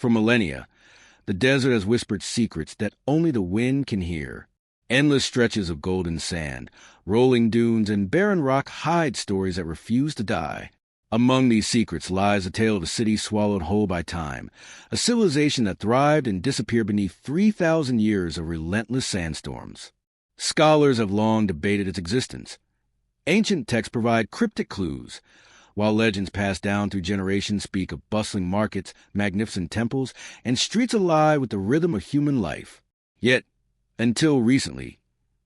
For millennia, the desert has whispered secrets that only the wind can hear. Endless stretches of golden sand, rolling dunes, and barren rock hide stories that refuse to die. Among these secrets lies the tale of a city swallowed whole by time, a civilization that thrived and disappeared beneath 3,000 years of relentless sandstorms. Scholars have long debated its existence. Ancient texts provide cryptic clues, while legends passed down through generations speak of bustling markets, magnificent temples, and streets alive with the rhythm of human life. Yet, until recently,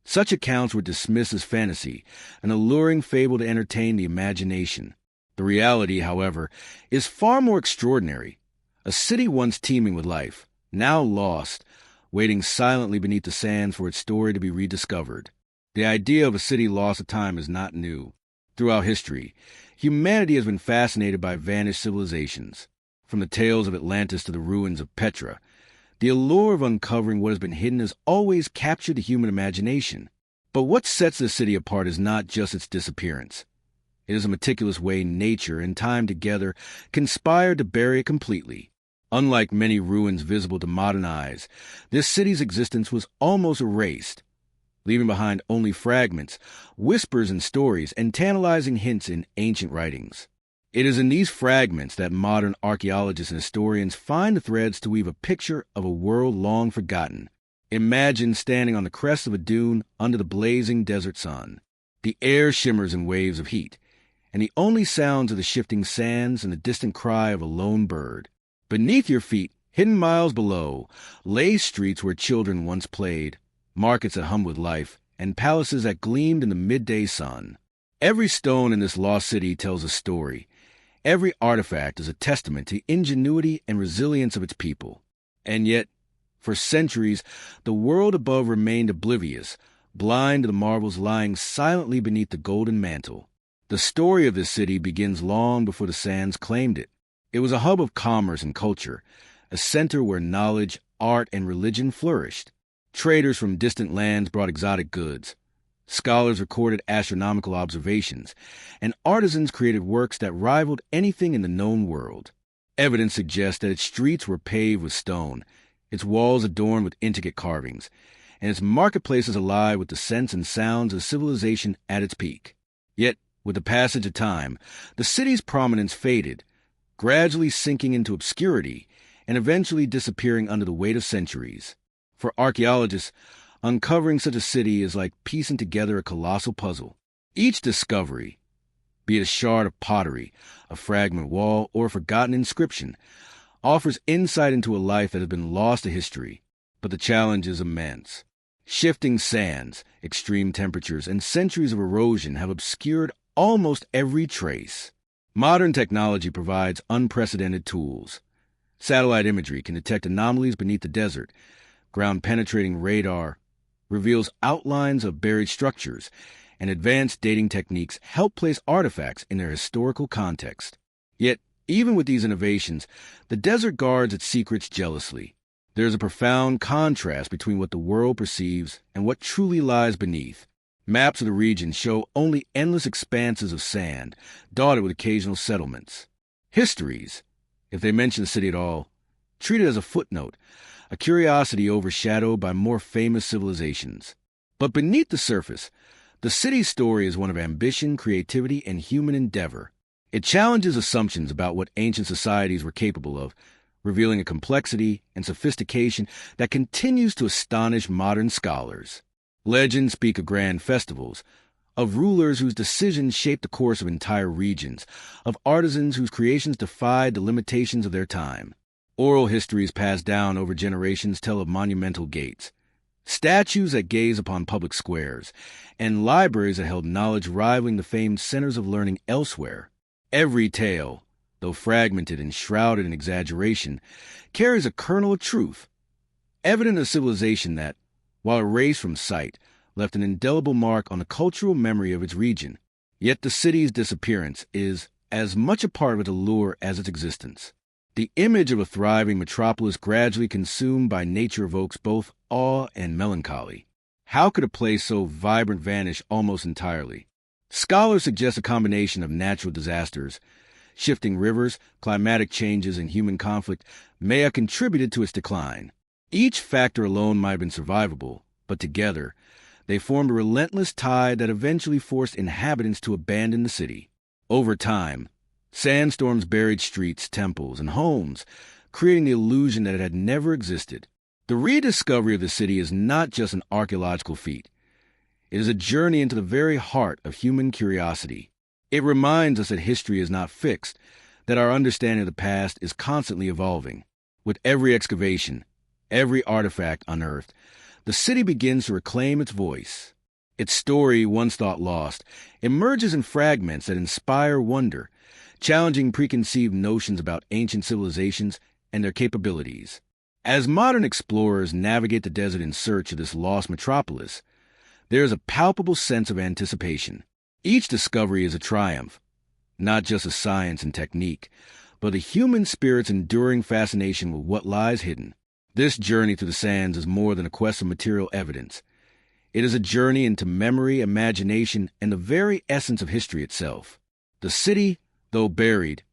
such accounts were dismissed as fantasy, an alluring fable to entertain the imagination. The reality, however, is far more extraordinary. A city once teeming with life, now lost, waiting silently beneath the sands for its story to be rediscovered. The idea of a city lost to time is not new. Throughout history, humanity has been fascinated by vanished civilizations. From the tales of Atlantis to the ruins of Petra, the allure of uncovering what has been hidden has always captured the human imagination. But what sets this city apart is not just its disappearance. It is a meticulous way nature and time together conspired to bury it completely. Unlike many ruins visible to modern eyes, this city's existence was almost erased, leaving behind only fragments, whispers in stories, and tantalizing hints in ancient writings. It is in these fragments that modern archaeologists and historians find the threads to weave a picture of a world long forgotten. Imagine standing on the crest of a dune under the blazing desert sun. The air shimmers in waves of heat, and the only sounds are the shifting sands and the distant cry of a lone bird. Beneath your feet, hidden miles below, lay streets where children once played, markets that hummed with life, and palaces that gleamed in the midday sun. Every stone in this lost city tells a story. Every artifact is a testament to the ingenuity and resilience of its people. And yet, for centuries, the world above remained oblivious, blind to the marvels lying silently beneath the golden mantle. The story of this city begins long before the sands claimed it. It was a hub of commerce and culture, a center where knowledge, art, and religion flourished. Traders from distant lands brought exotic goods. Scholars recorded astronomical observations, and artisans created works that rivaled anything in the known world. Evidence suggests that its streets were paved with stone, its walls adorned with intricate carvings, and its marketplaces alive with the scents and sounds of civilization at its peak. Yet, with the passage of time, the city's prominence faded, gradually sinking into obscurity and eventually disappearing under the weight of centuries. For archaeologists, uncovering such a city is like piecing together a colossal puzzle. Each discovery, be it a shard of pottery, a fragment wall, or a forgotten inscription, offers insight into a life that has been lost to history. But the challenge is immense. Shifting sands, extreme temperatures, and centuries of erosion have obscured almost every trace. Modern technology provides unprecedented tools. Satellite imagery can detect anomalies beneath the desert. Ground-penetrating radar reveals outlines of buried structures, and advanced dating techniques help place artifacts in their historical context. Yet, even with these innovations, the desert guards its secrets jealously. There is a profound contrast between what the world perceives and what truly lies beneath. Maps of the region show only endless expanses of sand, dotted with occasional settlements. Histories, if they mention the city at all, treat it as a footnote, a curiosity overshadowed by more famous civilizations. But beneath the surface, the city's story is one of ambition, creativity, and human endeavor. It challenges assumptions about what ancient societies were capable of, revealing a complexity and sophistication that continues to astonish modern scholars. Legends speak of grand festivals, of rulers whose decisions shaped the course of entire regions, of artisans whose creations defied the limitations of their time. Oral histories passed down over generations tell of monumental gates, statues that gaze upon public squares, and libraries that held knowledge rivaling the famed centers of learning elsewhere. Every tale, though fragmented and shrouded in exaggeration, carries a kernel of truth, evident of civilization that, while erased from sight, left an indelible mark on the cultural memory of its region. Yet the city's disappearance is as much a part of its allure as its existence. The image of a thriving metropolis gradually consumed by nature evokes both awe and melancholy. How could a place so vibrant vanish almost entirely? Scholars suggest a combination of natural disasters, Shifting rivers, climatic changes, and human conflict may have contributed to its decline. Each factor alone might have been survivable, but together, they formed a relentless tide that eventually forced inhabitants to abandon the city. Over time, sandstorms buried streets, temples, and homes, creating the illusion that it had never existed. The rediscovery of the city is not just an archaeological feat. It is a journey into the very heart of human curiosity. It reminds us that history is not fixed, that our understanding of the past is constantly evolving. With every excavation, every artifact unearthed, the city begins to reclaim its voice. Its story, once thought lost, emerges in fragments that inspire wonder, challenging preconceived notions about ancient civilizations and their capabilities. As modern explorers navigate the desert in search of this lost metropolis, there is a palpable sense of anticipation. Each discovery is a triumph, not just of science and technique, but the human spirit's enduring fascination with what lies hidden. This journey through the sands is more than a quest of material evidence. It is a journey into memory, imagination, and the very essence of history itself. The city, though buried,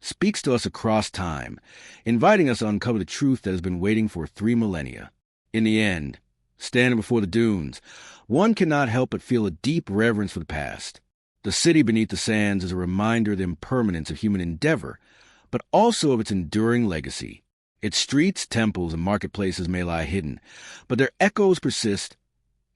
speaks to us across time, inviting us to uncover the truth that has been waiting for 3 millennia. In the end, standing before the dunes, one cannot help but feel a deep reverence for the past. The city beneath the sands is a reminder of the impermanence of human endeavor, but also of its enduring legacy. Its streets, temples, and marketplaces may lie hidden, but their echoes persist,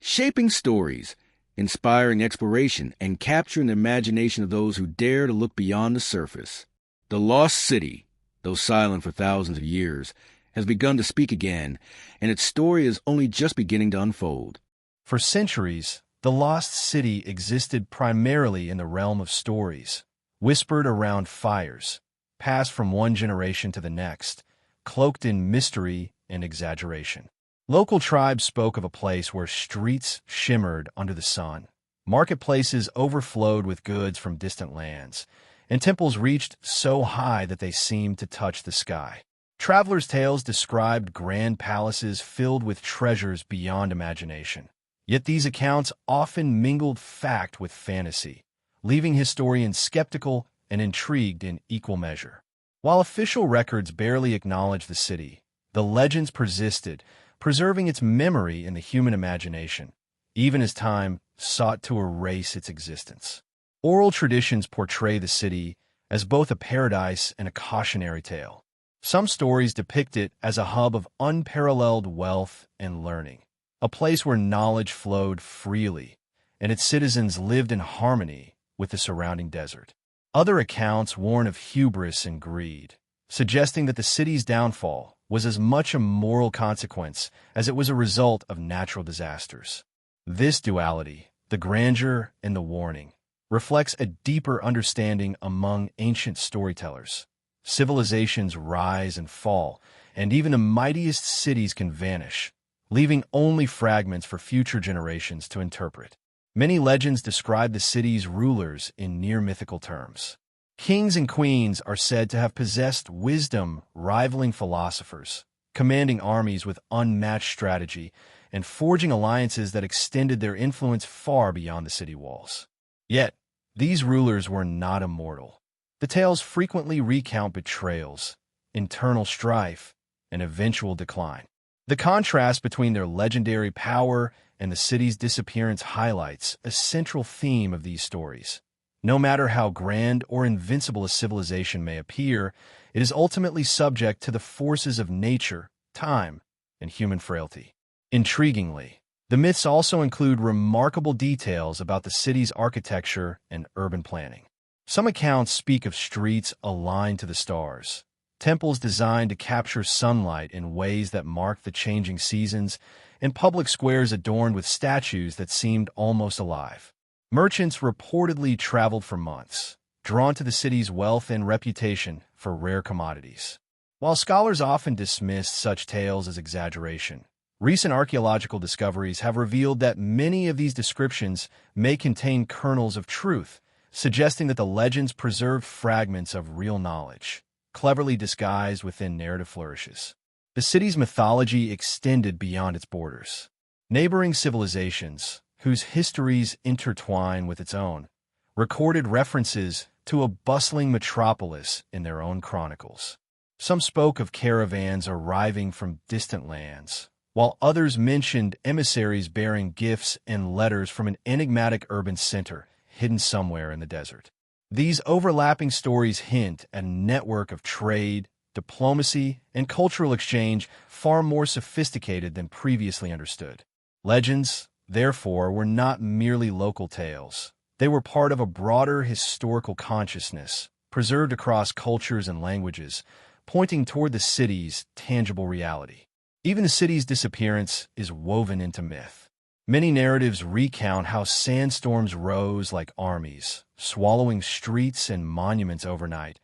shaping stories, inspiring exploration, and capturing the imagination of those who dare to look beyond the surface. The lost city, though silent for thousands of years, has begun to speak again, and its story is only just beginning to unfold. For centuries, the lost city existed primarily in the realm of stories, whispered around fires, passed from one generation to the next, cloaked in mystery and exaggeration. Local tribes spoke of a place where streets shimmered under the sun, marketplaces overflowed with goods from distant lands, and temples reached so high that they seemed to touch the sky. Travelers' tales described grand palaces filled with treasures beyond imagination. Yet these accounts often mingled fact with fantasy, leaving historians skeptical and intrigued in equal measure. While official records barely acknowledge the city, the legends persisted, preserving its memory in the human imagination, even as time sought to erase its existence. Oral traditions portray the city as both a paradise and a cautionary tale. Some stories depict it as a hub of unparalleled wealth and learning, a place where knowledge flowed freely, and its citizens lived in harmony with the surrounding desert. Other accounts warn of hubris and greed, suggesting that the city's downfall was as much a moral consequence as it was a result of natural disasters. This duality, the grandeur and the warning, reflects a deeper understanding among ancient storytellers. Civilizations rise and fall, and even the mightiest cities can vanish, leaving only fragments for future generations to interpret. Many legends describe the city's rulers in near-mythical terms. Kings and queens are said to have possessed wisdom rivaling philosophers, commanding armies with unmatched strategy and forging alliances that extended their influence far beyond the city walls. Yet, these rulers were not immortal. The tales frequently recount betrayals, internal strife, and eventual decline. The contrast between their legendary power and the city's disappearance highlights a central theme of these stories. No matter how grand or invincible a civilization may appear, it is ultimately subject to the forces of nature, time, and human frailty. Intriguingly, the myths also include remarkable details about the city's architecture and urban planning. Some accounts speak of streets aligned to the stars, temples designed to capture sunlight in ways that mark the changing seasons, and public squares adorned with statues that seemed almost alive. Merchants reportedly traveled for months, drawn to the city's wealth and reputation for rare commodities. While scholars often dismiss such tales as exaggeration, recent archaeological discoveries have revealed that many of these descriptions may contain kernels of truth, suggesting that the legends preserved fragments of real knowledge, cleverly disguised within narrative flourishes. The city's mythology extended beyond its borders. Neighboring civilizations, whose histories intertwine with its own, recorded references to a bustling metropolis in their own chronicles. Some spoke of caravans arriving from distant lands, while others mentioned emissaries bearing gifts and letters from an enigmatic urban center hidden somewhere in the desert. These overlapping stories hint at a network of trade, diplomacy, and cultural exchange far more sophisticated than previously understood. Legends, therefore, were not merely local tales. They were part of a broader historical consciousness, preserved across cultures and languages, pointing toward the city's tangible reality. Even the city's disappearance is woven into myth. Many narratives recount how sandstorms rose like armies, swallowing streets and monuments overnight,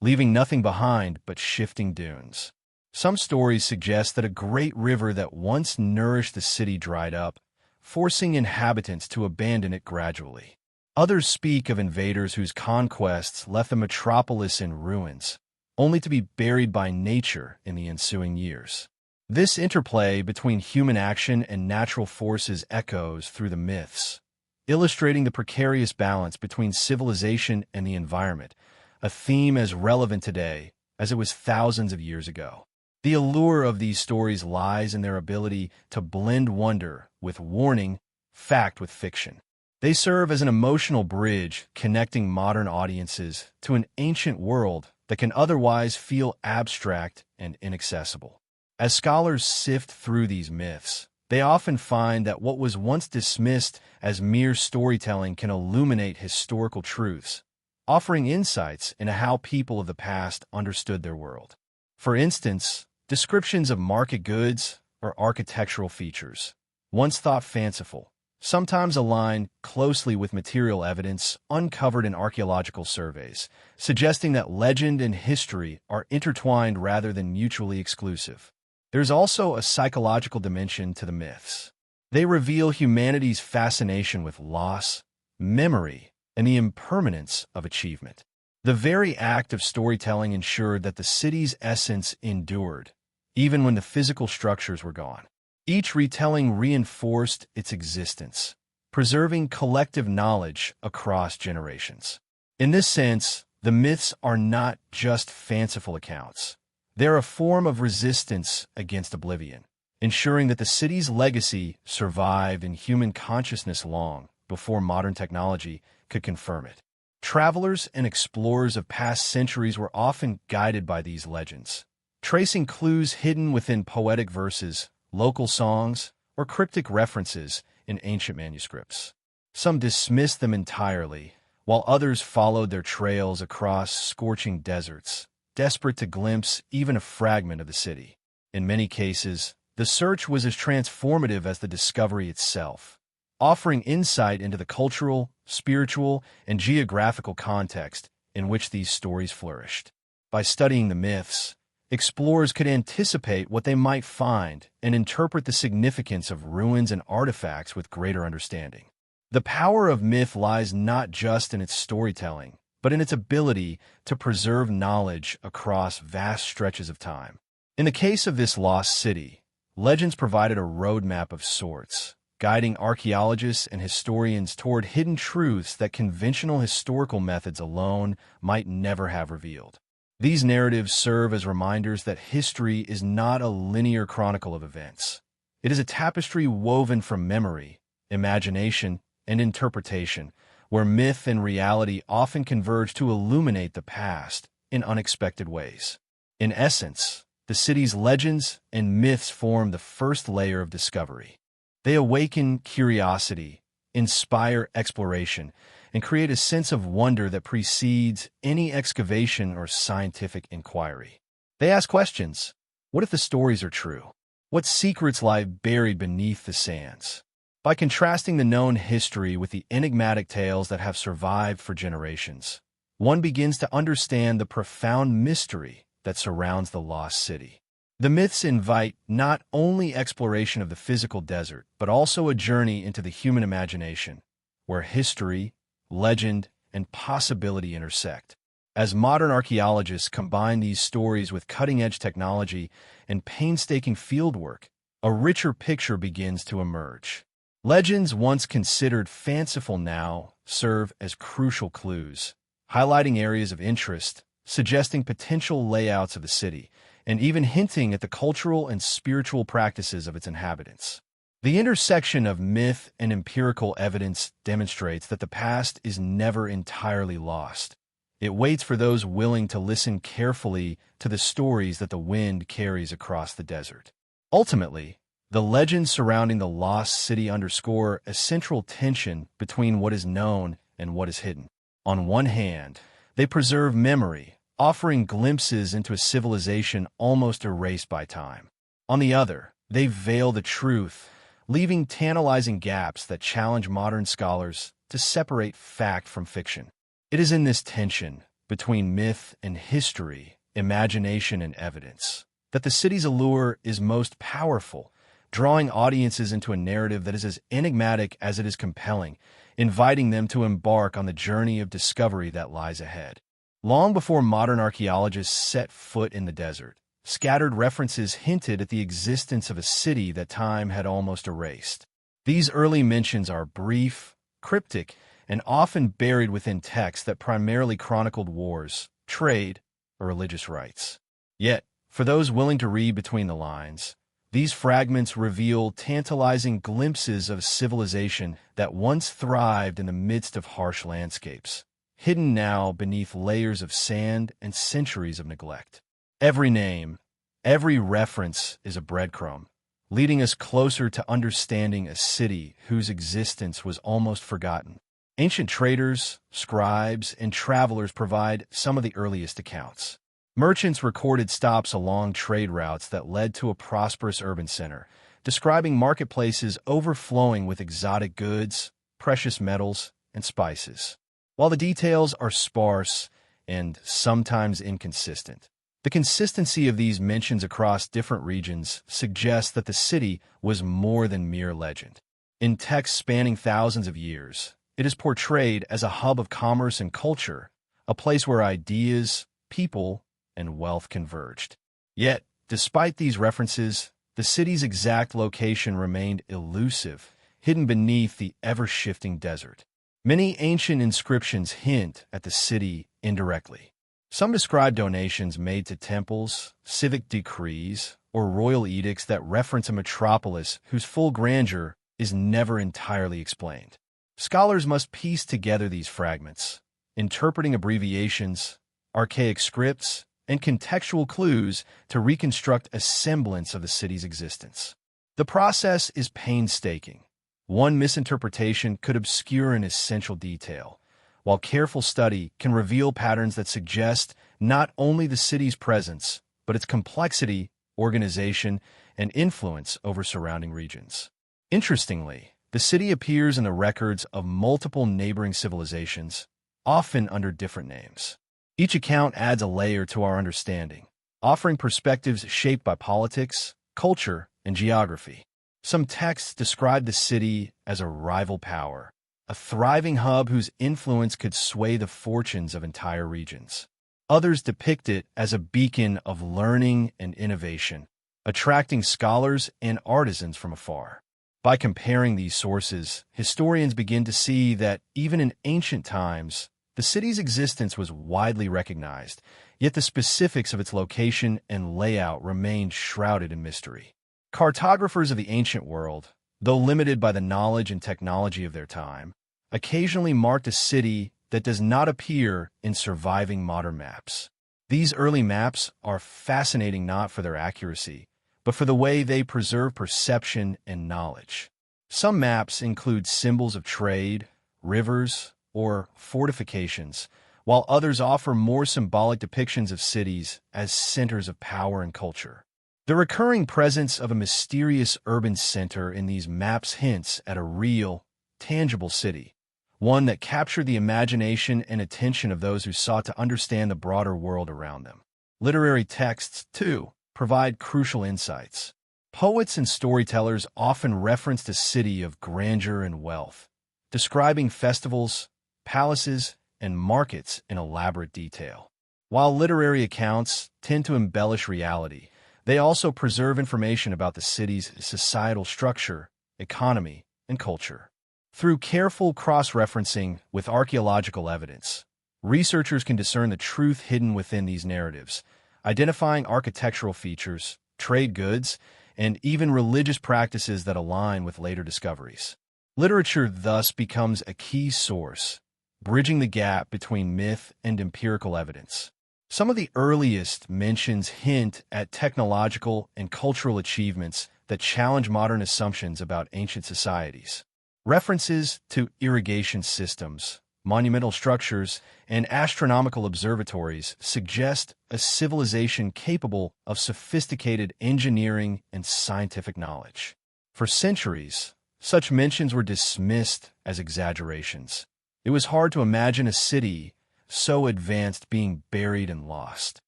leaving nothing behind but shifting dunes. Some stories suggest that a great river that once nourished the city dried up, forcing inhabitants to abandon it gradually. Others speak of invaders whose conquests left the metropolis in ruins, only to be buried by nature in the ensuing years. This interplay between human action and natural forces echoes through the myths, illustrating the precarious balance between civilization and the environment, a theme as relevant today as it was thousands of years ago. The allure of these stories lies in their ability to blend wonder with warning, fact with fiction. They serve as an emotional bridge connecting modern audiences to an ancient world that can otherwise feel abstract and inaccessible. As scholars sift through these myths, they often find that what was once dismissed as mere storytelling can illuminate historical truths, offering insights into how people of the past understood their world. For instance, descriptions of market goods or architectural features, once thought fanciful, sometimes align closely with material evidence uncovered in archaeological surveys, suggesting that legend and history are intertwined rather than mutually exclusive. There's also a psychological dimension to the myths. They reveal humanity's fascination with loss, memory, and the impermanence of achievement. The very act of storytelling ensured that the city's essence endured, even when the physical structures were gone. Each retelling reinforced its existence, preserving collective knowledge across generations. In this sense, the myths are not just fanciful accounts. They're a form of resistance against oblivion, ensuring that the city's legacy survived in human consciousness long before modern technology could confirm it. Travelers and explorers of past centuries were often guided by these legends, tracing clues hidden within poetic verses, local songs, or cryptic references in ancient manuscripts. Some dismissed them entirely, while others followed their trails across scorching deserts, desperate to glimpse even a fragment of the city. In many cases, the search was as transformative as the discovery itself, offering insight into the cultural, spiritual, and geographical context in which these stories flourished. By studying the myths, explorers could anticipate what they might find and interpret the significance of ruins and artifacts with greater understanding. The power of myth lies not just in its storytelling, but in its ability to preserve knowledge across vast stretches of time. In the case of this lost city, legends provided a roadmap of sorts, guiding archaeologists and historians toward hidden truths that conventional historical methods alone might never have revealed. These narratives serve as reminders that history is not a linear chronicle of events. It is a tapestry woven from memory, imagination, and interpretation, where myth and reality often converge to illuminate the past in unexpected ways. In essence, the city's legends and myths form the first layer of discovery. They awaken curiosity, inspire exploration, and create a sense of wonder that precedes any excavation or scientific inquiry. They ask questions. What if the stories are true? What secrets lie buried beneath the sands? By contrasting the known history with the enigmatic tales that have survived for generations, one begins to understand the profound mystery that surrounds the lost city. The myths invite not only exploration of the physical desert, but also a journey into the human imagination, where history, legend, and possibility intersect. As modern archaeologists combine these stories with cutting-edge technology and painstaking fieldwork, a richer picture begins to emerge. Legends once considered fanciful now serve as crucial clues, highlighting areas of interest, suggesting potential layouts of the city, and even hinting at the cultural and spiritual practices of its inhabitants. The intersection of myth and empirical evidence demonstrates that the past is never entirely lost. It waits for those willing to listen carefully to the stories that the wind carries across the desert. Ultimately, the legends surrounding the lost city underscore a central tension between what is known and what is hidden. On one hand, they preserve memory, offering glimpses into a civilization almost erased by time. On the other, they veil the truth, leaving tantalizing gaps that challenge modern scholars to separate fact from fiction. It is in this tension between myth and history, imagination and evidence, that the city's allure is most powerful, drawing audiences into a narrative that is as enigmatic as it is compelling, inviting them to embark on the journey of discovery that lies ahead. Long before modern archaeologists set foot in the desert, scattered references hinted at the existence of a city that time had almost erased. These early mentions are brief, cryptic, and often buried within texts that primarily chronicled wars, trade, or religious rites. Yet, for those willing to read between the lines, these fragments reveal tantalizing glimpses of civilization that once thrived in the midst of harsh landscapes, hidden now beneath layers of sand and centuries of neglect. Every name, every reference is a breadcrumb, leading us closer to understanding a city whose existence was almost forgotten. Ancient traders, scribes, and travelers provide some of the earliest accounts. Merchants recorded stops along trade routes that led to a prosperous urban center, describing marketplaces overflowing with exotic goods, precious metals, and spices. While the details are sparse and sometimes inconsistent, the consistency of these mentions across different regions suggests that the city was more than mere legend. In texts spanning thousands of years, it is portrayed as a hub of commerce and culture, a place where ideas, people, and wealth converged. Yet, despite these references, the city's exact location remained elusive, hidden beneath the ever-shifting desert. Many ancient inscriptions hint at the city indirectly. Some describe donations made to temples, civic decrees, or royal edicts that reference a metropolis whose full grandeur is never entirely explained. Scholars must piece together these fragments, interpreting abbreviations, archaic scripts, and contextual clues to reconstruct a semblance of the city's existence. The process is painstaking. One misinterpretation could obscure an essential detail, while careful study can reveal patterns that suggest not only the city's presence, but its complexity, organization, and influence over surrounding regions. Interestingly, the city appears in the records of multiple neighboring civilizations, often under different names. Each account adds a layer to our understanding, offering perspectives shaped by politics, culture, and geography. Some texts describe the city as a rival power, a thriving hub whose influence could sway the fortunes of entire regions. Others depict it as a beacon of learning and innovation, attracting scholars and artisans from afar. By comparing these sources, historians begin to see that even in ancient times, the city's existence was widely recognized, yet the specifics of its location and layout remained shrouded in mystery. Cartographers of the ancient world, though limited by the knowledge and technology of their time, occasionally marked a city that does not appear in surviving modern maps. These early maps are fascinating not for their accuracy, but for the way they preserve perception and knowledge. Some maps include symbols of trade, rivers, or fortifications, while others offer more symbolic depictions of cities as centers of power and culture. The recurring presence of a mysterious urban center in these maps hints at a real, tangible city, one that captured the imagination and attention of those who sought to understand the broader world around them. Literary texts, too, provide crucial insights. Poets and storytellers often reference a city of grandeur and wealth, describing festivals, palaces, and markets in elaborate detail. While literary accounts tend to embellish reality, they also preserve information about the city's societal structure, economy, and culture. Through careful cross-referencing with archaeological evidence, researchers can discern the truth hidden within these narratives, identifying architectural features, trade goods, and even religious practices that align with later discoveries. Literature thus becomes a key source, bridging the gap between myth and empirical evidence. Some of the earliest mentions hint at technological and cultural achievements that challenge modern assumptions about ancient societies. References to irrigation systems, monumental structures, and astronomical observatories suggest a civilization capable of sophisticated engineering and scientific knowledge. For centuries, such mentions were dismissed as exaggerations. It was hard to imagine a city so advanced being buried and lost.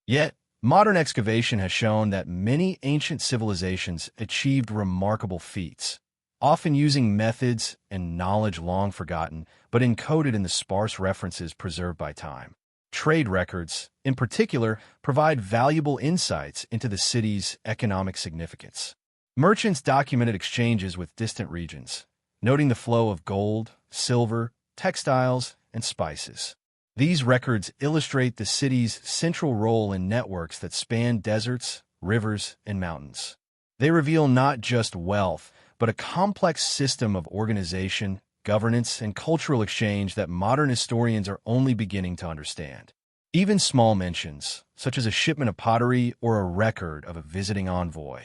Yet, modern excavation has shown that many ancient civilizations achieved remarkable feats, often using methods and knowledge long forgotten, but encoded in the sparse references preserved by time. Trade records, in particular, provide valuable insights into the city's economic significance. Merchants documented exchanges with distant regions, noting the flow of gold, silver, textiles, and spices. These records illustrate the city's central role in networks that span deserts, rivers, and mountains. They reveal not just wealth, but a complex system of organization, governance, and cultural exchange that modern historians are only beginning to understand. Even small mentions, such as a shipment of pottery or a record of a visiting envoy,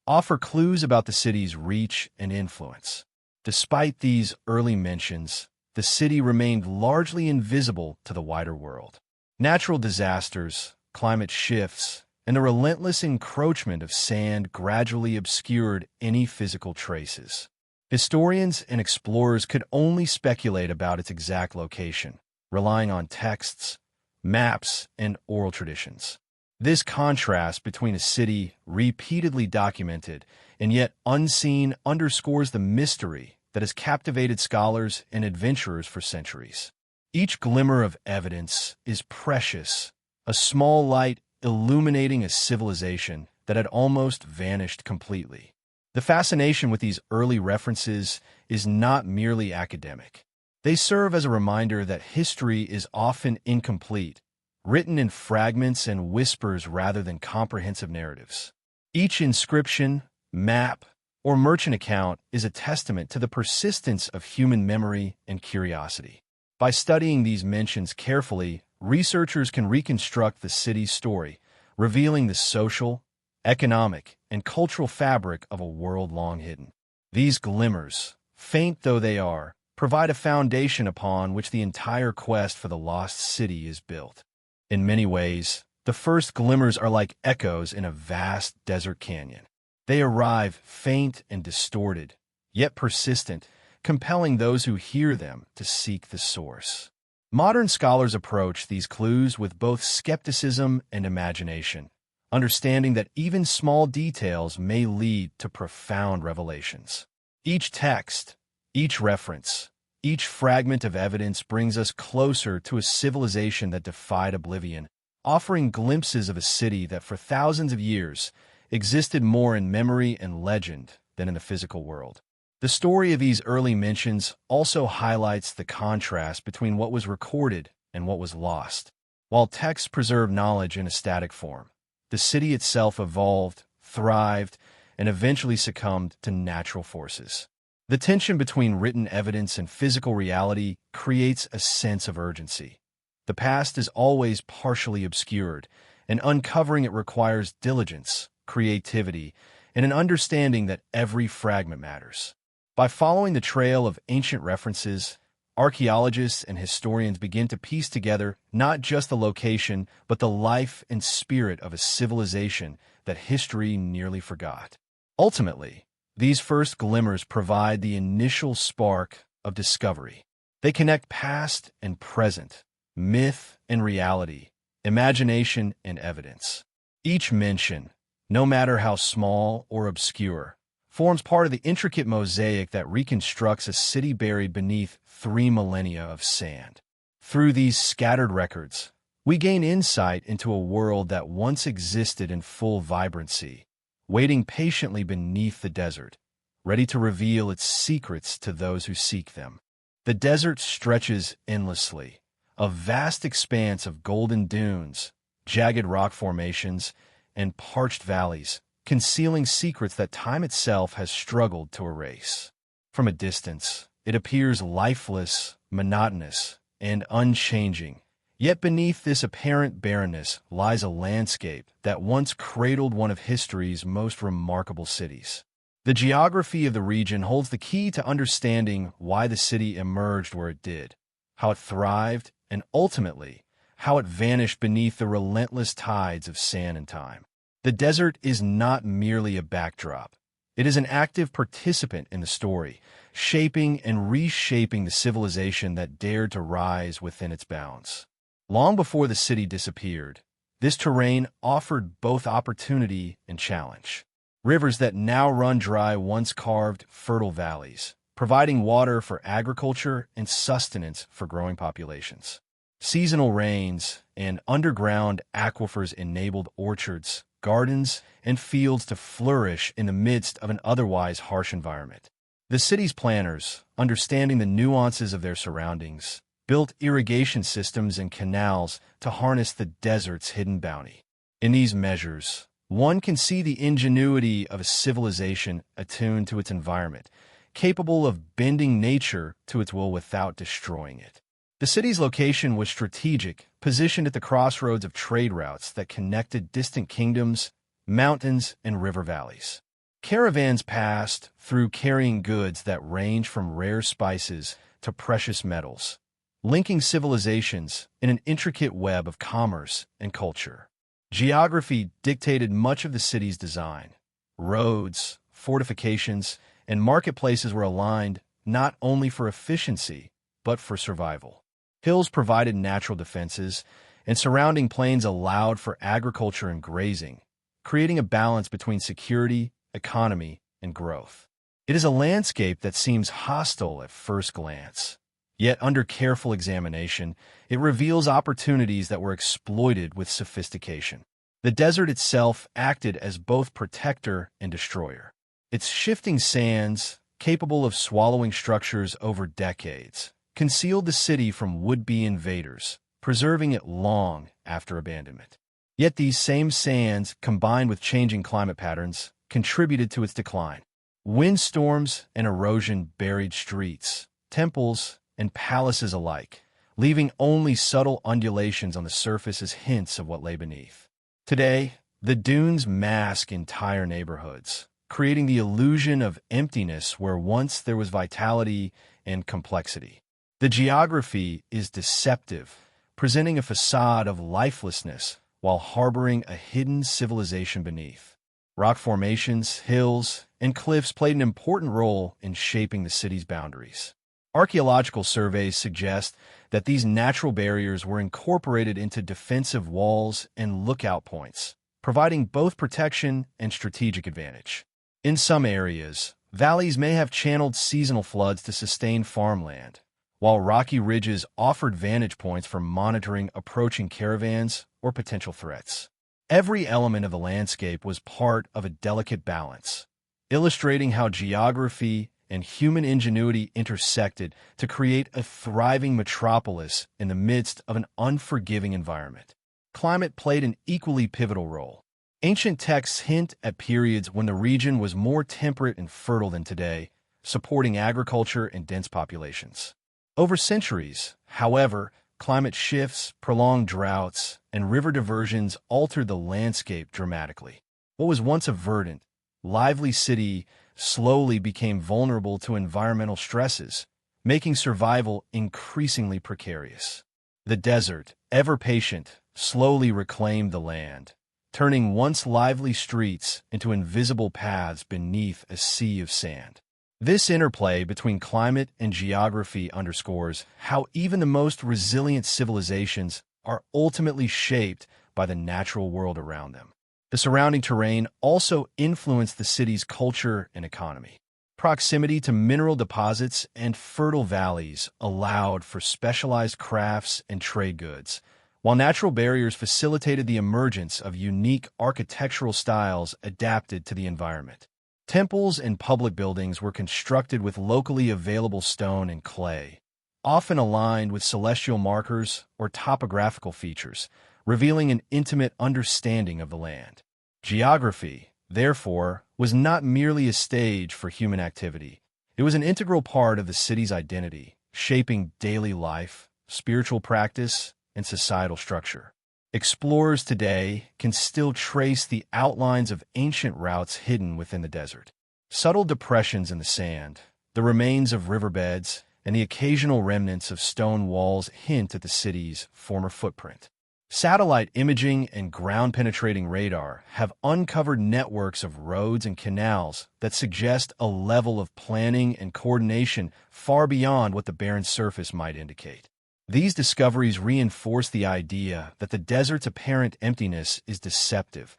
offer clues about the city's reach and influence. Despite these early mentions, the city remained largely invisible to the wider world. Natural disasters, climate shifts, and the relentless encroachment of sand gradually obscured any physical traces. Historians and explorers could only speculate about its exact location, relying on texts, maps, and oral traditions. This contrast between a city repeatedly documented and yet unseen underscores the mystery that has captivated scholars and adventurers for centuries. Each glimmer of evidence is precious, a small light illuminating a civilization that had almost vanished completely. The fascination with these early references is not merely academic. They serve as a reminder that history is often incomplete, written in fragments and whispers rather than comprehensive narratives. Each inscription, map, or merchant account is a testament to the persistence of human memory and curiosity. By studying these mentions carefully, researchers can reconstruct the city's story, revealing the social, economic, and cultural fabric of a world long hidden. These glimmers, faint though they are, provide a foundation upon which the entire quest for the lost city is built. In many ways, the first glimmers are like echoes in a vast desert canyon. They arrive faint and distorted, yet persistent, compelling those who hear them to seek the source. Modern scholars approach these clues with both skepticism and imagination, understanding that even small details may lead to profound revelations. Each text, each reference, each fragment of evidence brings us closer to a civilization that defied oblivion, offering glimpses of a city that for thousands of years existed more in memory and legend than in the physical world. The story of these early mentions also highlights the contrast between what was recorded and what was lost. While texts preserve knowledge in a static form, the city itself evolved, thrived, and eventually succumbed to natural forces. The tension between written evidence and physical reality creates a sense of urgency. The past is always partially obscured, and uncovering it requires diligence, creativity, and an understanding that every fragment matters. By following the trail of ancient references, archaeologists and historians begin to piece together not just the location, but the life and spirit of a civilization that history nearly forgot. Ultimately, these first glimmers provide the initial spark of discovery. They connect past and present, myth and reality, imagination and evidence. Each mention, no matter how small or obscure, forms part of the intricate mosaic that reconstructs a city buried beneath 3 millennia of sand. Through these scattered records, we gain insight into a world that once existed in full vibrancy, waiting patiently beneath the desert, ready to reveal its secrets to those who seek them. The desert stretches endlessly, a vast expanse of golden dunes, jagged rock formations, and parched valleys, concealing secrets that time itself has struggled to erase. From a distance, it appears lifeless, monotonous, and unchanging. Yet beneath this apparent barrenness lies a landscape that once cradled one of history's most remarkable cities. The geography of the region holds the key to understanding why the city emerged where it did, how it thrived, and ultimately, how it vanished beneath the relentless tides of sand and time. The desert is not merely a backdrop. It is an active participant in the story, shaping and reshaping the civilization that dared to rise within its bounds. Long before the city disappeared, this terrain offered both opportunity and challenge. Rivers that now run dry once carved fertile valleys, providing water for agriculture and sustenance for growing populations. Seasonal rains and underground aquifers enabled orchards, gardens, and fields to flourish in the midst of an otherwise harsh environment. The city's planners, understanding the nuances of their surroundings, built irrigation systems and canals to harness the desert's hidden bounty. In these measures, one can see the ingenuity of a civilization attuned to its environment, capable of bending nature to its will without destroying it. The city's location was strategic, positioned at the crossroads of trade routes that connected distant kingdoms, mountains, and river valleys. Caravans passed through carrying goods that range from rare spices to precious metals, linking civilizations in an intricate web of commerce and culture. Geography dictated much of the city's design. Roads, fortifications, and marketplaces were aligned not only for efficiency, but for survival. Hills provided natural defenses, and surrounding plains allowed for agriculture and grazing, creating a balance between security, economy, and growth. It is a landscape that seems hostile at first glance. Yet under careful examination, it reveals opportunities that were exploited with sophistication. The desert itself acted as both protector and destroyer. Its shifting sands, capable of swallowing structures over decades, concealed the city from would-be invaders, preserving it long after abandonment. Yet these same sands, combined with changing climate patterns, contributed to its decline. Windstorms and erosion buried streets, temples, and palaces alike, leaving only subtle undulations on the surface as hints of what lay beneath. Today, the dunes mask entire neighborhoods, creating the illusion of emptiness where once there was vitality and complexity. The geography is deceptive, presenting a facade of lifelessness while harboring a hidden civilization beneath. Rock formations, hills, and cliffs played an important role in shaping the city's boundaries. Archaeological surveys suggest that these natural barriers were incorporated into defensive walls and lookout points, providing both protection and strategic advantage. In some areas, valleys may have channeled seasonal floods to sustain farmland, while rocky ridges offered vantage points for monitoring approaching caravans or potential threats. Every element of the landscape was part of a delicate balance, illustrating how geography and human ingenuity intersected to create a thriving metropolis in the midst of an unforgiving environment. Climate played an equally pivotal role. Ancient texts hint at periods when the region was more temperate and fertile than today, supporting agriculture and dense populations. Over centuries, however, climate shifts, prolonged droughts, and river diversions altered the landscape dramatically. What was once a verdant, lively city slowly became vulnerable to environmental stresses, making survival increasingly precarious. The desert, ever patient, slowly reclaimed the land, turning once lively streets into invisible paths beneath a sea of sand. This interplay between climate and geography underscores how even the most resilient civilizations are ultimately shaped by the natural world around them. The surrounding terrain also influenced the city's culture and economy. Proximity to mineral deposits and fertile valleys allowed for specialized crafts and trade goods, while natural barriers facilitated the emergence of unique architectural styles adapted to the environment. Temples and public buildings were constructed with locally available stone and clay, often aligned with celestial markers or topographical features, revealing an intimate understanding of the land. Geography, therefore, was not merely a stage for human activity. It was an integral part of the city's identity, shaping daily life, spiritual practice, and societal structure. Explorers today can still trace the outlines of ancient routes hidden within the desert. Subtle depressions in the sand, the remains of riverbeds, and the occasional remnants of stone walls hint at the city's former footprint. Satellite imaging and ground-penetrating radar have uncovered networks of roads and canals that suggest a level of planning and coordination far beyond what the barren surface might indicate. These discoveries reinforce the idea that the desert's apparent emptiness is deceptive,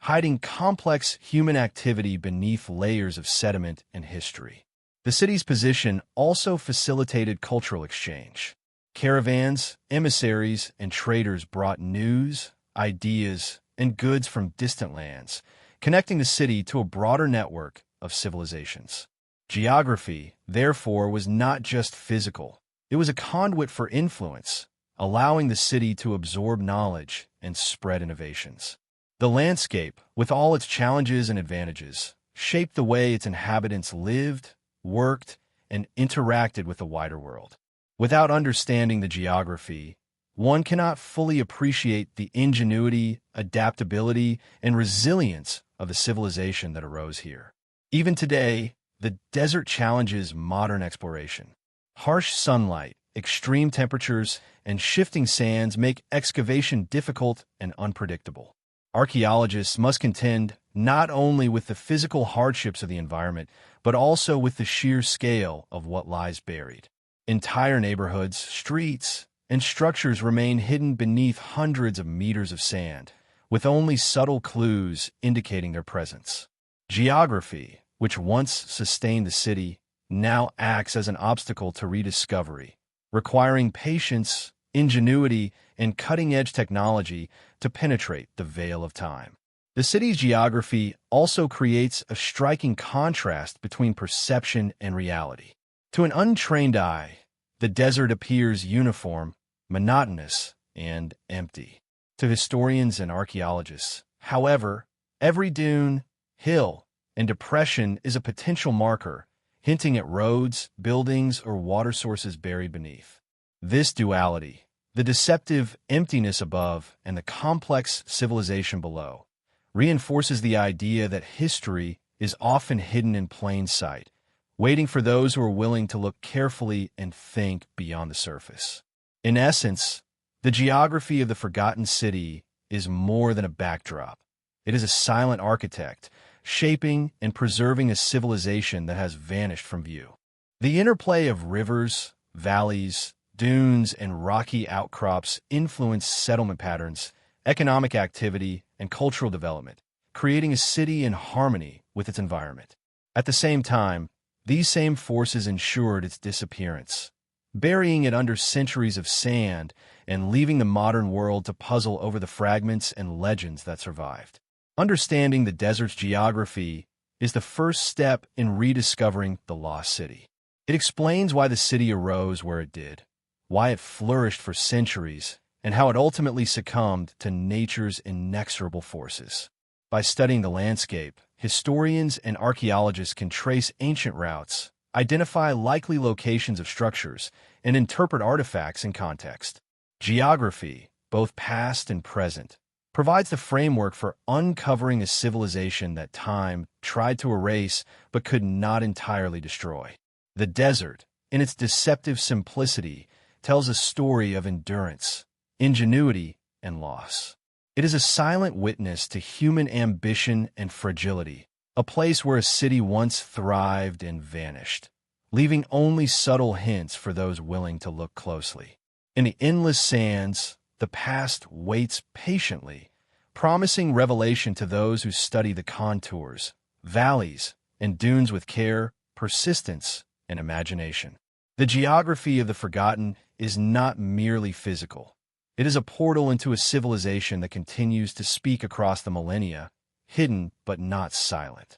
hiding complex human activity beneath layers of sediment and history. The city's position also facilitated cultural exchange. Caravans, emissaries, and traders brought news, ideas, and goods from distant lands, connecting the city to a broader network of civilizations. Geography, therefore, was not just physical. It was a conduit for influence, allowing the city to absorb knowledge and spread innovations. The landscape, with all its challenges and advantages, shaped the way its inhabitants lived, worked, and interacted with the wider world. Without understanding the geography, one cannot fully appreciate the ingenuity, adaptability, and resilience of the civilization that arose here. Even today, the desert challenges modern exploration. Harsh sunlight, extreme temperatures, and shifting sands make excavation difficult and unpredictable. Archaeologists must contend not only with the physical hardships of the environment, but also with the sheer scale of what lies buried. Entire neighborhoods, streets, and structures remain hidden beneath hundreds of meters of sand, with only subtle clues indicating their presence. Geography, which once sustained the city, now acts as an obstacle to rediscovery, requiring patience, ingenuity, and cutting-edge technology to penetrate the veil of time. The city's geography also creates a striking contrast between perception and reality. To an untrained eye, the desert appears uniform, monotonous, and empty. To historians and archaeologists, however, every dune, hill, and depression is a potential marker, hinting at roads, buildings, or water sources buried beneath. This duality, the deceptive emptiness above and the complex civilization below, reinforces the idea that history is often hidden in plain sight, waiting for those who are willing to look carefully and think beyond the surface. In essence, the geography of the forgotten city is more than a backdrop. It is a silent architect, shaping and preserving a civilization that has vanished from view. The interplay of rivers, valleys, dunes, and rocky outcrops influence settlement patterns, economic activity, and cultural development, creating a city in harmony with its environment. At the same time, these same forces ensured its disappearance, burying it under centuries of sand and leaving the modern world to puzzle over the fragments and legends that survived. Understanding the desert's geography is the first step in rediscovering the lost city. It explains why the city arose where it did, why it flourished for centuries, and how it ultimately succumbed to nature's inexorable forces. By studying the landscape, historians and archaeologists can trace ancient routes, identify likely locations of structures, and interpret artifacts in context. Geography, both past and present, provides the framework for uncovering a civilization that time tried to erase but could not entirely destroy. The desert, in its deceptive simplicity, tells a story of endurance, ingenuity, and loss. It is a silent witness to human ambition and fragility, a place where a city once thrived and vanished, leaving only subtle hints for those willing to look closely. In the endless sands, the past waits patiently, promising revelation to those who study the contours, valleys, and dunes with care, persistence, and imagination. The geography of the forgotten is not merely physical. It is a portal into a civilization that continues to speak across the millennia, hidden but not silent.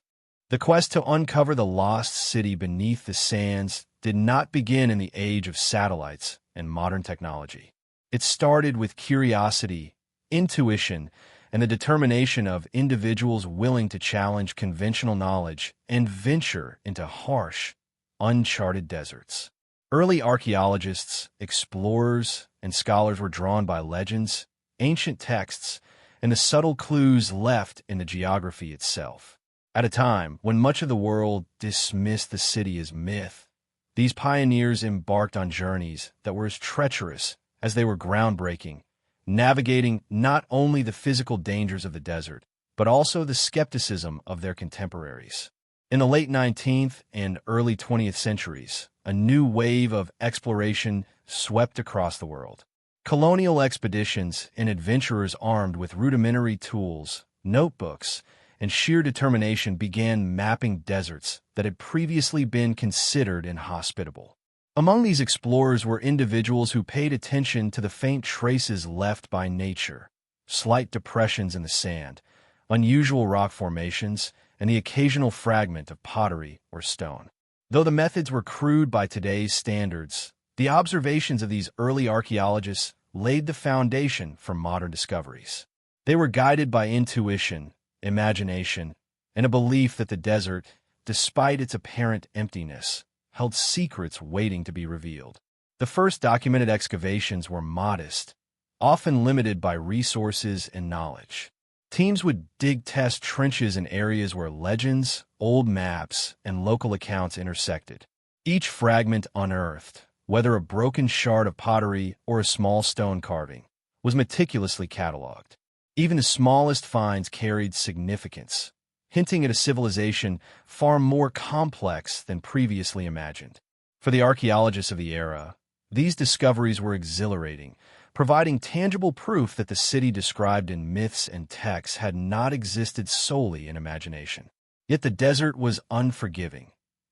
The quest to uncover the lost city beneath the sands did not begin in the age of satellites and modern technology. It started with curiosity, intuition, and the determination of individuals willing to challenge conventional knowledge and venture into harsh, uncharted deserts. Early archaeologists, explorers, and scholars were drawn by legends, ancient texts, and the subtle clues left in the geography itself. At a time when much of the world dismissed the city as myth, these pioneers embarked on journeys that were as treacherous as they were groundbreaking, navigating not only the physical dangers of the desert, but also the skepticism of their contemporaries. In the late 19th and early 20th centuries, a new wave of exploration swept across the world. Colonial expeditions and adventurers armed with rudimentary tools, notebooks, and sheer determination began mapping deserts that had previously been considered inhospitable. Among these explorers were individuals who paid attention to the faint traces left by nature, slight depressions in the sand, unusual rock formations, and the occasional fragment of pottery or stone. Though the methods were crude by today's standards, the observations of these early archaeologists laid the foundation for modern discoveries. They were guided by intuition, imagination, and a belief that the desert, despite its apparent emptiness, held secrets waiting to be revealed. The first documented excavations were modest, often limited by resources and knowledge. Teams would dig-test trenches in areas where legends, old maps, and local accounts intersected. Each fragment unearthed, whether a broken shard of pottery or a small stone carving, was meticulously catalogued. Even the smallest finds carried significance, hinting at a civilization far more complex than previously imagined. For the archaeologists of the era, these discoveries were exhilarating, providing tangible proof that the city described in myths and texts had not existed solely in imagination. Yet the desert was unforgiving.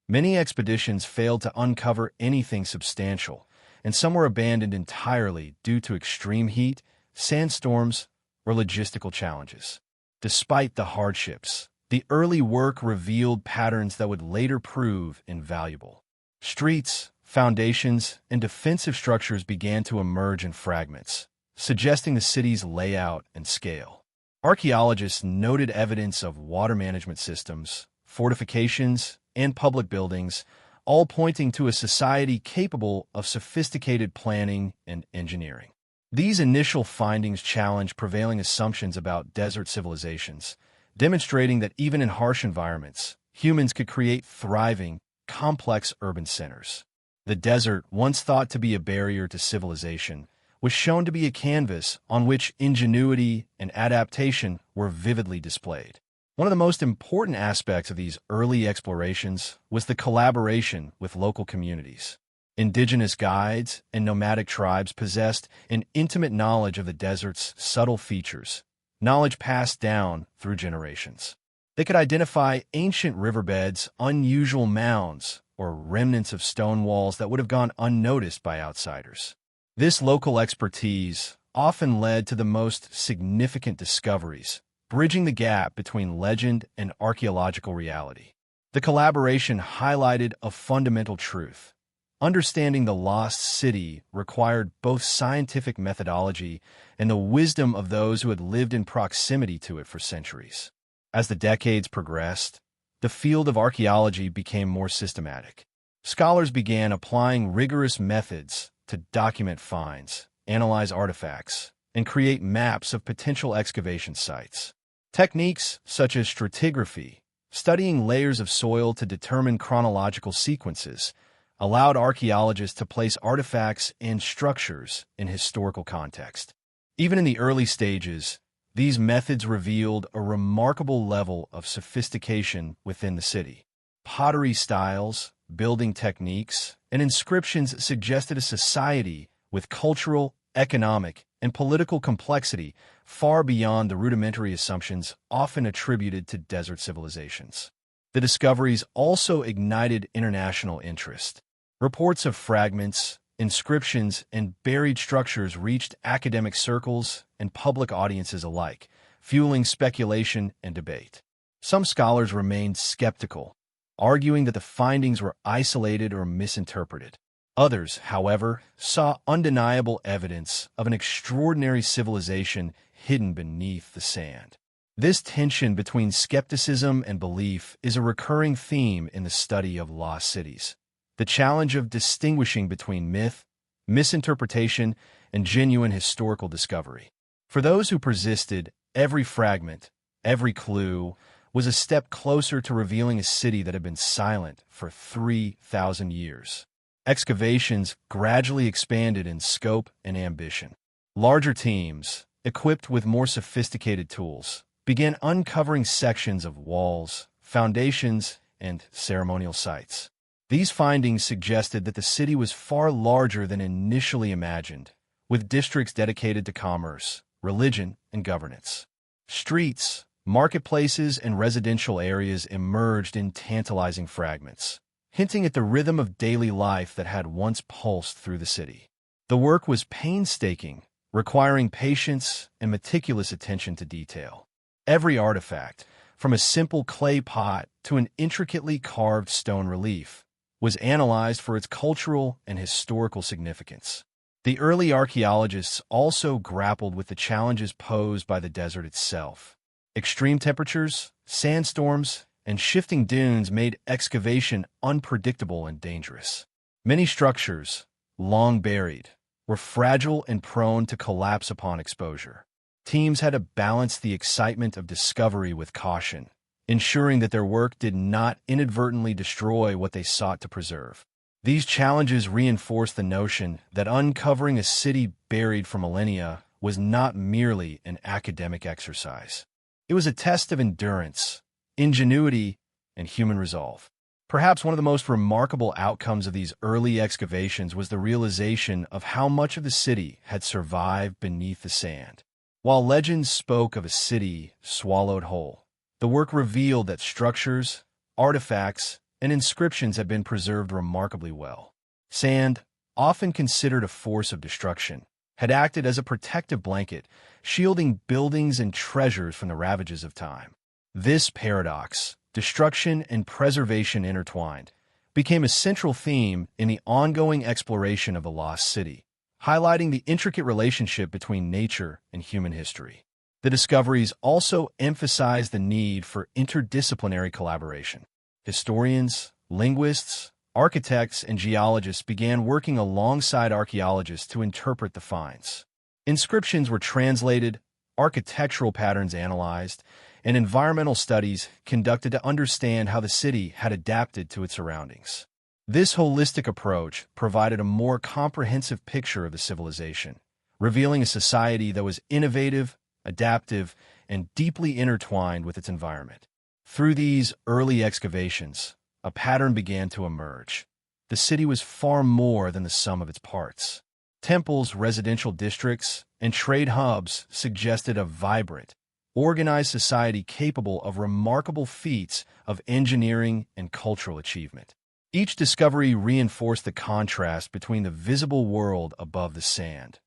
Many expeditions failed to uncover anything substantial, and some were abandoned entirely due to extreme heat, sandstorms, or logistical challenges. Despite the hardships, the early work revealed patterns that would later prove invaluable. Streets, foundations, and defensive structures began to emerge in fragments, suggesting the city's layout and scale. Archaeologists noted evidence of water management systems, fortifications, and public buildings, all pointing to a society capable of sophisticated planning and engineering. These initial findings challenged prevailing assumptions about desert civilizations, demonstrating that even in harsh environments, humans could create thriving, complex urban centers. The desert, once thought to be a barrier to civilization, was shown to be a canvas on which ingenuity and adaptation were vividly displayed. One of the most important aspects of these early explorations was the collaboration with local communities. Indigenous guides and nomadic tribes possessed an intimate knowledge of the desert's subtle features, knowledge passed down through generations. They could identify ancient riverbeds, unusual mounds, or remnants of stone walls that would have gone unnoticed by outsiders. This local expertise often led to the most significant discoveries, bridging the gap between legend and archaeological reality. The collaboration highlighted a fundamental truth. Understanding the lost city required both scientific methodology and the wisdom of those who had lived in proximity to it for centuries. As the decades progressed, the field of archaeology became more systematic. Scholars began applying rigorous methods to document finds, analyze artifacts, and create maps of potential excavation sites. Techniques such as stratigraphy, studying layers of soil to determine chronological sequences, allowed archaeologists to place artifacts and structures in historical context. Even in the early stages, these methods revealed a remarkable level of sophistication within the city. Pottery styles, building techniques, and inscriptions suggested a society with cultural, economic, and political complexity far beyond the rudimentary assumptions often attributed to desert civilizations. The discoveries also ignited international interest. Reports of fragments, inscriptions, and buried structures reached academic circles and public audiences alike, fueling speculation and debate. Some scholars remained skeptical, arguing that the findings were isolated or misinterpreted. Others, however, saw undeniable evidence of an extraordinary civilization hidden beneath the sand. This tension between skepticism and belief is a recurring theme in the study of lost cities. The challenge of distinguishing between myth, misinterpretation, and genuine historical discovery. For those who persisted, every fragment, every clue, was a step closer to revealing a city that had been silent for 3,000 years. Excavations gradually expanded in scope and ambition. Larger teams, equipped with more sophisticated tools, began uncovering sections of walls, foundations, and ceremonial sites. These findings suggested that the city was far larger than initially imagined, with districts dedicated to commerce, religion, and governance. Streets, marketplaces, and residential areas emerged in tantalizing fragments, hinting at the rhythm of daily life that had once pulsed through the city. The work was painstaking, requiring patience and meticulous attention to detail. Every artifact, from a simple clay pot to an intricately carved stone relief, was analyzed for its cultural and historical significance. The early archaeologists also grappled with the challenges posed by the desert itself. Extreme temperatures, sandstorms, and shifting dunes made excavation unpredictable and dangerous. Many structures, long buried, were fragile and prone to collapse upon exposure. Teams had to balance the excitement of discovery with caution, ensuring that their work did not inadvertently destroy what they sought to preserve. These challenges reinforced the notion that uncovering a city buried for millennia was not merely an academic exercise. It was a test of endurance, ingenuity, and human resolve. Perhaps one of the most remarkable outcomes of these early excavations was the realization of how much of the city had survived beneath the sand. While legends spoke of a city swallowed whole, the work revealed that structures, artifacts, and inscriptions had been preserved remarkably well. Sand, often considered a force of destruction, had acted as a protective blanket, shielding buildings and treasures from the ravages of time. This paradox, destruction and preservation intertwined, became a central theme in the ongoing exploration of the lost city, highlighting the intricate relationship between nature and human history. The discoveries also emphasized the need for interdisciplinary collaboration. Historians, linguists, architects, and geologists began working alongside archaeologists to interpret the finds. Inscriptions were translated, architectural patterns analyzed, and environmental studies conducted to understand how the city had adapted to its surroundings. This holistic approach provided a more comprehensive picture of the civilization, revealing a society that was innovative, adaptive, and deeply intertwined with its environment. Through these early excavations, a pattern began to emerge. The city was far more than the sum of its parts. Temples, residential districts, and trade hubs suggested a vibrant, organized society capable of remarkable feats of engineering and cultural achievement. Each discovery reinforced the contrast between the visible world above the sand,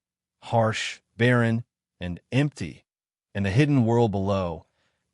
harsh, barren, and empty, and the hidden world below,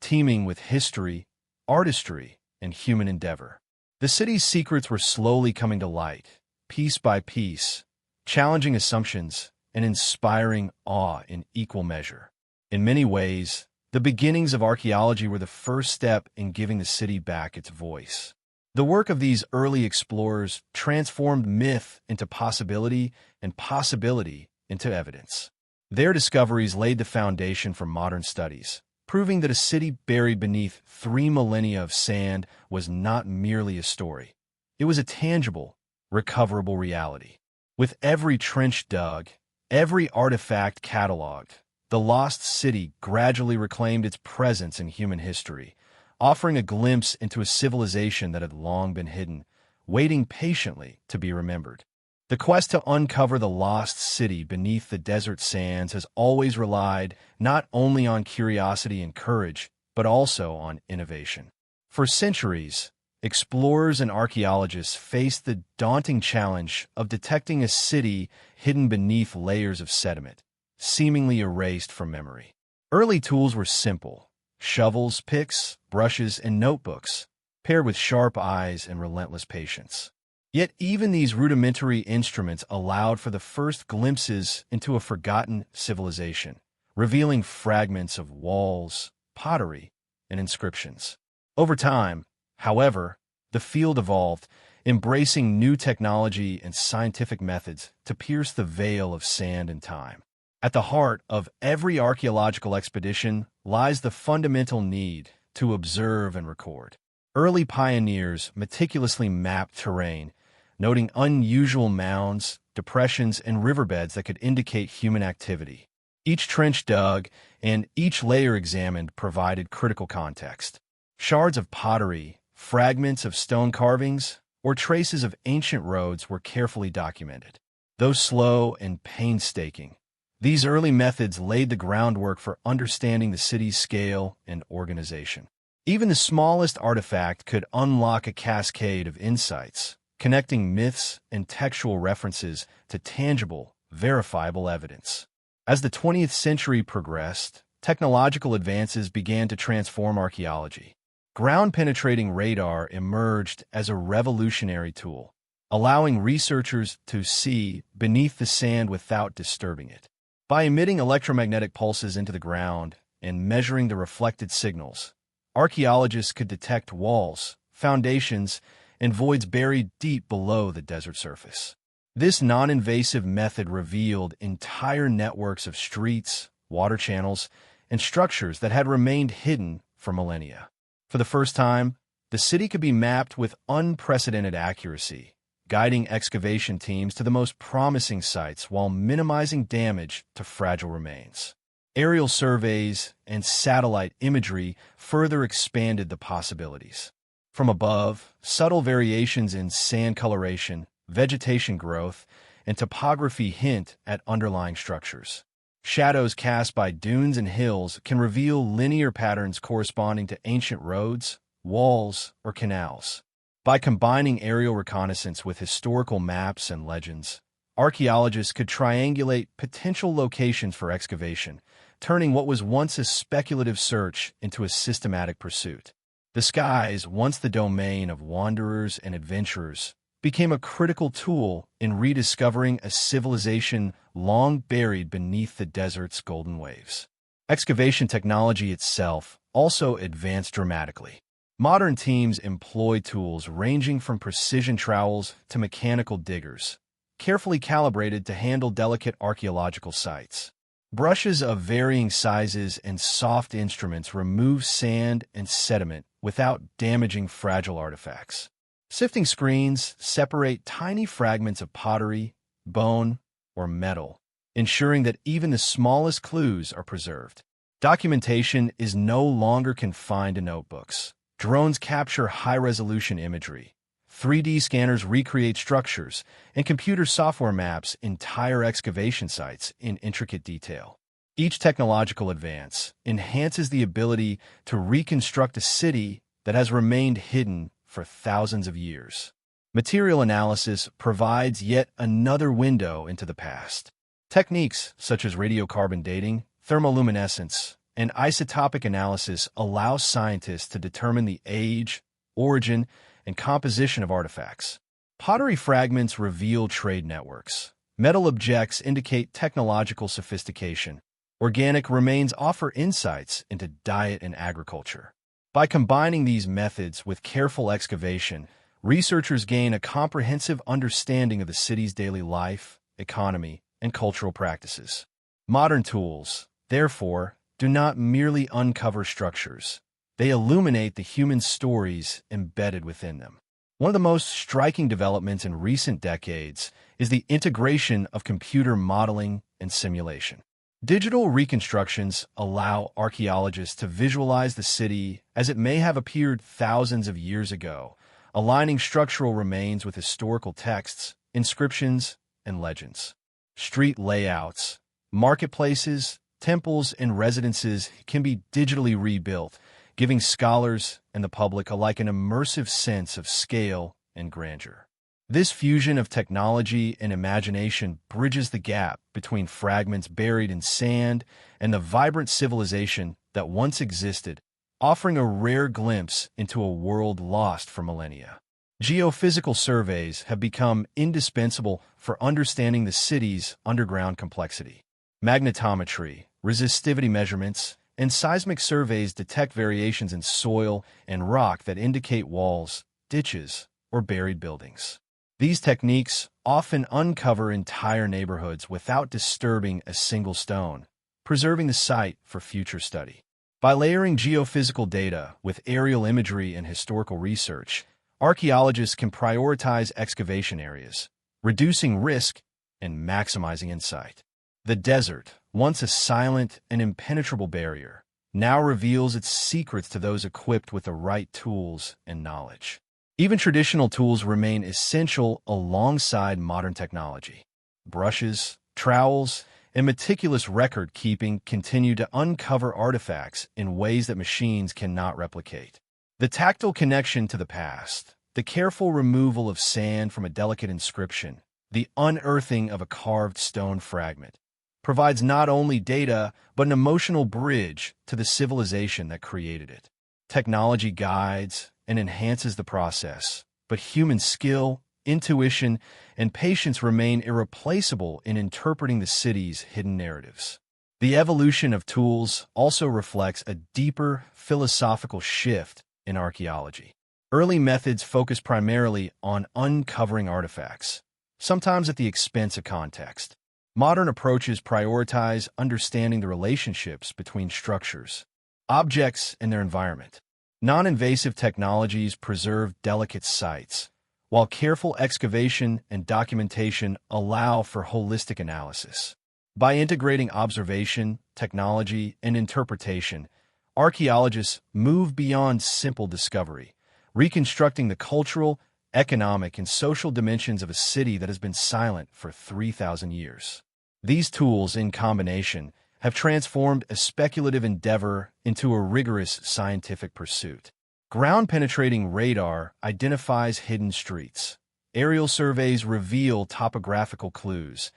teeming with history, artistry, and human endeavor. The city's secrets were slowly coming to light, piece by piece, challenging assumptions and inspiring awe in equal measure. In many ways, the beginnings of archaeology were the first step in giving the city back its voice. The work of these early explorers transformed myth into possibility and possibility into evidence. Their discoveries laid the foundation for modern studies, proving that a city buried beneath 3 millennia of sand was not merely a story. It was a tangible, recoverable reality. With every trench dug, every artifact cataloged, the lost city gradually reclaimed its presence in human history, offering a glimpse into a civilization that had long been hidden, waiting patiently to be remembered. The quest to uncover the lost city beneath the desert sands has always relied not only on curiosity and courage, but also on innovation. For centuries, explorers and archaeologists faced the daunting challenge of detecting a city hidden beneath layers of sediment, seemingly erased from memory. Early tools were simple: shovels, picks, brushes, and notebooks. paired with sharp eyes and relentless patience. Yet even these rudimentary instruments allowed for the first glimpses into a forgotten civilization, revealing fragments of walls, pottery, and inscriptions. Over time, however, the field evolved, embracing new technology and scientific methods to pierce the veil of sand and time. At the heart of every archaeological expedition lies the fundamental need to observe and record. Early pioneers meticulously mapped terrain, noting unusual mounds, depressions, and riverbeds that could indicate human activity. Each trench dug and each layer examined provided critical context. Shards of pottery, fragments of stone carvings, or traces of ancient roads were carefully documented. Though slow and painstaking, these early methods laid the groundwork for understanding the city's scale and organization. Even the smallest artifact could unlock a cascade of insights, connecting myths and textual references to tangible, verifiable evidence. As the 20th century progressed, technological advances began to transform archaeology. Ground-penetrating radar emerged as a revolutionary tool, allowing researchers to see beneath the sand without disturbing it. By emitting electromagnetic pulses into the ground and measuring the reflected signals, archaeologists could detect walls, foundations, and voids buried deep below the desert surface. This non-invasive method revealed entire networks of streets, water channels, and structures that had remained hidden for millennia. For the first time, the city could be mapped with unprecedented accuracy, guiding excavation teams to the most promising sites while minimizing damage to fragile remains. Aerial surveys and satellite imagery further expanded the possibilities. From above, subtle variations in sand coloration, vegetation growth, and topography hint at underlying structures. Shadows cast by dunes and hills can reveal linear patterns corresponding to ancient roads, walls, or canals. By combining aerial reconnaissance with historical maps and legends, archaeologists could triangulate potential locations for excavation, turning what was once a speculative search into a systematic pursuit. The skies, once the domain of wanderers and adventurers, became a critical tool in rediscovering a civilization long buried beneath the desert's golden waves. Excavation technology itself also advanced dramatically. Modern teams employ tools ranging from precision trowels to mechanical diggers, carefully calibrated to handle delicate archaeological sites. Brushes of varying sizes and soft instruments remove sand and sediment without damaging fragile artifacts. Sifting screens separate tiny fragments of pottery, bone, or metal, ensuring that even the smallest clues are preserved. Documentation is no longer confined to notebooks. Drones capture high-resolution imagery. 3D scanners recreate structures, and computer software maps entire excavation sites in intricate detail. Each technological advance enhances the ability to reconstruct a city that has remained hidden for thousands of years. Material analysis provides yet another window into the past. Techniques such as radiocarbon dating, thermoluminescence, and isotopic analysis allow scientists to determine the age, origin, and composition of artifacts. Pottery fragments reveal trade networks. Metal objects indicate technological sophistication. Organic remains offer insights into diet and agriculture. By combining these methods with careful excavation, researchers gain a comprehensive understanding of the city's daily life, economy, and cultural practices. Modern tools, therefore, do not merely uncover structures. They illuminate the human stories embedded within them. One of the most striking developments in recent decades is the integration of computer modeling and simulation. Digital reconstructions allow archaeologists to visualize the city as it may have appeared thousands of years ago, aligning structural remains with historical texts, inscriptions, and legends. Street layouts, marketplaces, temples, and residences can be digitally rebuilt, giving scholars and the public alike an immersive sense of scale and grandeur. This fusion of technology and imagination bridges the gap between fragments buried in sand and the vibrant civilization that once existed, offering a rare glimpse into a world lost for millennia. Geophysical surveys have become indispensable for understanding the city's underground complexity. Magnetometry, resistivity measurements, and seismic surveys detect variations in soil and rock that indicate walls, ditches, or buried buildings. These techniques often uncover entire neighborhoods without disturbing a single stone, preserving the site for future study. By layering geophysical data with aerial imagery and historical research, archaeologists can prioritize excavation areas, reducing risk and maximizing insight. The desert, once a silent and impenetrable barrier, now reveals its secrets to those equipped with the right tools and knowledge. Even traditional tools remain essential alongside modern technology. Brushes, trowels, and meticulous record-keeping continue to uncover artifacts in ways that machines cannot replicate. The tactile connection to the past, the careful removal of sand from a delicate inscription, the unearthing of a carved stone fragment, provides not only data, but an emotional bridge to the civilization that created it. Technology guides and enhances the process, but human skill, intuition, and patience remain irreplaceable in interpreting the city's hidden narratives. The evolution of tools also reflects a deeper philosophical shift in archaeology. Early methods focused primarily on uncovering artifacts, sometimes at the expense of context. Modern approaches prioritize understanding the relationships between structures, objects, and their environment. Non-invasive technologies preserve delicate sites, while careful excavation and documentation allow for holistic analysis. By integrating observation, technology, and interpretation, archaeologists move beyond simple discovery, reconstructing the cultural, economic, and social dimensions of a city that has been silent for 3,000 years. These tools, in combination, have transformed a speculative endeavor into a rigorous scientific pursuit. Ground-penetrating radar identifies hidden streets. Aerial surveys reveal topographical clues.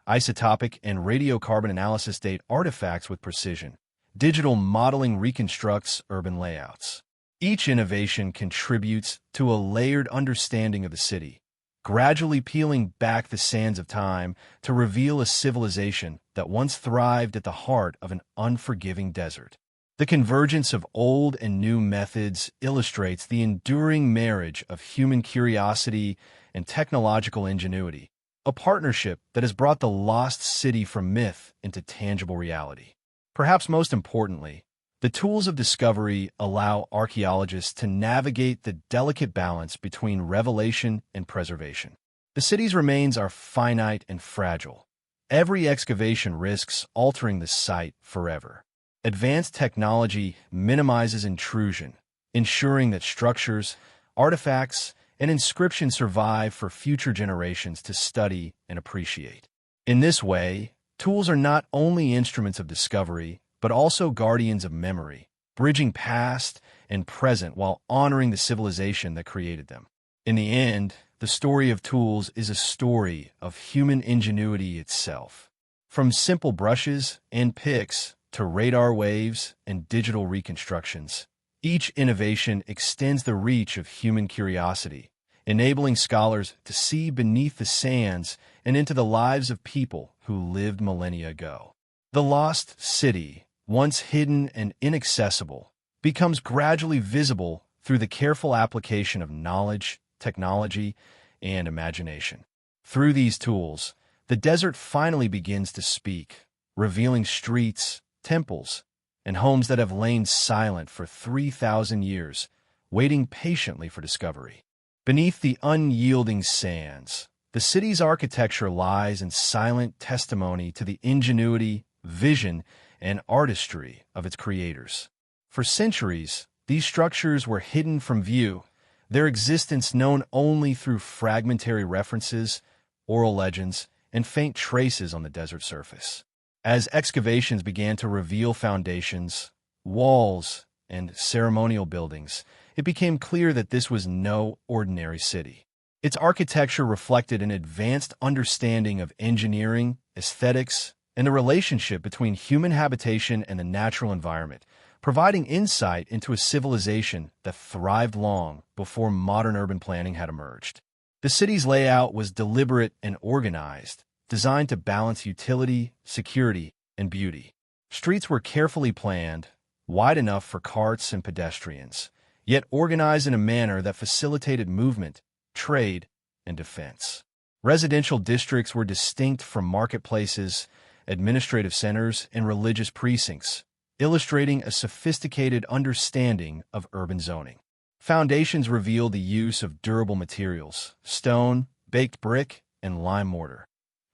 Isotopic and radiocarbon analysis date artifacts with precision. Digital modeling reconstructs urban layouts. Each innovation contributes to a layered understanding of the city, gradually peeling back the sands of time to reveal a civilization that once thrived at the heart of an unforgiving desert. The convergence of old and new methods illustrates the enduring marriage of human curiosity and technological ingenuity, a partnership that has brought the lost city from myth into tangible reality. Perhaps most importantly, the tools of discovery allow archaeologists to navigate the delicate balance between revelation and preservation. The city's remains are finite and fragile. Every excavation risks altering the site forever. Advanced technology minimizes intrusion, ensuring that structures, artifacts, and inscriptions survive for future generations to study and appreciate. In this way, tools are not only instruments of discovery, but also guardians of memory, bridging past and present while honoring the civilization that created them. In the end, the story of tools is a story of human ingenuity itself. From simple brushes and picks to radar waves and digital reconstructions, each innovation extends the reach of human curiosity, enabling scholars to see beneath the sands and into the lives of people who lived millennia ago. The lost city, once hidden and inaccessible, becomes gradually visible through the careful application of knowledge, technology, and imagination. Through these tools, the desert finally begins to speak, revealing streets, temples, and homes that have lain silent for 3,000 years, waiting patiently for discovery. Beneath the unyielding sands, the city's architecture lies in silent testimony to the ingenuity, vision, and artistry of its creators. For centuries, these structures were hidden from view, their existence known only through fragmentary references, oral legends, and faint traces on the desert surface. As excavations began to reveal foundations, walls, and ceremonial buildings, it became clear that this was no ordinary city. Its architecture reflected an advanced understanding of engineering, aesthetics, and the relationship between human habitation and the natural environment, providing insight into a civilization that thrived long before modern urban planning had emerged. The city's layout was deliberate and organized, designed to balance utility, security, and beauty. Streets were carefully planned, wide enough for carts and pedestrians, yet organized in a manner that facilitated movement, trade, and defense. Residential districts were distinct from marketplaces, administrative centers, and religious precincts, illustrating a sophisticated understanding of urban zoning. Foundations reveal the use of durable materials, stone, baked brick, and lime mortar,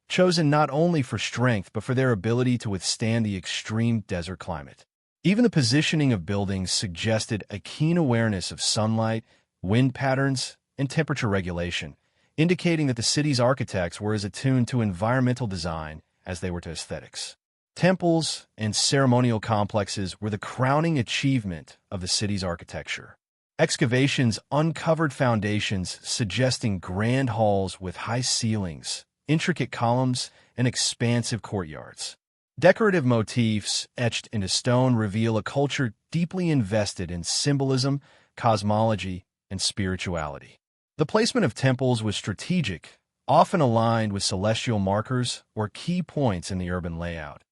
chosen not only for strength but for their ability to withstand the extreme desert climate. Even the positioning of buildings suggested a keen awareness of sunlight, wind patterns, and temperature regulation, indicating that the city's architects were as attuned to environmental design as they were to aesthetics. Temples and ceremonial complexes were the crowning achievement of the city's architecture. Excavations uncovered foundations suggesting grand halls with high ceilings, intricate columns, and expansive courtyards. Decorative motifs etched into stone reveal a culture deeply invested in symbolism, cosmology, and spirituality. The placement of temples was strategic, often aligned with celestial markers or key points in the urban layout,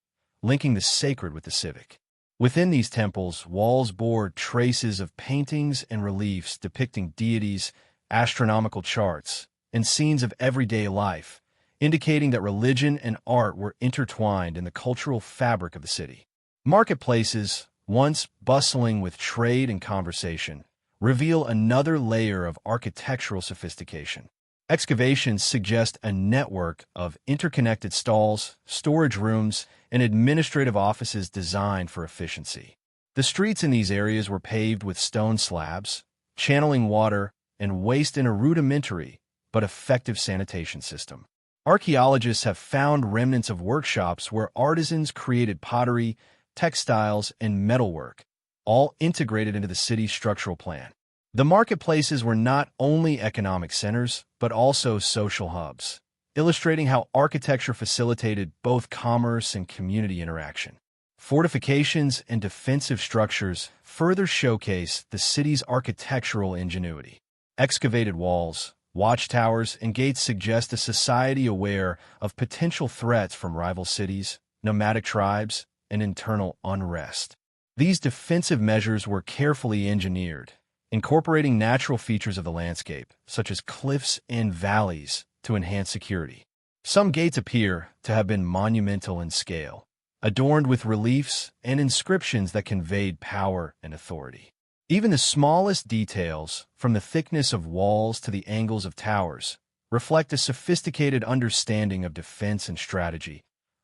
linking the sacred with the civic. Within these temples, walls bore traces of paintings and reliefs depicting deities, astronomical charts, and scenes of everyday life, indicating that religion and art were intertwined in the cultural fabric of the city. Marketplaces, once bustling with trade and conversation, reveal another layer of architectural sophistication. Excavations suggest a network of interconnected stalls, storage rooms, and administrative offices designed for efficiency. The streets in these areas were paved with stone slabs, channeling water and waste in a rudimentary but effective sanitation system. Archaeologists have found remnants of workshops where artisans created pottery, textiles, and metalwork, all integrated into the city's structural plan. The marketplaces were not only economic centers, but also social hubs, illustrating how architecture facilitated both commerce and community interaction. Fortifications and defensive structures further showcase the city's architectural ingenuity. Excavated walls, watchtowers, and gates suggest a society aware of potential threats from rival cities, nomadic tribes, and internal unrest. These defensive measures were carefully engineered, incorporating natural features of the landscape, such as cliffs and valleys, to enhance security. Some gates appear to have been monumental in scale, adorned with reliefs and inscriptions that conveyed power and authority. Even the smallest details, from the thickness of walls to the angles of towers, reflect a sophisticated understanding of defense and strategy,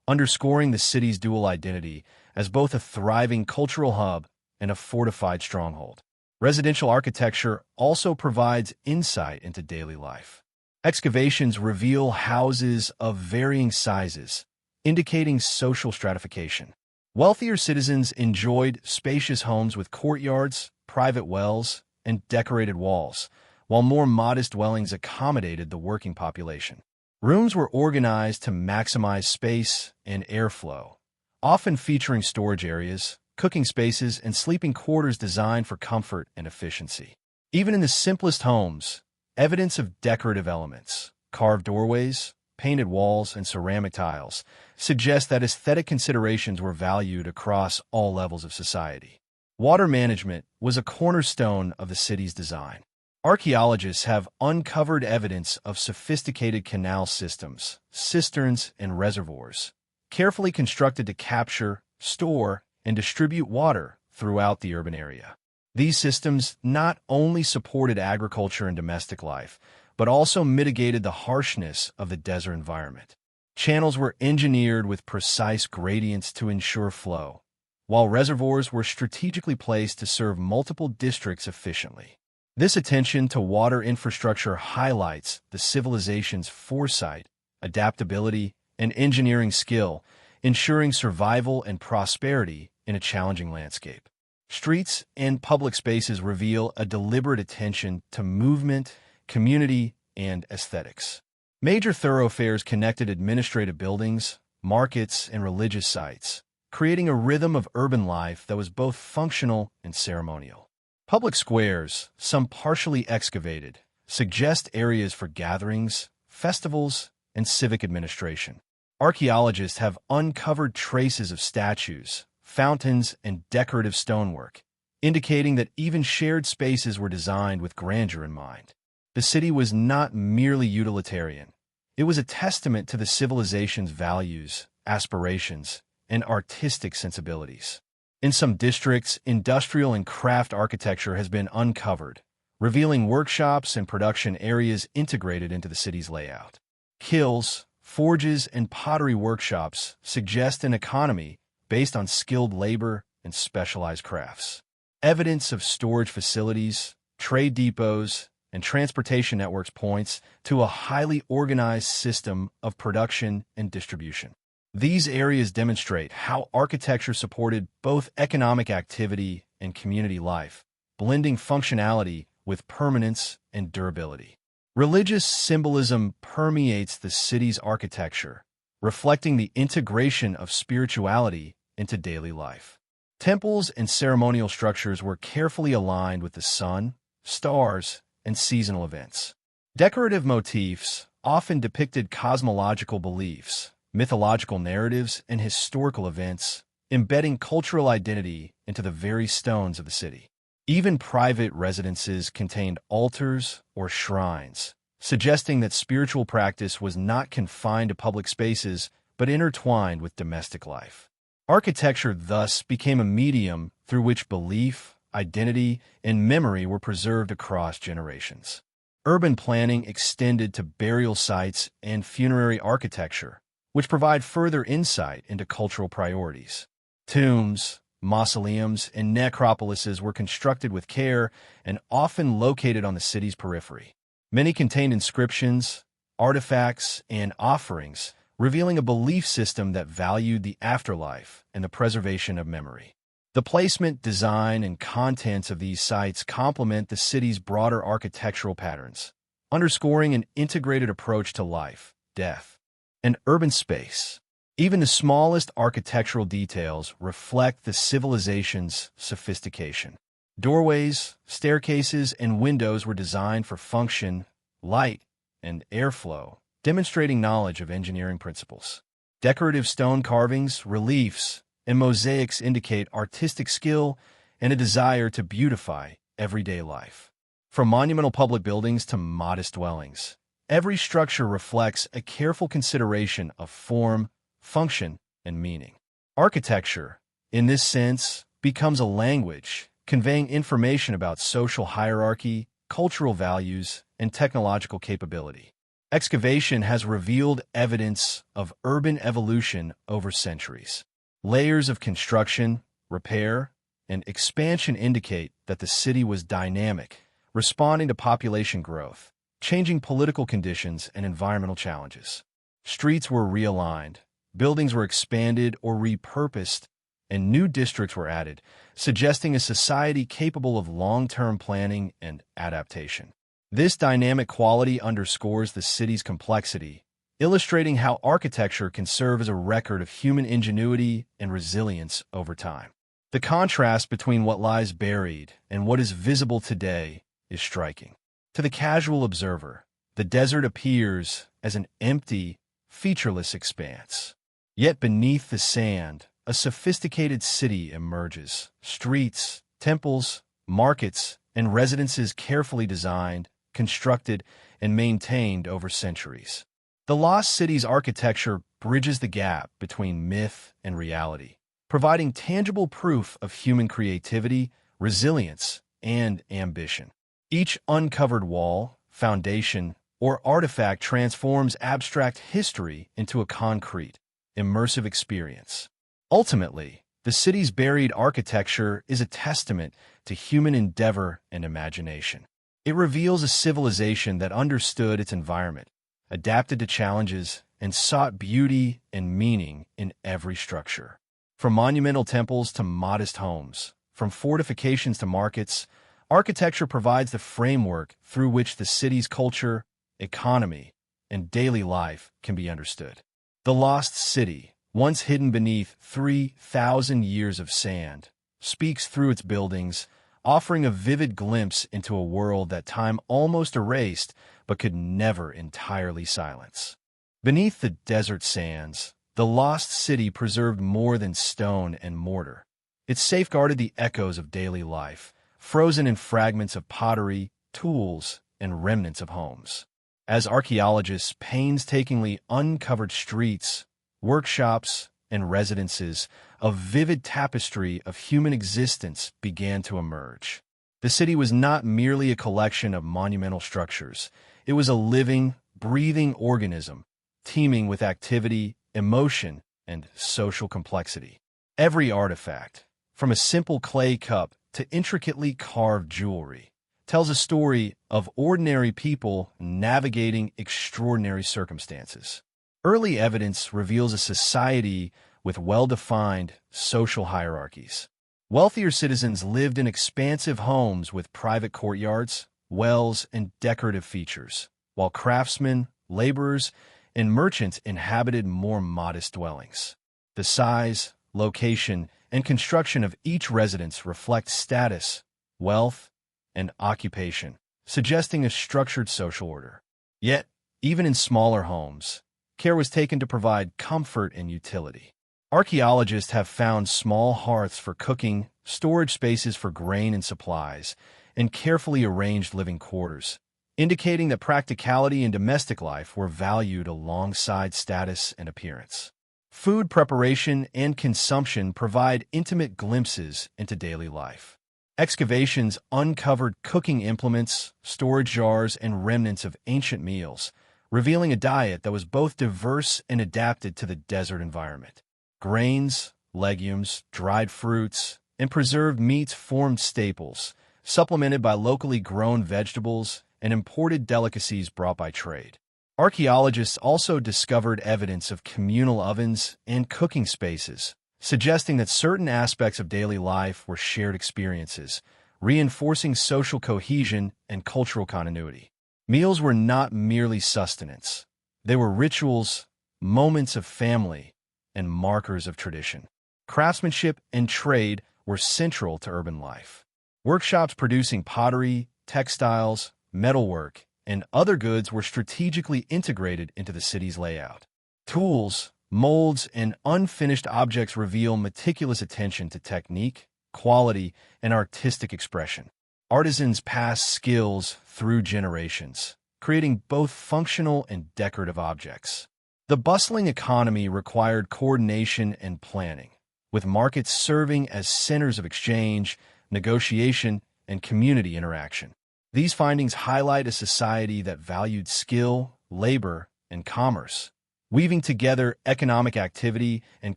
underscoring the city's dual identity as both a thriving cultural hub and a fortified stronghold. Residential architecture also provides insight into daily life. Excavations reveal houses of varying sizes, indicating social stratification. Wealthier citizens enjoyed spacious homes with courtyards, private wells, and decorated walls, while more modest dwellings accommodated the working population. Rooms were organized to maximize space and airflow, often featuring storage areas, cooking spaces, and sleeping quarters designed for comfort and efficiency. Even in the simplest homes, evidence of decorative elements, carved doorways, painted walls, and ceramic tiles suggest that aesthetic considerations were valued across all levels of society. Water management was a cornerstone of the city's design. Archaeologists have uncovered evidence of sophisticated canal systems, cisterns, and reservoirs, carefully constructed to capture, store, and distribute water throughout the urban area. These systems not only supported agriculture and domestic life, but also mitigated the harshness of the desert environment. Channels were engineered with precise gradients to ensure flow, while reservoirs were strategically placed to serve multiple districts efficiently. This attention to water infrastructure highlights the civilization's foresight, adaptability, and engineering skill, ensuring survival and prosperity in a challenging landscape. Streets and public spaces reveal a deliberate attention to movement, community, and aesthetics. Major thoroughfares connected administrative buildings, markets, and religious sites, creating a rhythm of urban life that was both functional and ceremonial. Public squares, some partially excavated, suggest areas for gatherings, festivals, and civic administration. Archaeologists have uncovered traces of statues, fountains, and decorative stonework, indicating that even shared spaces were designed with grandeur in mind. The city was not merely utilitarian. It was a testament to the civilization's values, aspirations, and artistic sensibilities. In some districts, industrial and craft architecture has been uncovered, revealing workshops and production areas integrated into the city's layout. Kilns, forges, and pottery workshops suggest an economy based on skilled labor and specialized crafts. Evidence of storage facilities, trade depots, and transportation networks points to a highly organized system of production and distribution. These areas demonstrate how architecture supported both economic activity and community life, blending functionality with permanence and durability. Religious symbolism permeates the city's architecture, reflecting the integration of spirituality into daily life. Temples and ceremonial structures were carefully aligned with the sun, stars, and seasonal events. Decorative motifs often depicted cosmological beliefs, mythological narratives, and historical events, embedding cultural identity into the very stones of the city. Even private residences contained altars or shrines, suggesting that spiritual practice was not confined to public spaces but intertwined with domestic life. Architecture thus became a medium through which belief, identity, and memory were preserved across generations. Urban planning extended to burial sites and funerary architecture, which provide further insight into cultural priorities. Tombs, mausoleums, and necropolises were constructed with care and often located on the city's periphery. Many contained inscriptions, artifacts, and offerings, revealing a belief system that valued the afterlife and the preservation of memory. The placement, design, and contents of these sites complement the city's broader architectural patterns, underscoring an integrated approach to life, death, and urban space. Even the smallest architectural details reflect the civilization's sophistication. Doorways, staircases, and windows were designed for function, light, and airflow, demonstrating knowledge of engineering principles. Decorative stone carvings, reliefs, and mosaics indicate artistic skill and a desire to beautify everyday life. From monumental public buildings to modest dwellings, every structure reflects a careful consideration of form, function, and meaning. Architecture, in this sense, becomes a language, conveying information about social hierarchy, cultural values, and technological capability. Excavation has revealed evidence of urban evolution over centuries. Layers of construction, repair, and expansion indicate that the city was dynamic, responding to population growth, changing political conditions, and environmental challenges. Streets were realigned, buildings were expanded or repurposed, and new districts were added, suggesting a society capable of long-term planning and adaptation. This dynamic quality underscores the city's complexity, illustrating how architecture can serve as a record of human ingenuity and resilience over time. The contrast between what lies buried and what is visible today is striking. To the casual observer, the desert appears as an empty, featureless expanse. Yet beneath the sand, a sophisticated city emerges. Streets, temples, markets, and residences carefully designed, constructed, and maintained over centuries. The lost city's architecture bridges the gap between myth and reality, providing tangible proof of human creativity, resilience, and ambition. Each uncovered wall, foundation, or artifact transforms abstract history into a concrete, immersive experience. Ultimately, the city's buried architecture is a testament to human endeavor and imagination. It reveals a civilization that understood its environment, adapted to challenges, and sought beauty and meaning in every structure. From monumental temples to modest homes, from fortifications to markets, architecture provides the framework through which the city's culture, economy, and daily life can be understood. The Lost City, once hidden beneath 3,000 years of sand, speaks through its buildings, offering a vivid glimpse into a world that time almost erased but could never entirely silence. Beneath the desert sands, the lost city preserved more than stone and mortar. It safeguarded the echoes of daily life, frozen in fragments of pottery, tools, and remnants of homes. As archaeologists painstakingly uncovered streets, workshops, and residences, a vivid tapestry of human existence began to emerge. The city was not merely a collection of monumental structures. It was a living, breathing organism, teeming with activity, emotion, and social complexity. Every artifact, from a simple clay cup to intricately carved jewelry, tells a story of ordinary people navigating extraordinary circumstances. Early evidence reveals a society with well-defined social hierarchies. Wealthier citizens lived in expansive homes with private courtyards, wells, and decorative features, while craftsmen, laborers, and merchants inhabited more modest dwellings. The size, location, and construction of each residence reflect status, wealth, and occupation, suggesting a structured social order. Yet, even in smaller homes, care was taken to provide comfort and utility. Archaeologists have found small hearths for cooking, storage spaces for grain and supplies, and carefully arranged living quarters, indicating that practicality and domestic life were valued alongside status and appearance. Food preparation and consumption provide intimate glimpses into daily life. Excavations uncovered cooking implements, storage jars, and remnants of ancient meals, revealing a diet that was both diverse and adapted to the desert environment. Grains, legumes, dried fruits, and preserved meats formed staples, supplemented by locally grown vegetables and imported delicacies brought by trade. Archaeologists also discovered evidence of communal ovens and cooking spaces, suggesting that certain aspects of daily life were shared experiences, reinforcing social cohesion and cultural continuity. Meals were not merely sustenance. They were rituals, moments of family, and markers of tradition. Craftsmanship and trade were central to urban life. Workshops producing pottery, textiles, metalwork, and other goods were strategically integrated into the city's layout. Tools, molds, and unfinished objects reveal meticulous attention to technique, quality, and artistic expression. Artisans passed skills through generations, creating both functional and decorative objects. The bustling economy required coordination and planning, with markets serving as centers of exchange, negotiation, and community interaction. These findings highlight a society that valued skill, labor, and commerce, weaving together economic activity and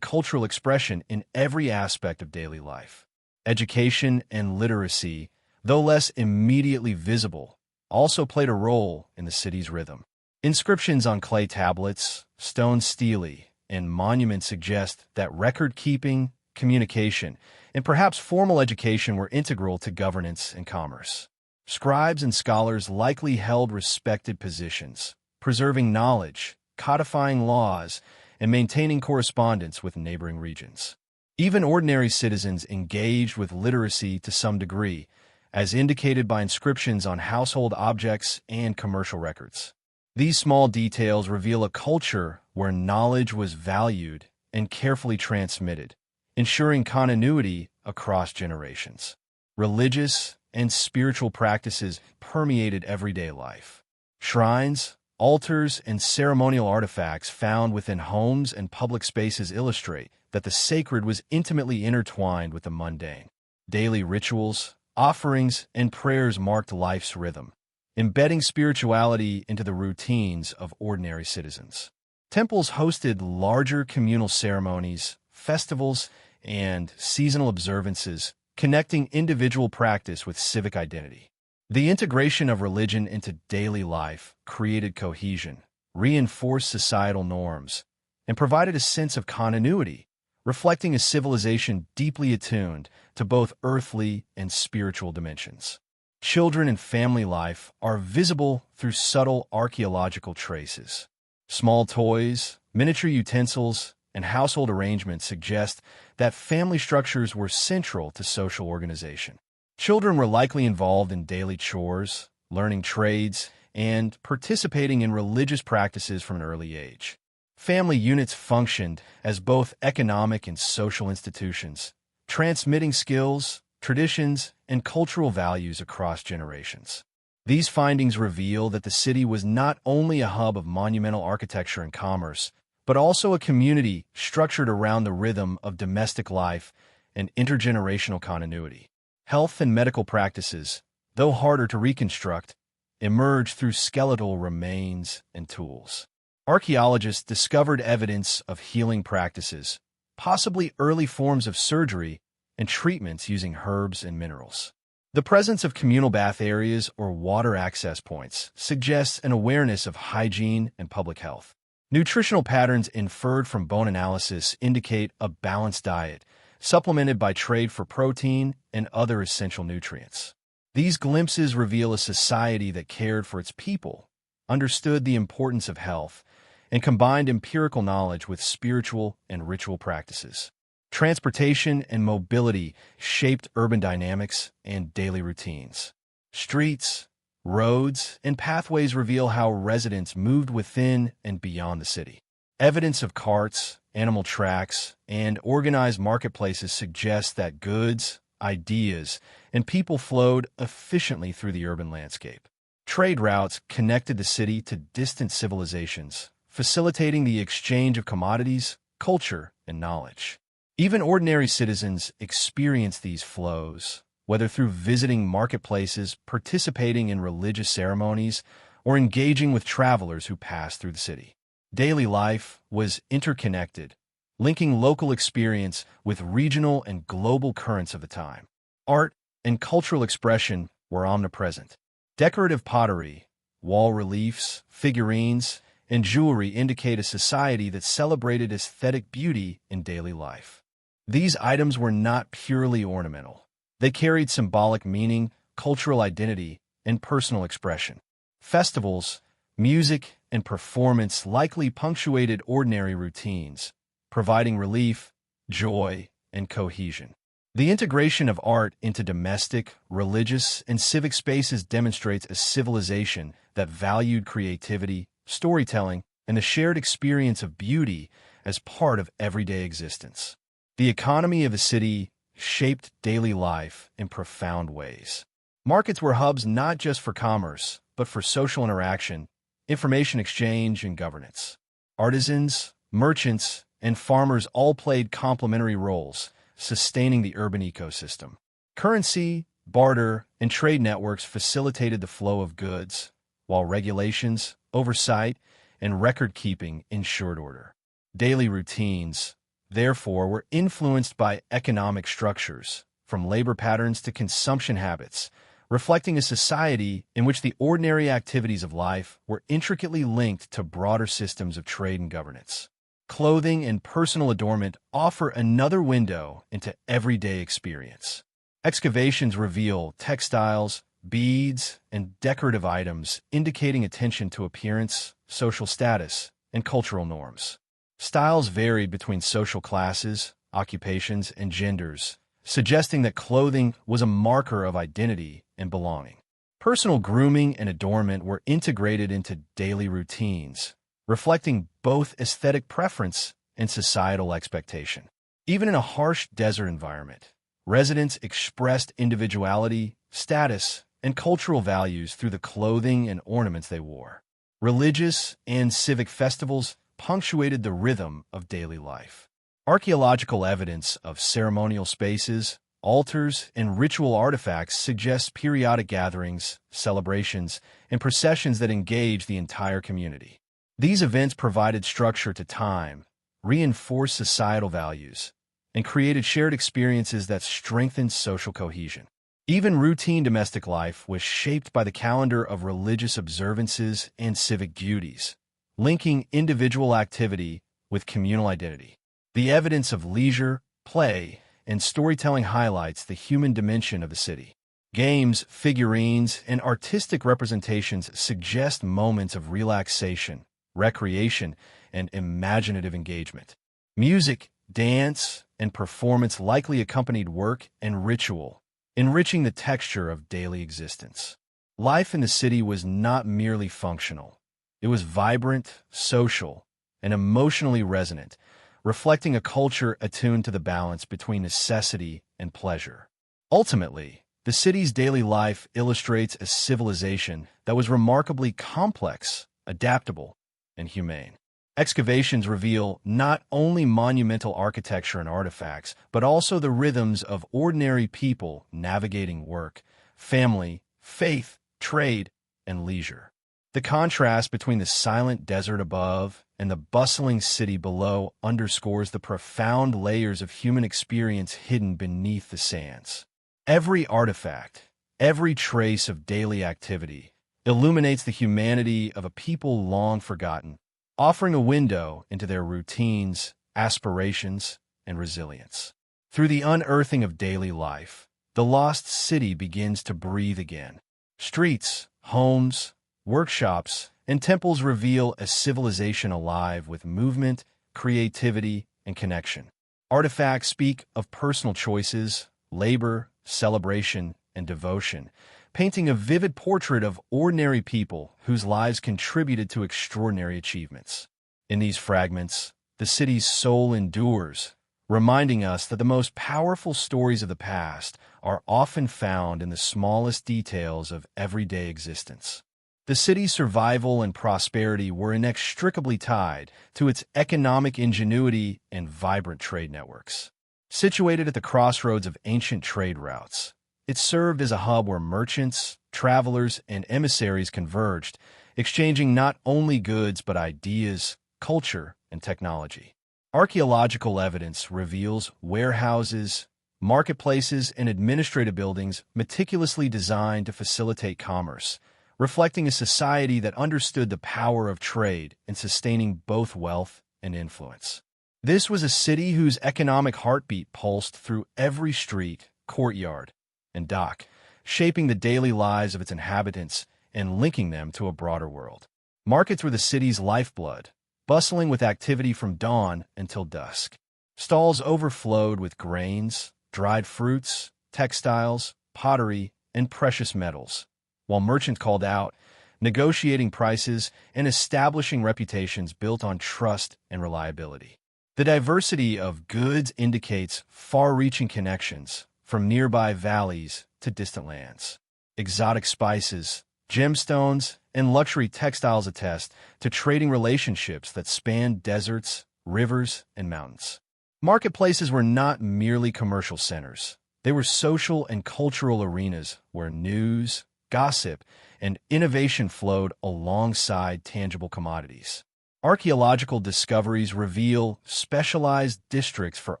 cultural expression in every aspect of daily life. Education and literacy, though less immediately visible, also played a role in the city's rhythm. Inscriptions on clay tablets, stone stelae, and monuments suggest that record-keeping, communication, and perhaps formal education were integral to governance and commerce. Scribes and scholars likely held respected positions, preserving knowledge, codifying laws, and maintaining correspondence with neighboring regions. Even ordinary citizens engaged with literacy to some degree, as indicated by inscriptions on household objects and commercial records. These small details reveal a culture where knowledge was valued and carefully transmitted, ensuring continuity across generations. Religious and spiritual practices permeated everyday life. Shrines, altars, and ceremonial artifacts found within homes and public spaces illustrate that the sacred was intimately intertwined with the mundane. Daily rituals, offerings, and prayers marked life's rhythm, embedding spirituality into the routines of ordinary citizens. Temples hosted larger communal ceremonies, festivals, and seasonal observances, connecting individual practice with civic identity. The integration of religion into daily life created cohesion, reinforced societal norms, and provided a sense of continuity, reflecting a civilization deeply attuned to both earthly and spiritual dimensions. Children and family life are visible through subtle archaeological traces. Small toys, miniature utensils, and household arrangements suggest that family structures were central to social organization. Children were likely involved in daily chores, learning trades, and participating in religious practices from an early age. Family units functioned as both economic and social institutions, transmitting skills, traditions, and cultural values across generations. These findings reveal that the city was not only a hub of monumental architecture and commerce, but also a community structured around the rhythm of domestic life and intergenerational continuity. Health and medical practices, though harder to reconstruct, emerged through skeletal remains and tools. Archaeologists discovered evidence of healing practices, possibly early forms of surgery and treatments using herbs and minerals. The presence of communal bath areas or water access points suggests an awareness of hygiene and public health. Nutritional patterns inferred from bone analysis indicate a balanced diet, supplemented by trade for protein and other essential nutrients. These glimpses reveal a society that cared for its people, understood the importance of health, and combined empirical knowledge with spiritual and ritual practices. Transportation and mobility shaped urban dynamics and daily routines. Streets, roads, and pathways reveal how residents moved within and beyond the city. Evidence of carts, animal tracks, and organized marketplaces suggests that goods, ideas, and people flowed efficiently through the urban landscape. Trade routes connected the city to distant civilizations, facilitating the exchange of commodities, culture, and knowledge. Even ordinary citizens experienced these flows, whether through visiting marketplaces, participating in religious ceremonies, or engaging with travelers who passed through the city. Daily life was interconnected, linking local experience with regional and global currents of the time. Art and cultural expression were omnipresent. Decorative pottery, wall reliefs, figurines, and jewelry indicate a society that celebrated aesthetic beauty in daily life. These items were not purely ornamental. They carried symbolic meaning, cultural identity, and personal expression. Festivals, music, and performance likely punctuated ordinary routines, providing relief, joy, and cohesion. The integration of art into domestic, religious, and civic spaces demonstrates a civilization that valued creativity, storytelling, and the shared experience of beauty as part of everyday existence. The economy of a city shaped daily life in profound ways. Markets were hubs not just for commerce, but for social interaction, information exchange, and governance. Artisans, merchants, and farmers all played complementary roles, sustaining the urban ecosystem. Currency, barter, and trade networks facilitated the flow of goods, while regulations, oversight, and record-keeping ensured order. Daily routines, therefore, were influenced by economic structures, from labor patterns to consumption habits, reflecting a society in which the ordinary activities of life were intricately linked to broader systems of trade and governance. Clothing and personal adornment offer another window into everyday experience. Excavations reveal textiles, beads, and decorative items indicating attention to appearance, social status, and cultural norms. Styles varied between social classes, occupations, and genders, suggesting that clothing was a marker of identity and belonging. Personal grooming and adornment were integrated into daily routines, reflecting both aesthetic preference and societal expectation. Even in a harsh desert environment, residents expressed individuality, status, and cultural values through the clothing and ornaments they wore. Religious and civic festivals punctuated the rhythm of daily life. Archaeological evidence of ceremonial spaces, altars, and ritual artifacts suggests periodic gatherings, celebrations, and processions that engage the entire community. These events provided structure to time, reinforced societal values, and created shared experiences that strengthened social cohesion. Even routine domestic life was shaped by the calendar of religious observances and civic duties, linking individual activity with communal identity. The evidence of leisure, play, and storytelling highlights the human dimension of the city. Games, figurines, and artistic representations suggest moments of relaxation, recreation, and imaginative engagement. Music, dance, and performance likely accompanied work and ritual, enriching the texture of daily existence. Life in the city was not merely functional. It was vibrant, social, and emotionally resonant, reflecting a culture attuned to the balance between necessity and pleasure. Ultimately, the city's daily life illustrates a civilization that was remarkably complex, adaptable, and humane. Excavations reveal not only monumental architecture and artifacts, but also the rhythms of ordinary people navigating work, family, faith, trade, and leisure. The contrast between the silent desert above and the bustling city below underscores the profound layers of human experience hidden beneath the sands. Every artifact, every trace of daily activity, illuminates the humanity of a people long forgotten, offering a window into their routines, aspirations, and resilience. Through the unearthing of daily life, the lost city begins to breathe again. Streets, homes, workshops, and temples reveal a civilization alive with movement, creativity, and connection. Artifacts speak of personal choices, labor, celebration, and devotion, painting a vivid portrait of ordinary people whose lives contributed to extraordinary achievements. In these fragments, the city's soul endures, reminding us that the most powerful stories of the past are often found in the smallest details of everyday existence. The city's survival and prosperity were inextricably tied to its economic ingenuity and vibrant trade networks. Situated at the crossroads of ancient trade routes, it served as a hub where merchants, travelers, and emissaries converged, exchanging not only goods but ideas, culture, and technology. Archaeological evidence reveals warehouses, marketplaces, and administrative buildings meticulously designed to facilitate commerce, reflecting a society that understood the power of trade in sustaining both wealth and influence. This was a city whose economic heartbeat pulsed through every street, courtyard, and dock, shaping the daily lives of its inhabitants and linking them to a broader world. Markets were the city's lifeblood, bustling with activity from dawn until dusk. Stalls overflowed with grains, dried fruits, textiles, pottery, and precious metals, while merchants called out, negotiating prices and establishing reputations built on trust and reliability. The diversity of goods indicates far-reaching connections from nearby valleys to distant lands. Exotic spices, gemstones, and luxury textiles attest to trading relationships that span deserts, rivers, and mountains. Marketplaces were not merely commercial centers. They were social and cultural arenas where news, gossip, and innovation flowed alongside tangible commodities. Archaeological discoveries reveal specialized districts for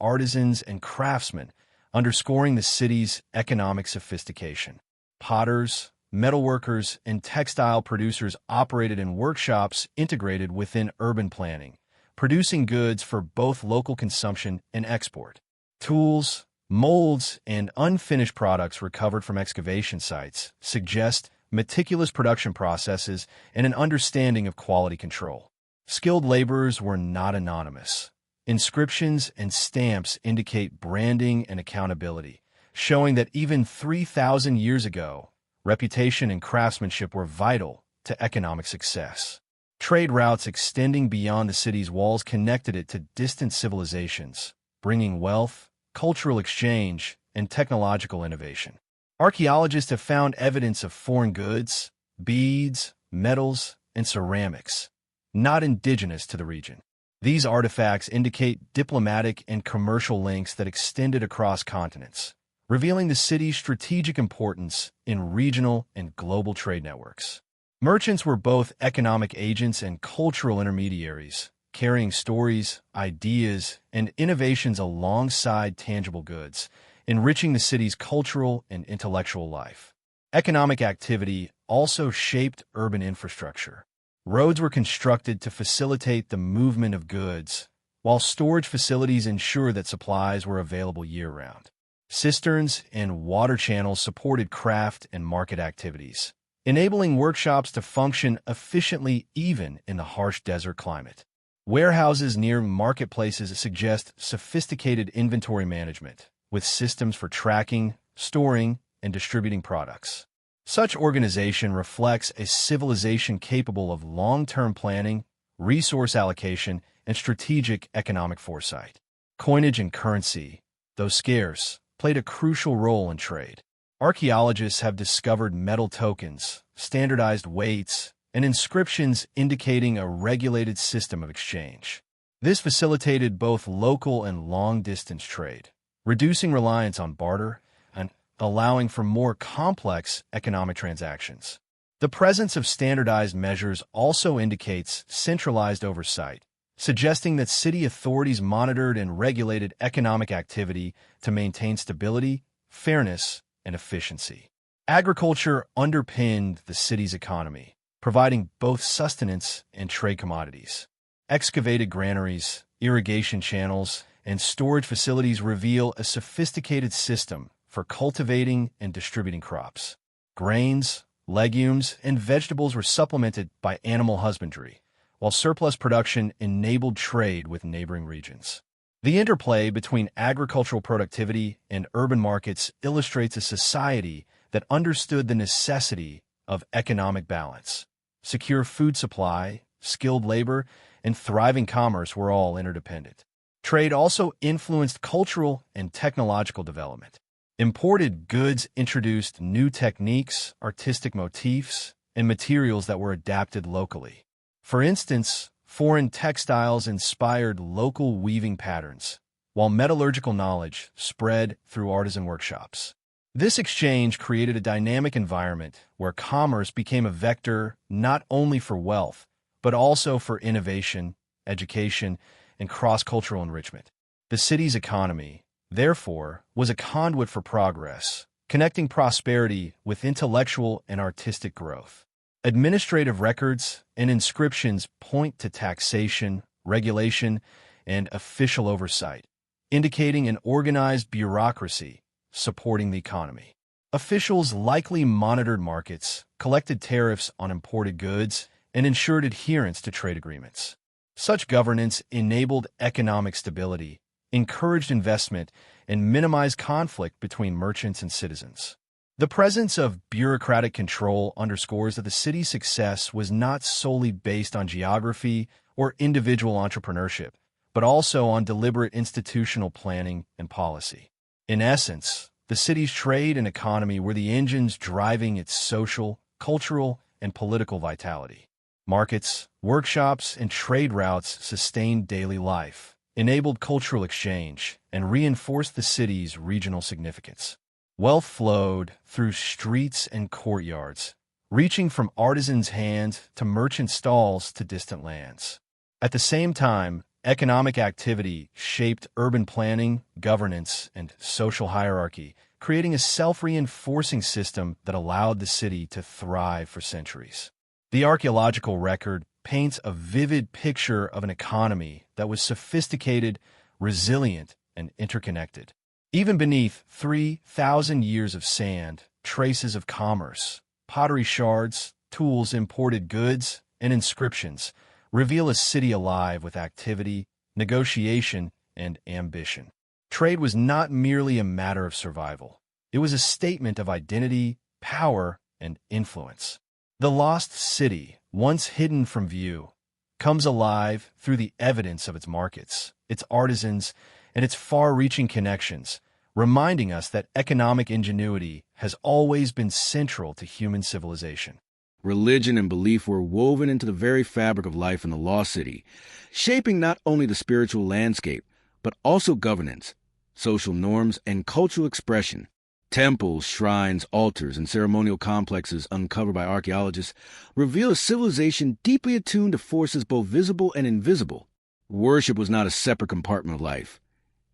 artisans and craftsmen, underscoring the city's economic sophistication. Potters, metalworkers, and textile producers operated in workshops integrated within urban planning, producing goods for both local consumption and export. Tools, molds, and unfinished products recovered from excavation sites suggest meticulous production processes and an understanding of quality control. Skilled laborers were not anonymous. Inscriptions and stamps indicate branding and accountability, showing that even 3,000 years ago, reputation and craftsmanship were vital to economic success. Trade routes extending beyond the city's walls connected it to distant civilizations, bringing wealth, cultural exchange, and technological innovation. Archaeologists have found evidence of foreign goods, beads, metals, and ceramics, not indigenous to the region. These artifacts indicate diplomatic and commercial links that extended across continents, revealing the city's strategic importance in regional and global trade networks. Merchants were both economic agents and cultural intermediaries, carrying stories, ideas, and innovations alongside tangible goods, enriching the city's cultural and intellectual life. Economic activity also shaped urban infrastructure. Roads were constructed to facilitate the movement of goods, while storage facilities ensured that supplies were available year-round. Cisterns and water channels supported craft and market activities, enabling workshops to function efficiently even in the harsh desert climate. Warehouses near marketplaces suggest sophisticated inventory management, with systems for tracking, storing, and distributing products. Such organization reflects a civilization capable of long-term planning, resource allocation, and strategic economic foresight. Coinage and currency, though scarce, played a crucial role in trade. Archaeologists have discovered metal tokens, standardized weights, and inscriptions indicating a regulated system of exchange. This facilitated both local and long-distance trade, reducing reliance on barter and allowing for more complex economic transactions. The presence of standardized measures also indicates centralized oversight, suggesting that city authorities monitored and regulated economic activity to maintain stability, fairness, and efficiency. Agriculture underpinned the city's economy, providing both sustenance and trade commodities. Excavated granaries, irrigation channels, and storage facilities reveal a sophisticated system for cultivating and distributing crops. Grains, legumes, and vegetables were supplemented by animal husbandry, while surplus production enabled trade with neighboring regions. The interplay between agricultural productivity and urban markets illustrates a society that understood the necessity of economic balance. Secure food supply, skilled labor, and thriving commerce were all interdependent. Trade also influenced cultural and technological development. Imported goods introduced new techniques, artistic motifs, and materials that were adapted locally. For instance, foreign textiles inspired local weaving patterns, while metallurgical knowledge spread through artisan workshops. This exchange created a dynamic environment where commerce became a vector not only for wealth, but also for innovation, education, and cross-cultural enrichment. The city's economy, therefore, was a conduit for progress, connecting prosperity with intellectual and artistic growth. Administrative records and inscriptions point to taxation, regulation, and official oversight, indicating an organized bureaucracy supporting the economy. Officials likely monitored markets, collected tariffs on imported goods, and ensured adherence to trade agreements. Such governance enabled economic stability, encouraged investment, and minimized conflict between merchants and citizens. The presence of bureaucratic control underscores that the city's success was not solely based on geography or individual entrepreneurship, but also on deliberate institutional planning and policy. In essence, the city's trade and economy were the engines driving its social, cultural, and political vitality. Markets, workshops, and trade routes sustained daily life, enabled cultural exchange, and reinforced the city's regional significance. Wealth flowed through streets and courtyards, reaching from artisans' hands to merchant stalls to distant lands. At the same time, economic activity shaped urban planning, governance, and social hierarchy, creating a self-reinforcing system that allowed the city to thrive for centuries. The archaeological record paints a vivid picture of an economy that was sophisticated, resilient, and interconnected. Even beneath 3,000 years of sand, traces of commerce, pottery shards, tools, imported goods, and inscriptions reveal a city alive with activity, negotiation, and ambition. Trade was not merely a matter of survival. It was a statement of identity, power, and influence. The lost city, once hidden from view, comes alive through the evidence of its markets, its artisans, and its far-reaching connections, reminding us that economic ingenuity has always been central to human civilization. Religion and belief were woven into the very fabric of life in the lost city, shaping not only the spiritual landscape, but also governance, social norms, and cultural expression. Temples, shrines, altars, and ceremonial complexes uncovered by archaeologists reveal a civilization deeply attuned to forces both visible and invisible. Worship was not a separate compartment of life.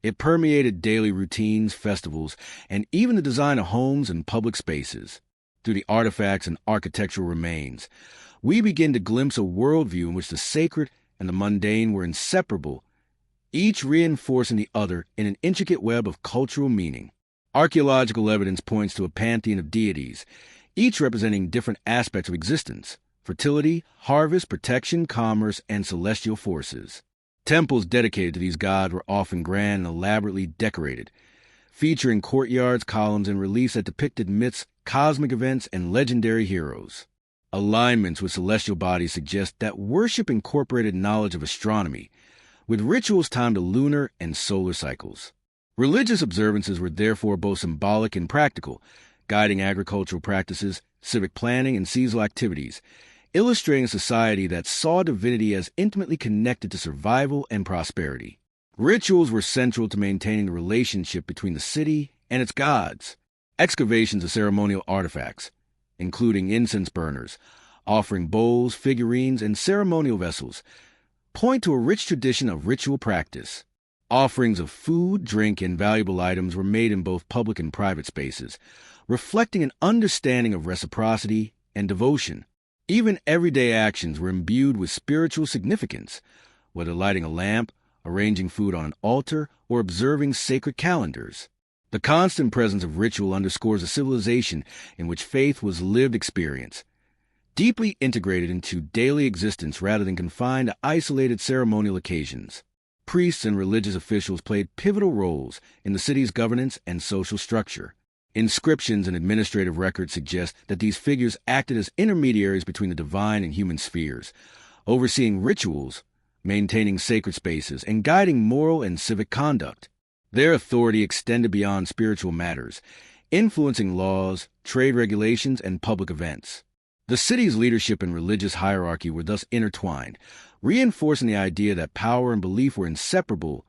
It permeated daily routines, festivals, and even the design of homes and public spaces. Through the artifacts and architectural remains, we begin to glimpse a worldview in which the sacred and the mundane were inseparable, each reinforcing the other in an intricate web of cultural meaning. Archaeological evidence points to a pantheon of deities, each representing different aspects of existence. fertility, harvest, protection, commerce, and celestial forces. Temples dedicated to these gods were often grand and elaborately decorated, featuring courtyards, columns, and reliefs that depicted myths, cosmic events, and legendary heroes. Alignments with celestial bodies suggest that worship incorporated knowledge of astronomy, with rituals timed to lunar and solar cycles. Religious observances were therefore both symbolic and practical, guiding agricultural practices, civic planning, and seasonal activities, illustrating a society that saw divinity as intimately connected to survival and prosperity. Rituals were central to maintaining the relationship between the city and its gods. Excavations of ceremonial artifacts, including incense burners, offering bowls, figurines, and ceremonial vessels, point to a rich tradition of ritual practice. Offerings of food, drink, and valuable items were made in both public and private spaces, reflecting an understanding of reciprocity and devotion. Even everyday actions were imbued with spiritual significance, whether lighting a lamp, arranging food on an altar, or observing sacred calendars. The constant presence of ritual underscores a civilization in which faith was lived experience, deeply integrated into daily existence rather than confined to isolated ceremonial occasions. Priests and religious officials played pivotal roles in the city's governance and social structure. Inscriptions and administrative records suggest that these figures acted as intermediaries between the divine and human spheres, overseeing rituals, maintaining sacred spaces, and guiding moral and civic conduct. Their authority extended beyond spiritual matters, influencing laws, trade regulations, and public events. The city's leadership and religious hierarchy were thus intertwined, reinforcing the idea that power and belief were inseparable,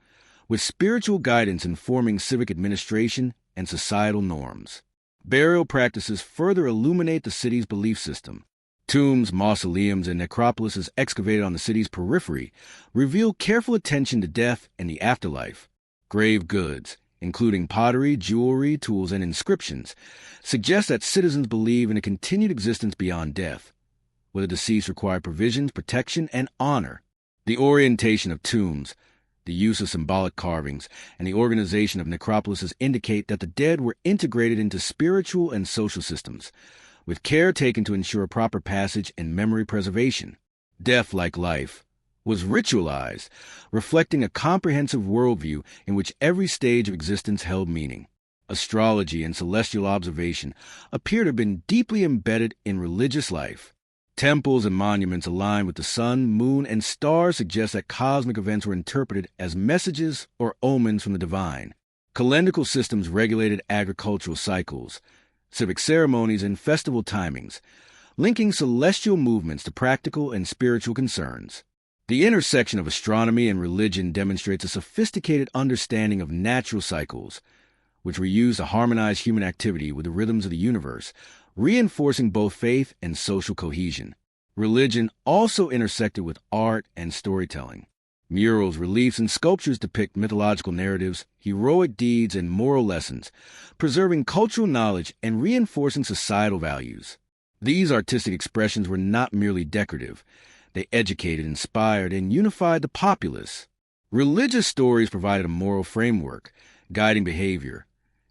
with spiritual guidance informing civic administration and societal norms. Burial practices further illuminate the city's belief system. Tombs, mausoleums, and necropolises excavated on the city's periphery reveal careful attention to death and the afterlife. Grave goods, including pottery, jewelry, tools, and inscriptions, suggest that citizens believe in a continued existence beyond death, where the deceased required provisions, protection, and honor. The orientation of tombs, the use of symbolic carvings, and the organization of necropolises indicate that the dead were integrated into spiritual and social systems, with care taken to ensure proper passage and memory preservation. Death, like life, was ritualized, reflecting a comprehensive worldview in which every stage of existence held meaning. Astrology and celestial observation appear to have been deeply embedded in religious life. Temples and monuments aligned with the sun, moon, and stars suggest that cosmic events were interpreted as messages or omens from the divine. Calendrical systems regulated agricultural cycles, civic ceremonies, and festival timings, linking celestial movements to practical and spiritual concerns. The intersection of astronomy and religion demonstrates a sophisticated understanding of natural cycles, which were used to harmonize human activity with the rhythms of the universe, reinforcing both faith and social cohesion. Religion also intersected with art and storytelling. Murals, reliefs, and sculptures depict mythological narratives, heroic deeds, and moral lessons, preserving cultural knowledge and reinforcing societal values. These artistic expressions were not merely decorative. They educated, inspired, and unified the populace. Religious stories provided a moral framework, guiding behavior,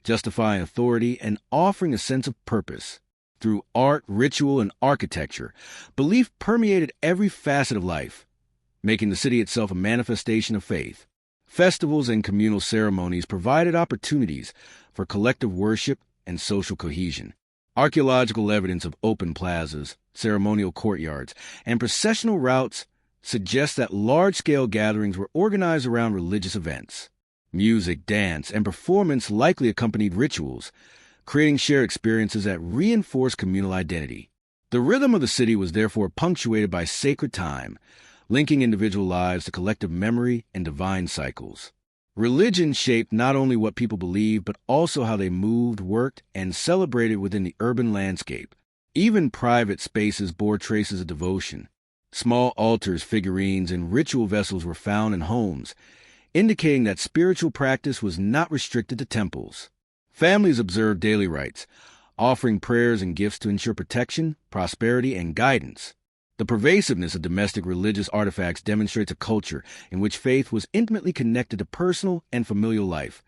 justifying authority, and offering a sense of purpose. Through art, ritual, and architecture, belief permeated every facet of life, making the city itself a manifestation of faith. Festivals and communal ceremonies provided opportunities for collective worship and social cohesion. Archaeological evidence of open plazas, ceremonial courtyards, and processional routes suggests that large-scale gatherings were organized around religious events. Music, dance, and performance likely accompanied rituals, creating shared experiences that reinforced communal identity. The rhythm of the city was therefore punctuated by sacred time, linking individual lives to collective memory and divine cycles. Religion shaped not only what people believed, but also how they moved, worked, and celebrated within the urban landscape. Even private spaces bore traces of devotion. Small altars, figurines, and ritual vessels were found in homes, indicating that spiritual practice was not restricted to temples. Families observed daily rites, offering prayers and gifts to ensure protection, prosperity, and guidance. The pervasiveness of domestic religious artifacts demonstrates a culture in which faith was intimately connected to personal and familial life,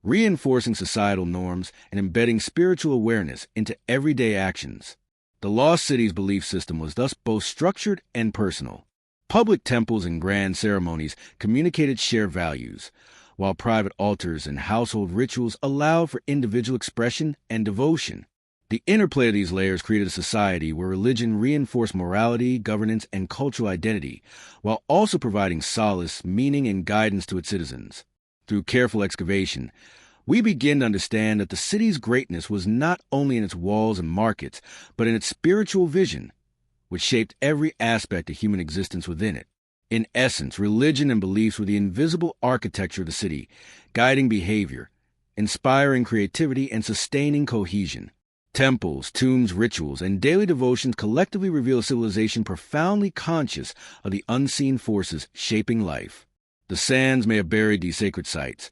reinforcing societal norms and embedding spiritual awareness into everyday actions. The lost city's belief system was thus both structured and personal. Public temples and grand ceremonies communicated shared values, while private altars and household rituals allowed for individual expression and devotion. The interplay of these layers created a society where religion reinforced morality, governance, and cultural identity, while also providing solace, meaning, and guidance to its citizens. Through careful excavation, we begin to understand that the city's greatness was not only in its walls and markets, but in its spiritual vision, which shaped every aspect of human existence within it. In essence, religion and beliefs were the invisible architecture of the city, guiding behavior, inspiring creativity, and sustaining cohesion. Temples, tombs, rituals, and daily devotions collectively reveal a civilization profoundly conscious of the unseen forces shaping life. The sands may have buried these sacred sites,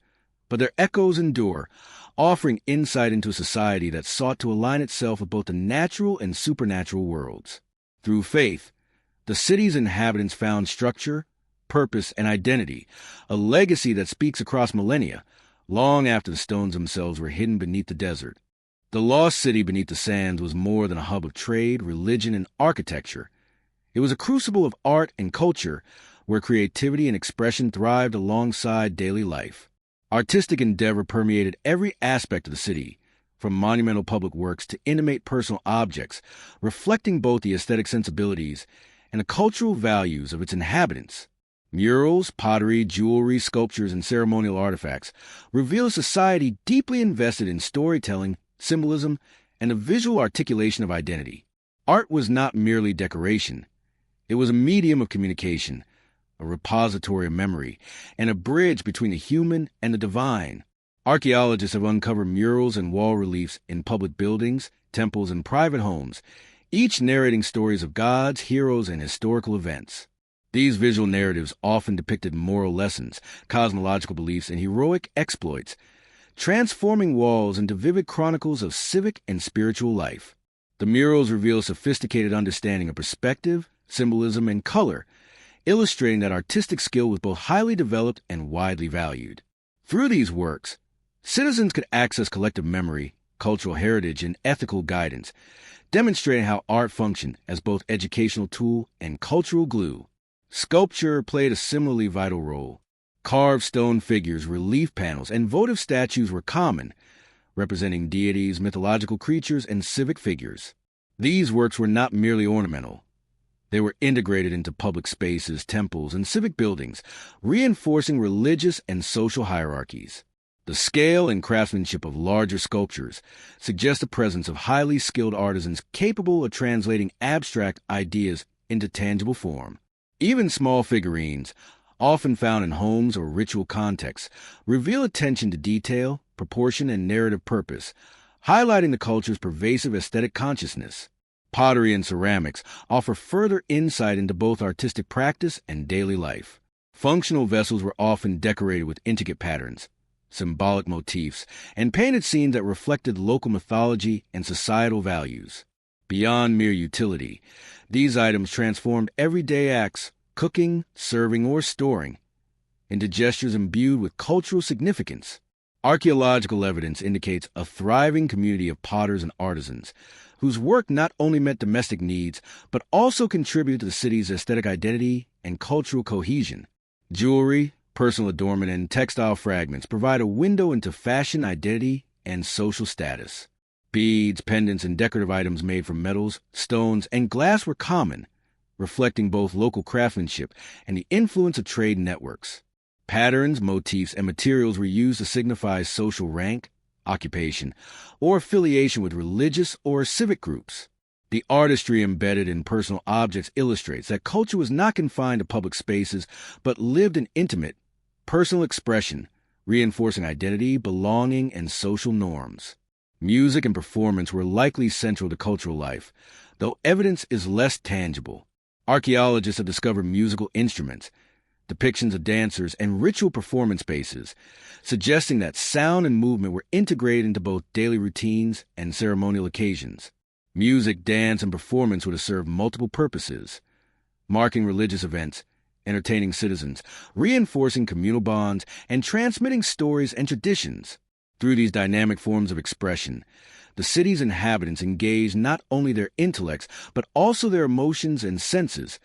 but their echoes endure, offering insight into a society that sought to align itself with both the natural and supernatural worlds. Through faith, the city's inhabitants found structure, purpose, and identity, a legacy that speaks across millennia, long after the stones themselves were hidden beneath the desert. The lost city beneath the sands was more than a hub of trade, religion, and architecture. It was a crucible of art and culture where creativity and expression thrived alongside daily life. Artistic endeavor permeated every aspect of the city, from monumental public works to intimate personal objects, reflecting both the aesthetic sensibilities and the cultural values of its inhabitants. Murals, pottery, jewelry, sculptures, and ceremonial artifacts reveal a society deeply invested in storytelling, symbolism, and the visual articulation of identity. Art was not merely decoration. It was a medium of communication, a repository of memory, and a bridge between the human and the divine. Archaeologists have uncovered murals and wall reliefs in public buildings, temples, and private homes, each narrating stories of gods, heroes, and historical events. These visual narratives often depicted moral lessons, cosmological beliefs, and heroic exploits, transforming walls into vivid chronicles of civic and spiritual life. The murals reveal a sophisticated understanding of perspective, symbolism, and color, illustrating that artistic skill was both highly developed and widely valued. Through these works, citizens could access collective memory, cultural heritage, and ethical guidance, demonstrating how art functioned as both educational tool and cultural glue. Sculpture played a similarly vital role. Carved stone figures, relief panels, and votive statues were common, representing deities, mythological creatures, and civic figures. These works were not merely ornamental. They were integrated into public spaces, temples, and civic buildings, reinforcing religious and social hierarchies. The scale and craftsmanship of larger sculptures suggest the presence of highly skilled artisans capable of translating abstract ideas into tangible form. Even small figurines, often found in homes or ritual contexts, reveal attention to detail, proportion, and narrative purpose, highlighting the culture's pervasive aesthetic consciousness. Pottery and ceramics offer further insight into both artistic practice and daily life. Functional vessels were often decorated with intricate patterns, symbolic motifs, and painted scenes that reflected local mythology and societal values. Beyond mere utility, these items transformed everyday acts, cooking, serving, or storing, into gestures imbued with cultural significance. Archaeological evidence indicates a thriving community of potters and artisans, whose work not only met domestic needs, but also contributed to the city's aesthetic identity and cultural cohesion. Jewelry, personal adornment, and textile fragments provide a window into fashion identity and social status. Beads, pendants, and decorative items made from metals, stones, and glass were common, reflecting both local craftsmanship and the influence of trade networks. Patterns, motifs, and materials were used to signify social rank, occupation, or affiliation with religious or civic groups. The artistry embedded in personal objects illustrates that culture was not confined to public spaces, but lived in intimate, personal expression, reinforcing identity, belonging, and social norms. Music and performance were likely central to cultural life, though evidence is less tangible. Archaeologists have discovered musical instruments, depictions of dancers, and ritual performance spaces, suggesting that sound and movement were integrated into both daily routines and ceremonial occasions. Music, dance, and performance would have served multiple purposes, marking religious events, entertaining citizens, reinforcing communal bonds, and transmitting stories and traditions. Through these dynamic forms of expression, The city's inhabitants engaged not only their intellects, but also their emotions and senses,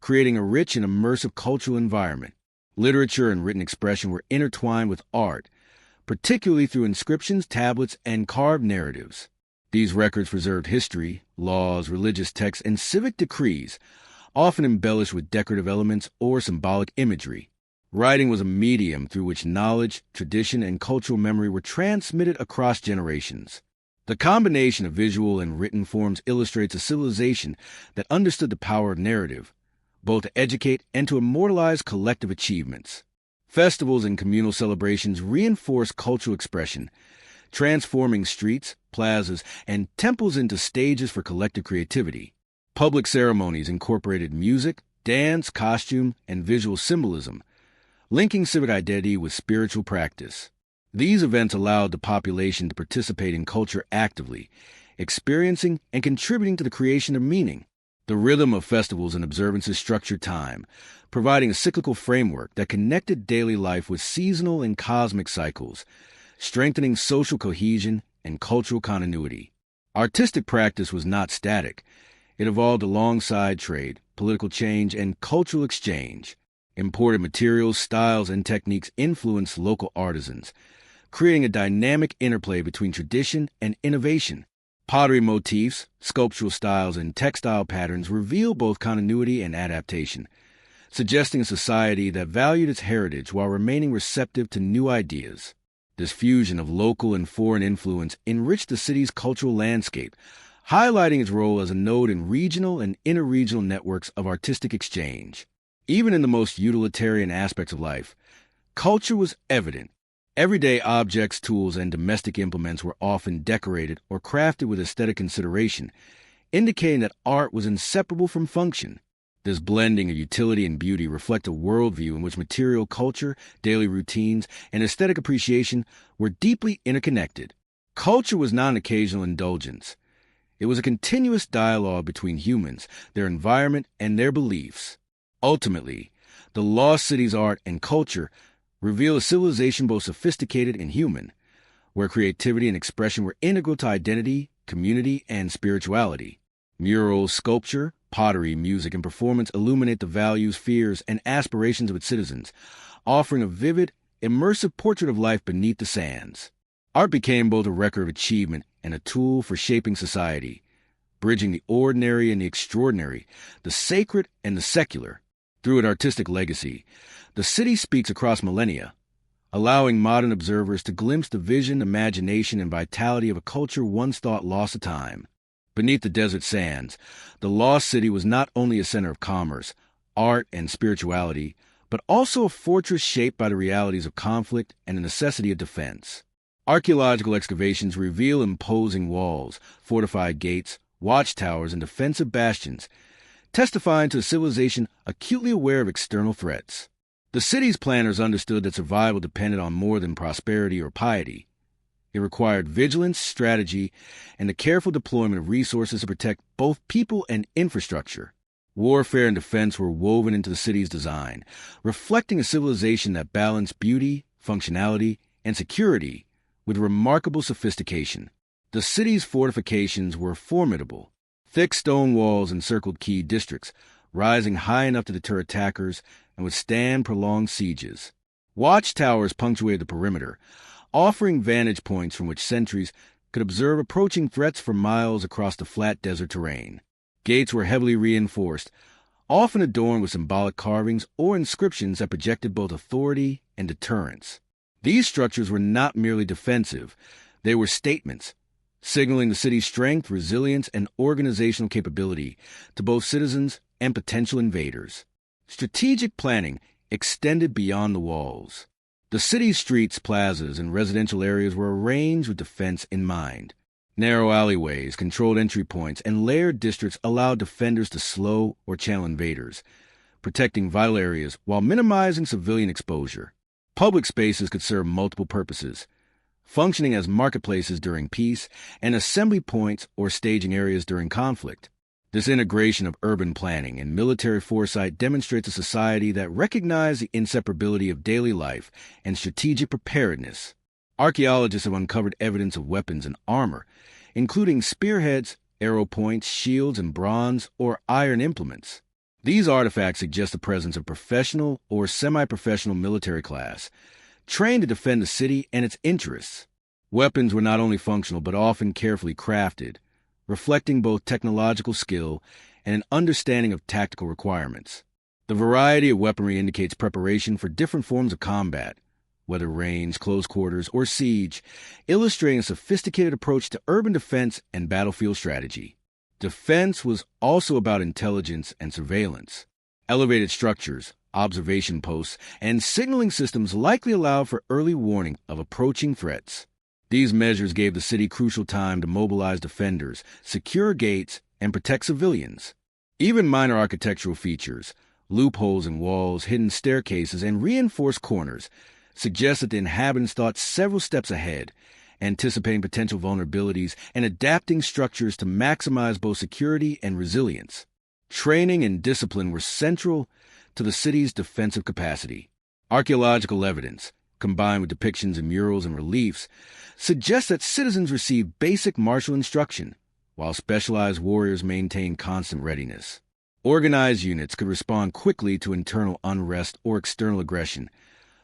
creating a rich and immersive cultural environment. Literature and written expression were intertwined with art, particularly through inscriptions, tablets, and carved narratives. These records preserved history, laws, religious texts, and civic decrees, often embellished with decorative elements or symbolic imagery. Writing was a medium through which knowledge, tradition, and cultural memory were transmitted across generations. The combination of visual and written forms illustrates a civilization that understood the power of narrative, both to educate and to immortalize collective achievements. Festivals and communal celebrations reinforce cultural expression, transforming streets, plazas, and temples into stages for collective creativity. Public ceremonies incorporated music, dance, costume, and visual symbolism, linking civic identity with spiritual practice. These events allowed the population to participate in culture actively, experiencing and contributing to the creation of meaning. The rhythm of festivals and observances structured time, providing a cyclical framework that connected daily life with seasonal and cosmic cycles, strengthening social cohesion and cultural continuity. Artistic practice was not static. It evolved alongside trade, political change, and cultural exchange. Imported materials, styles, and techniques influenced local artisans, creating a dynamic interplay between tradition and innovation. Pottery motifs, sculptural styles, and textile patterns reveal both continuity and adaptation, suggesting a society that valued its heritage while remaining receptive to new ideas. This fusion of local and foreign influence enriched the city's cultural landscape, highlighting its role as a node in regional and interregional networks of artistic exchange. Even in the most utilitarian aspects of life, culture was evident. Everyday objects, tools, and domestic implements were often decorated or crafted with aesthetic consideration, indicating that art was inseparable from function. This blending of utility and beauty reflects a worldview in which material culture, daily routines, and aesthetic appreciation were deeply interconnected. Culture was not an occasional indulgence. It was a continuous dialogue between humans, their environment, and their beliefs. Ultimately, the lost city's art and culture reveal a civilization both sophisticated and human, where creativity and expression were integral to identity, community, and spirituality. Murals, sculpture, pottery, music, and performance illuminate the values, fears, and aspirations of its citizens, offering a vivid, immersive portrait of life beneath the sands. Art became both a record of achievement and a tool for shaping society, bridging the ordinary and the extraordinary, the sacred and the secular. Through its artistic legacy, the city speaks across millennia, allowing modern observers to glimpse the vision, imagination, and vitality of a culture once thought lost to time. Beneath the desert sands, the lost city was not only a center of commerce, art, and spirituality, but also a fortress shaped by the realities of conflict and the necessity of defense. Archaeological excavations reveal imposing walls, fortified gates, watchtowers, and defensive bastions, testifying to a civilization acutely aware of external threats. The city's planners understood that survival depended on more than prosperity or piety. It required vigilance, strategy, and the careful deployment of resources to protect both people and infrastructure. Warfare and defense were woven into the city's design, reflecting a civilization that balanced beauty, functionality, and security with remarkable sophistication. The city's fortifications were formidable. Thick stone walls encircled key districts, rising high enough to deter attackers and withstand prolonged sieges. Watchtowers punctuated the perimeter, offering vantage points from which sentries could observe approaching threats for miles across the flat desert terrain. Gates were heavily reinforced, often adorned with symbolic carvings or inscriptions that projected both authority and deterrence. These structures were not merely defensive, they were statements, signaling the city's strength, resilience, and organizational capability to both citizens and potential invaders. Strategic planning extended beyond the walls. The city's streets, plazas, and residential areas were arranged with defense in mind. Narrow alleyways, controlled entry points, and layered districts allowed defenders to slow or channel invaders, protecting vital areas while minimizing civilian exposure. Public spaces could serve multiple purposes, functioning as marketplaces during peace and assembly points or staging areas during conflict. This integration of urban planning and military foresight demonstrates a society that recognized the inseparability of daily life and strategic preparedness. Archaeologists have uncovered evidence of weapons and armor, including spearheads, arrow points, shields, and bronze or iron implements. These artifacts suggest the presence of professional or semi-professional military class, trained to defend the city and its interests. Weapons were not only functional but often carefully crafted, reflecting both technological skill and an understanding of tactical requirements. The variety of weaponry indicates preparation for different forms of combat, whether range, close quarters, or siege, illustrating a sophisticated approach to urban defense and battlefield strategy. Defense was also about intelligence and surveillance. Elevated structures, observation posts, and signaling systems likely allowed for early warning of approaching threats. These measures gave the city crucial time to mobilize defenders, secure gates, and protect civilians. Even minor architectural features, loopholes in walls, hidden staircases, and reinforced corners suggest that the inhabitants thought several steps ahead, anticipating potential vulnerabilities and adapting structures to maximize both security and resilience. Training and discipline were central to the city's defensive capacity. Archaeological evidence, combined with depictions in murals and reliefs, suggests that citizens received basic martial instruction, while specialized warriors maintained constant readiness. Organized units could respond quickly to internal unrest or external aggression,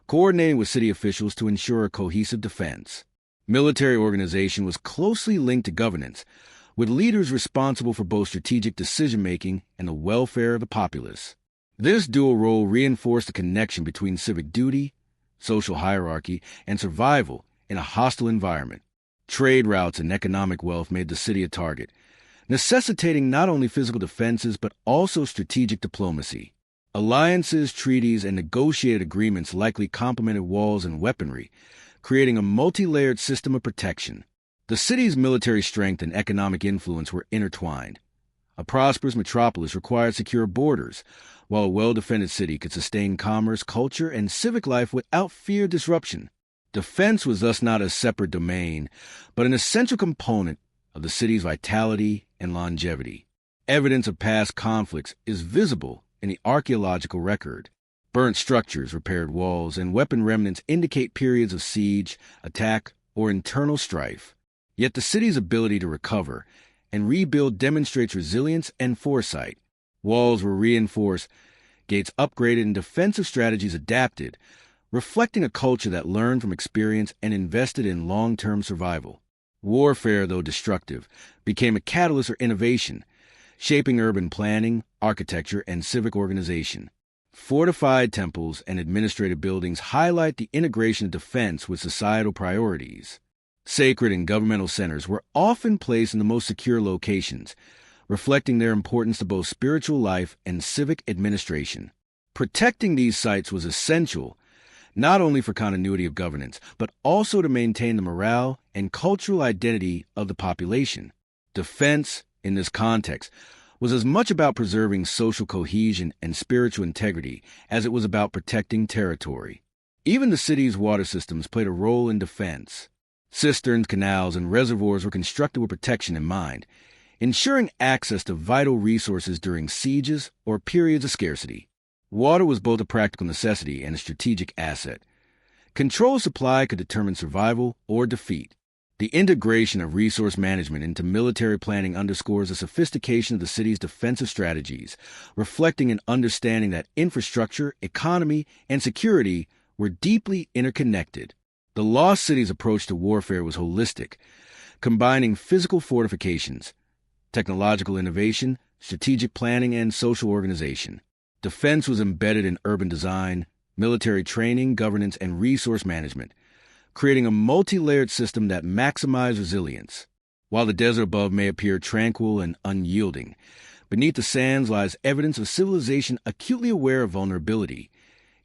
coordinating with city officials to ensure a cohesive defense. Military organization was closely linked to governance, with leaders responsible for both strategic decision-making and the welfare of the populace. This dual role reinforced the connection between civic duty, social hierarchy, and survival in a hostile environment. Trade routes and economic wealth made the city a target, necessitating not only physical defenses but also strategic diplomacy. Alliances, treaties, and negotiated agreements likely complemented walls and weaponry, creating a multi-layered system of protection. The city's military strength and economic influence were intertwined. A prosperous metropolis required secure borders, while a well-defended city could sustain commerce, culture, and civic life without fear of disruption. Defense was thus not a separate domain, but an essential component of the city's vitality and longevity. Evidence of past conflicts is visible in the archaeological record. Burnt structures, repaired walls, and weapon remnants indicate periods of siege, attack, or internal strife. Yet the city's ability to recover and rebuild demonstrates resilience and foresight. Walls were reinforced, gates upgraded, and defensive strategies adapted, reflecting a culture that learned from experience and invested in long-term survival. Warfare, though destructive, became a catalyst for innovation, shaping urban planning, architecture, and civic organization. Fortified temples and administrative buildings highlight the integration of defense with societal priorities. Sacred and governmental centers were often placed in the most secure locations, reflecting their importance to both spiritual life and civic administration. Protecting these sites was essential, not only for continuity of governance, but also to maintain the morale and cultural identity of the population. Defense, in this context, was as much about preserving social cohesion and spiritual integrity as it was about protecting territory. Even the city's water systems played a role in defense. Cisterns, canals, and reservoirs were constructed with protection in mind, ensuring access to vital resources during sieges or periods of scarcity. Water was both a practical necessity and a strategic asset. Control of supply could determine survival or defeat. The integration of resource management into military planning underscores the sophistication of the city's defensive strategies, reflecting an understanding that infrastructure, economy, and security were deeply interconnected. The Lost City's approach to warfare was holistic, combining physical fortifications, technological innovation, strategic planning, and social organization. Defense was embedded in urban design, military training, governance, and resource management, creating a multi-layered system that maximized resilience. While the desert above may appear tranquil and unyielding, beneath the sands lies evidence of civilization acutely aware of vulnerability,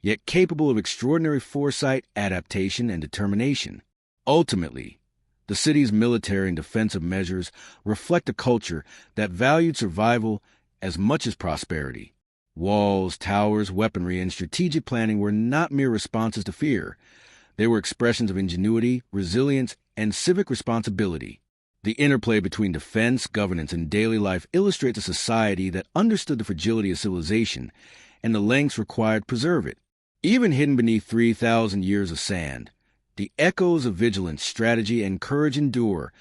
yet capable of extraordinary foresight, adaptation, and determination. Ultimately, the city's military and defensive measures reflect a culture that valued survival as much as prosperity. Walls, towers, weaponry, and strategic planning were not mere responses to fear. They were expressions of ingenuity, resilience, and civic responsibility. The interplay between defense, governance, and daily life illustrates a society that understood the fragility of civilization and the lengths required to preserve it. Even hidden beneath 3,000 years of sand, The echoes of vigilance, strategy, and courage endure,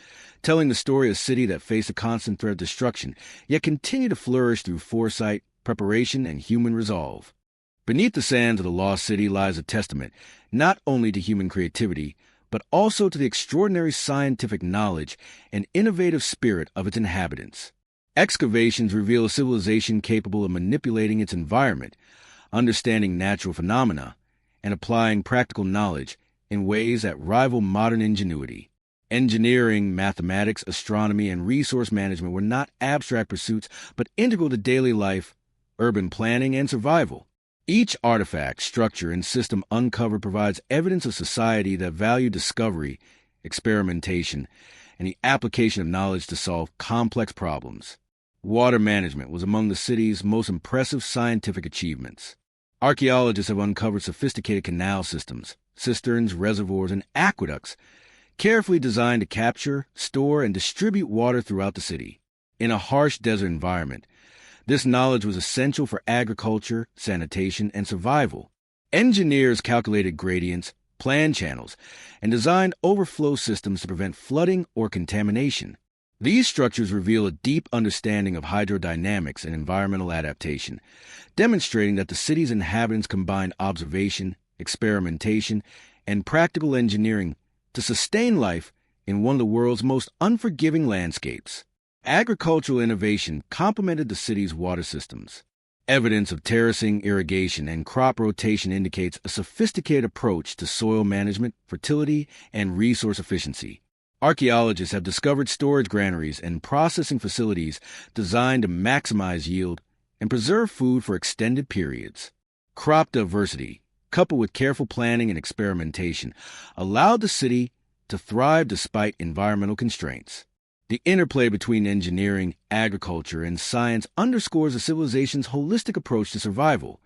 telling the story of a city that faced a constant threat of destruction, yet continued to flourish through foresight, preparation, and human resolve. Beneath the sands of the lost city lies a testament not only to human creativity, but also to the extraordinary scientific knowledge and innovative spirit of its inhabitants. Excavations reveal a civilization capable of manipulating its environment, understanding natural phenomena, and applying practical knowledge in ways that rival modern ingenuity. Engineering, mathematics, astronomy, and resource management were not abstract pursuits, but integral to daily life, urban planning, and survival. Each artifact, structure, and system uncovered provides evidence of society that valued discovery, experimentation, and the application of knowledge to solve complex problems. Water management was among the city's most impressive scientific achievements. Archaeologists have uncovered sophisticated canal systems, cisterns, reservoirs, and aqueducts, carefully designed to capture, store, and distribute water throughout the city. In a harsh desert environment, this knowledge was essential for agriculture, sanitation, and survival. Engineers calculated gradients, planned channels, and designed overflow systems to prevent flooding or contamination. These structures reveal a deep understanding of hydrodynamics and environmental adaptation, demonstrating that the city's inhabitants combined observation, experimentation, and practical engineering to sustain life in one of the world's most unforgiving landscapes. Agricultural innovation complemented the city's water systems. Evidence of terracing, irrigation, and crop rotation indicates a sophisticated approach to soil management, fertility, and resource efficiency. Archaeologists have discovered storage granaries and processing facilities designed to maximize yield and preserve food for extended periods. Crop diversity, coupled with careful planning and experimentation, allowed the city to thrive despite environmental constraints. The interplay between engineering, agriculture, and science underscores a civilization's holistic approach to survival,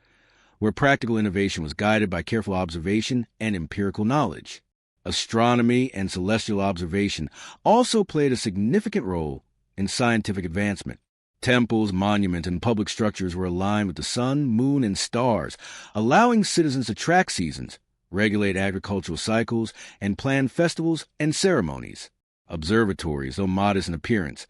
where practical innovation was guided by careful observation and empirical knowledge. Astronomy and celestial observation also played a significant role in scientific advancement. Temples, monuments, and public structures were aligned with the sun, moon, and stars, allowing citizens to track seasons, regulate agricultural cycles, and plan festivals and ceremonies. Observatories, though modest in appearance,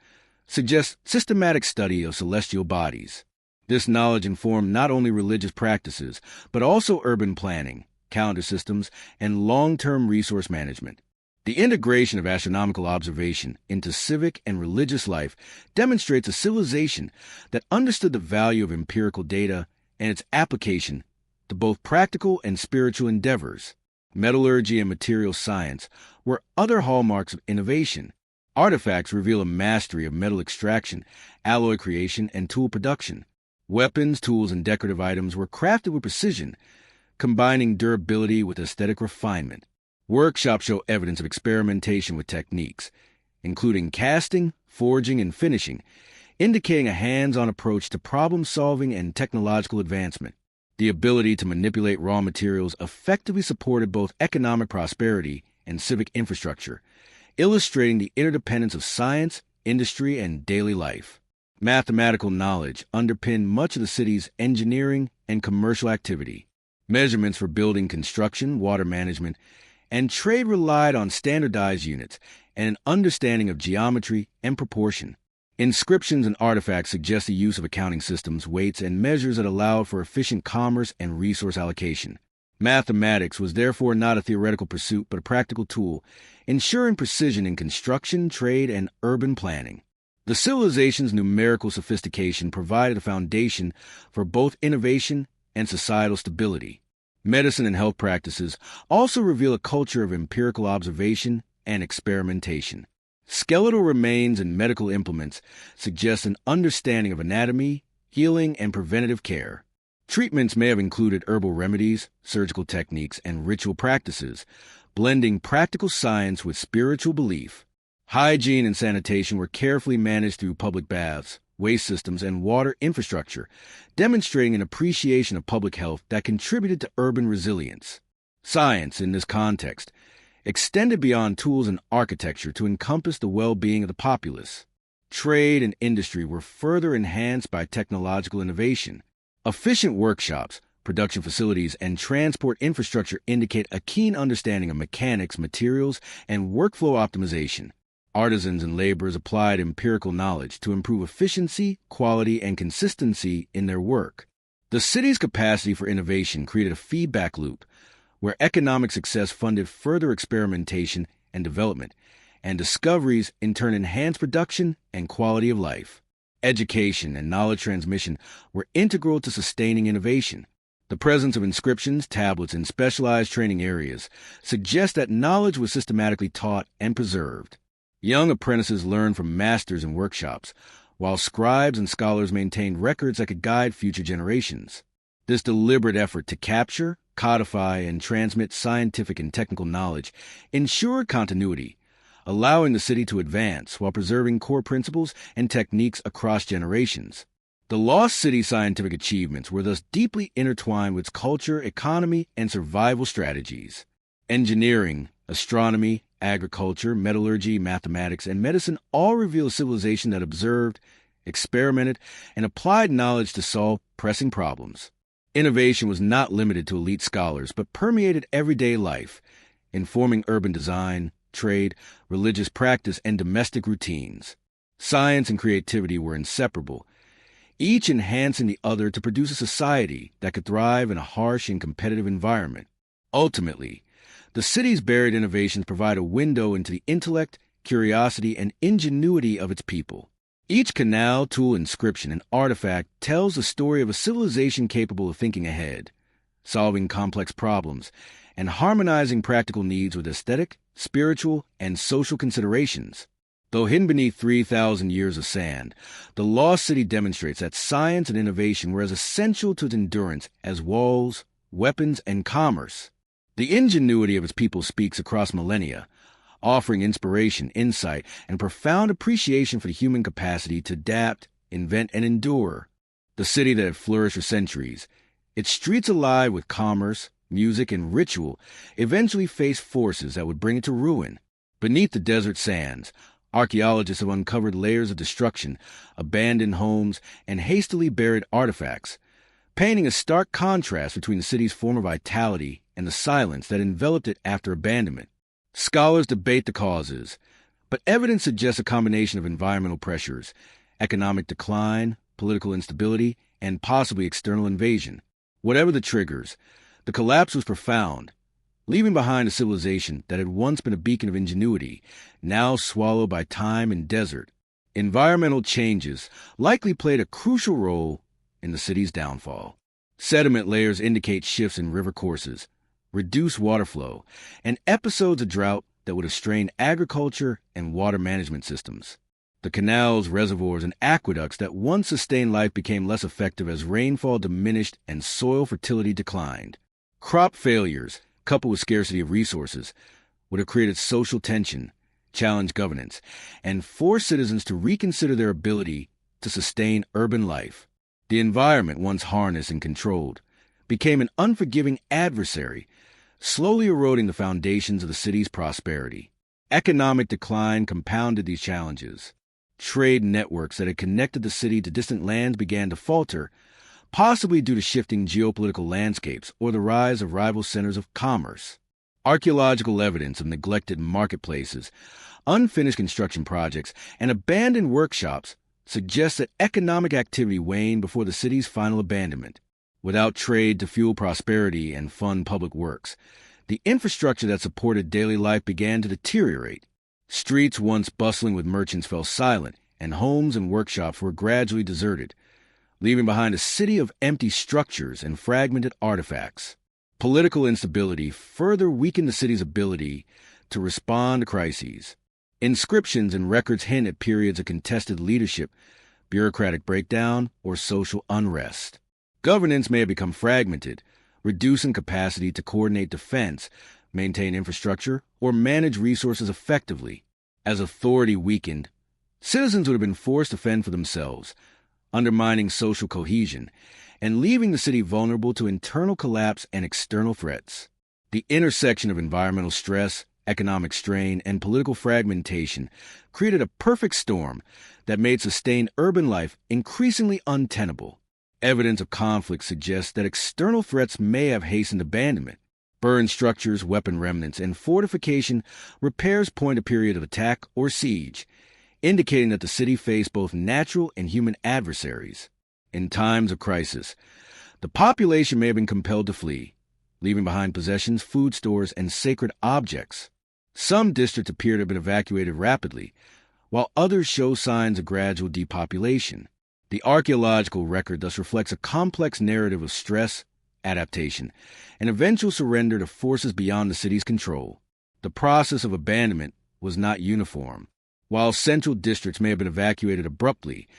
suggest systematic study of celestial bodies. This knowledge informed not only religious practices, but also urban planning, calendar systems, and long-term resource management. The integration of astronomical observation into civic and religious life demonstrates a civilization that understood the value of empirical data and its application to both practical and spiritual endeavors. Metallurgy and material science were other hallmarks of innovation. Artifacts reveal a mastery of metal extraction, alloy creation, and tool production. Weapons, tools, and decorative items were crafted with precision, combining durability with aesthetic refinement. Workshops show evidence of experimentation with techniques, including casting, forging, and finishing, indicating a hands-on approach to problem-solving and technological advancement. The ability to manipulate raw materials effectively supported both economic prosperity and civic infrastructure, illustrating the interdependence of science, industry, and daily life. Mathematical knowledge underpinned much of the city's engineering and commercial activity. Measurements for building construction, water management, and trade relied on standardized units and an understanding of geometry and proportion. Inscriptions and artifacts suggest the use of accounting systems, weights, and measures that allowed for efficient commerce and resource allocation. Mathematics was therefore not a theoretical pursuit but a practical tool, ensuring precision in construction, trade, and urban planning. The civilization's numerical sophistication provided a foundation for both innovation and societal stability. Medicine and health practices also reveal a culture of empirical observation and experimentation. Skeletal remains and medical implements suggest an understanding of anatomy, healing, and preventative care. Treatments may have included herbal remedies, surgical techniques, and ritual practices, blending practical science with spiritual belief. Hygiene and sanitation were carefully managed through public baths, waste systems, and water infrastructure, demonstrating an appreciation of public health that contributed to urban resilience. Science, in this context, extended beyond tools and architecture to encompass the well-being of the populace. Trade and industry were further enhanced by technological innovation. Efficient workshops, production facilities, and transport infrastructure indicate a keen understanding of mechanics, materials, and workflow optimization. Artisans and laborers applied empirical knowledge to improve efficiency, quality, and consistency in their work. The city's capacity for innovation created a feedback loop where economic success funded further experimentation and development, and discoveries in turn enhanced production and quality of life. Education and knowledge transmission were integral to sustaining innovation. The presence of inscriptions, tablets, and specialized training areas suggests that knowledge was systematically taught and preserved. Young apprentices learned from masters in workshops, while scribes and scholars maintained records that could guide future generations. This deliberate effort to capture, codify, and transmit scientific and technical knowledge ensured continuity, allowing the city to advance while preserving core principles and techniques across generations. The lost city's scientific achievements were thus deeply intertwined with its culture, economy, and survival strategies. Engineering, astronomy, agriculture, metallurgy, mathematics, and medicine all reveal a civilization that observed, experimented, and applied knowledge to solve pressing problems. Innovation was not limited to elite scholars, but permeated everyday life, informing urban design, trade, religious practice, and domestic routines. Science and creativity were inseparable, each enhancing the other to produce a society that could thrive in a harsh and competitive environment. Ultimately, the city's buried innovations provide a window into the intellect, curiosity, and ingenuity of its people. Each canal, tool, inscription, and artifact tells the story of a civilization capable of thinking ahead, solving complex problems, and harmonizing practical needs with aesthetic, spiritual, and social considerations. Though hidden beneath 3,000 years of sand, the lost city demonstrates that science and innovation were as essential to its endurance as walls, weapons, and commerce. The ingenuity of its people speaks across millennia, offering inspiration, insight, and profound appreciation for the human capacity to adapt, invent, and endure. The city that had flourished for centuries, its streets alive with commerce, music, and ritual, eventually faced forces that would bring it to ruin. Beneath the desert sands, archaeologists have uncovered layers of destruction, abandoned homes, and hastily buried artifacts, painting a stark contrast between the city's former vitality and the silence that enveloped it after abandonment. Scholars debate the causes, but evidence suggests a combination of environmental pressures, economic decline, political instability, and possibly external invasion. Whatever the triggers, the collapse was profound, leaving behind a civilization that had once been a beacon of ingenuity, now swallowed by time and desert. Environmental changes likely played a crucial role in the city's downfall. Sediment layers indicate shifts in river courses, reduced water flow, and episodes of drought that would have strained agriculture and water management systems. The canals, reservoirs, and aqueducts that once sustained life became less effective as rainfall diminished and soil fertility declined. Crop failures, coupled with scarcity of resources, would have created social tension, challenged governance, and forced citizens to reconsider their ability to sustain urban life. The environment, once harnessed and controlled, became an unforgiving adversary, slowly eroding the foundations of the city's prosperity. Economic decline compounded these challenges. Trade networks that had connected the city to distant lands began to falter, possibly due to shifting geopolitical landscapes or the rise of rival centers of commerce. Archaeological evidence of neglected marketplaces, unfinished construction projects, and abandoned workshops suggests that economic activity waned before the city's final abandonment. Without trade to fuel prosperity and fund public works, the infrastructure that supported daily life began to deteriorate. Streets once bustling with merchants fell silent, and homes and workshops were gradually deserted, leaving behind a city of empty structures and fragmented artifacts. Political instability further weakened the city's ability to respond to crises. Inscriptions and records hint at periods of contested leadership, bureaucratic breakdown, or social unrest. Governance may have become fragmented, reducing capacity to coordinate defense, maintain infrastructure, or manage resources effectively. As authority weakened, citizens would have been forced to fend for themselves, undermining social cohesion, and leaving the city vulnerable to internal collapse and external threats. The intersection of environmental stress, economic strain, and political fragmentation created a perfect storm that made sustained urban life increasingly untenable. Evidence of conflict suggests that external threats may have hastened abandonment. Burned structures, weapon remnants, and fortification repairs point a period of attack or siege, indicating that the city faced both natural and human adversaries. In times of crisis, the population may have been compelled to flee, leaving behind possessions, food stores, and sacred objects. Some districts appear to have been evacuated rapidly, while others show signs of gradual depopulation. The archaeological record thus reflects a complex narrative of stress, adaptation, and eventual surrender to forces beyond the city's control. The process of abandonment was not uniform. While central districts may have been evacuated abruptly,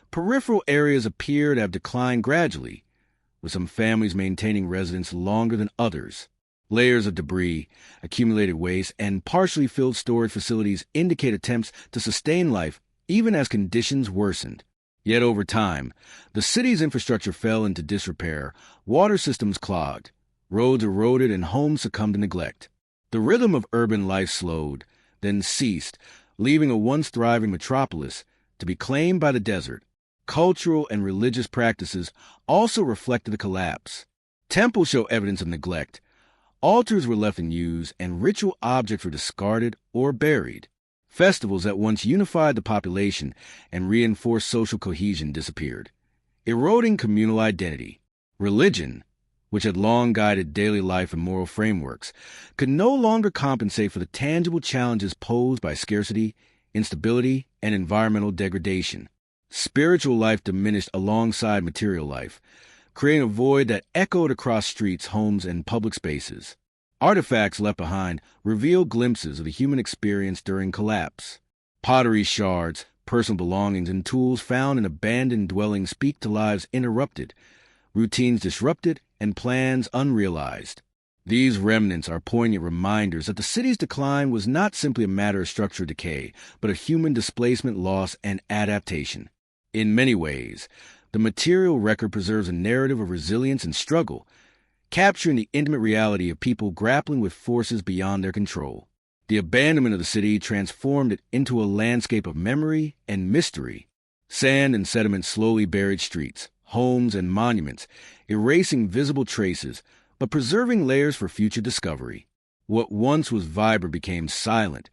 peripheral areas appear to have declined gradually, with some families maintaining residence longer than others. Layers of debris, accumulated waste, and partially filled storage facilities indicate attempts to sustain life even as conditions worsened. Yet over time, the city's infrastructure fell into disrepair, water systems clogged, roads eroded, and homes succumbed to neglect. The rhythm of urban life slowed, then ceased, leaving a once thriving metropolis to be claimed by the desert. Cultural and religious practices also reflected the collapse. Temples show evidence of neglect. Altars were left unused, and ritual objects were discarded or buried. Festivals that once unified the population and reinforced social cohesion disappeared, eroding communal identity. Religion, which had long guided daily life and moral frameworks, could no longer compensate for the tangible challenges posed by scarcity, instability, and environmental degradation. Spiritual life diminished alongside material life, creating a void that echoed across streets, homes, and public spaces. Artifacts left behind reveal glimpses of the human experience during collapse. Pottery shards, personal belongings, and tools found in abandoned dwellings speak to lives interrupted, routines disrupted, and plans unrealized. These remnants are poignant reminders that the city's decline was not simply a matter of structural decay, but of human displacement, loss, and adaptation. In many ways, the material record preserves a narrative of resilience and struggle, capturing the intimate reality of people grappling with forces beyond their control. The abandonment of the city transformed it into a landscape of memory and mystery. Sand and sediment slowly buried streets, homes, and monuments, erasing visible traces, but preserving layers for future discovery. What once was vibrant became silent,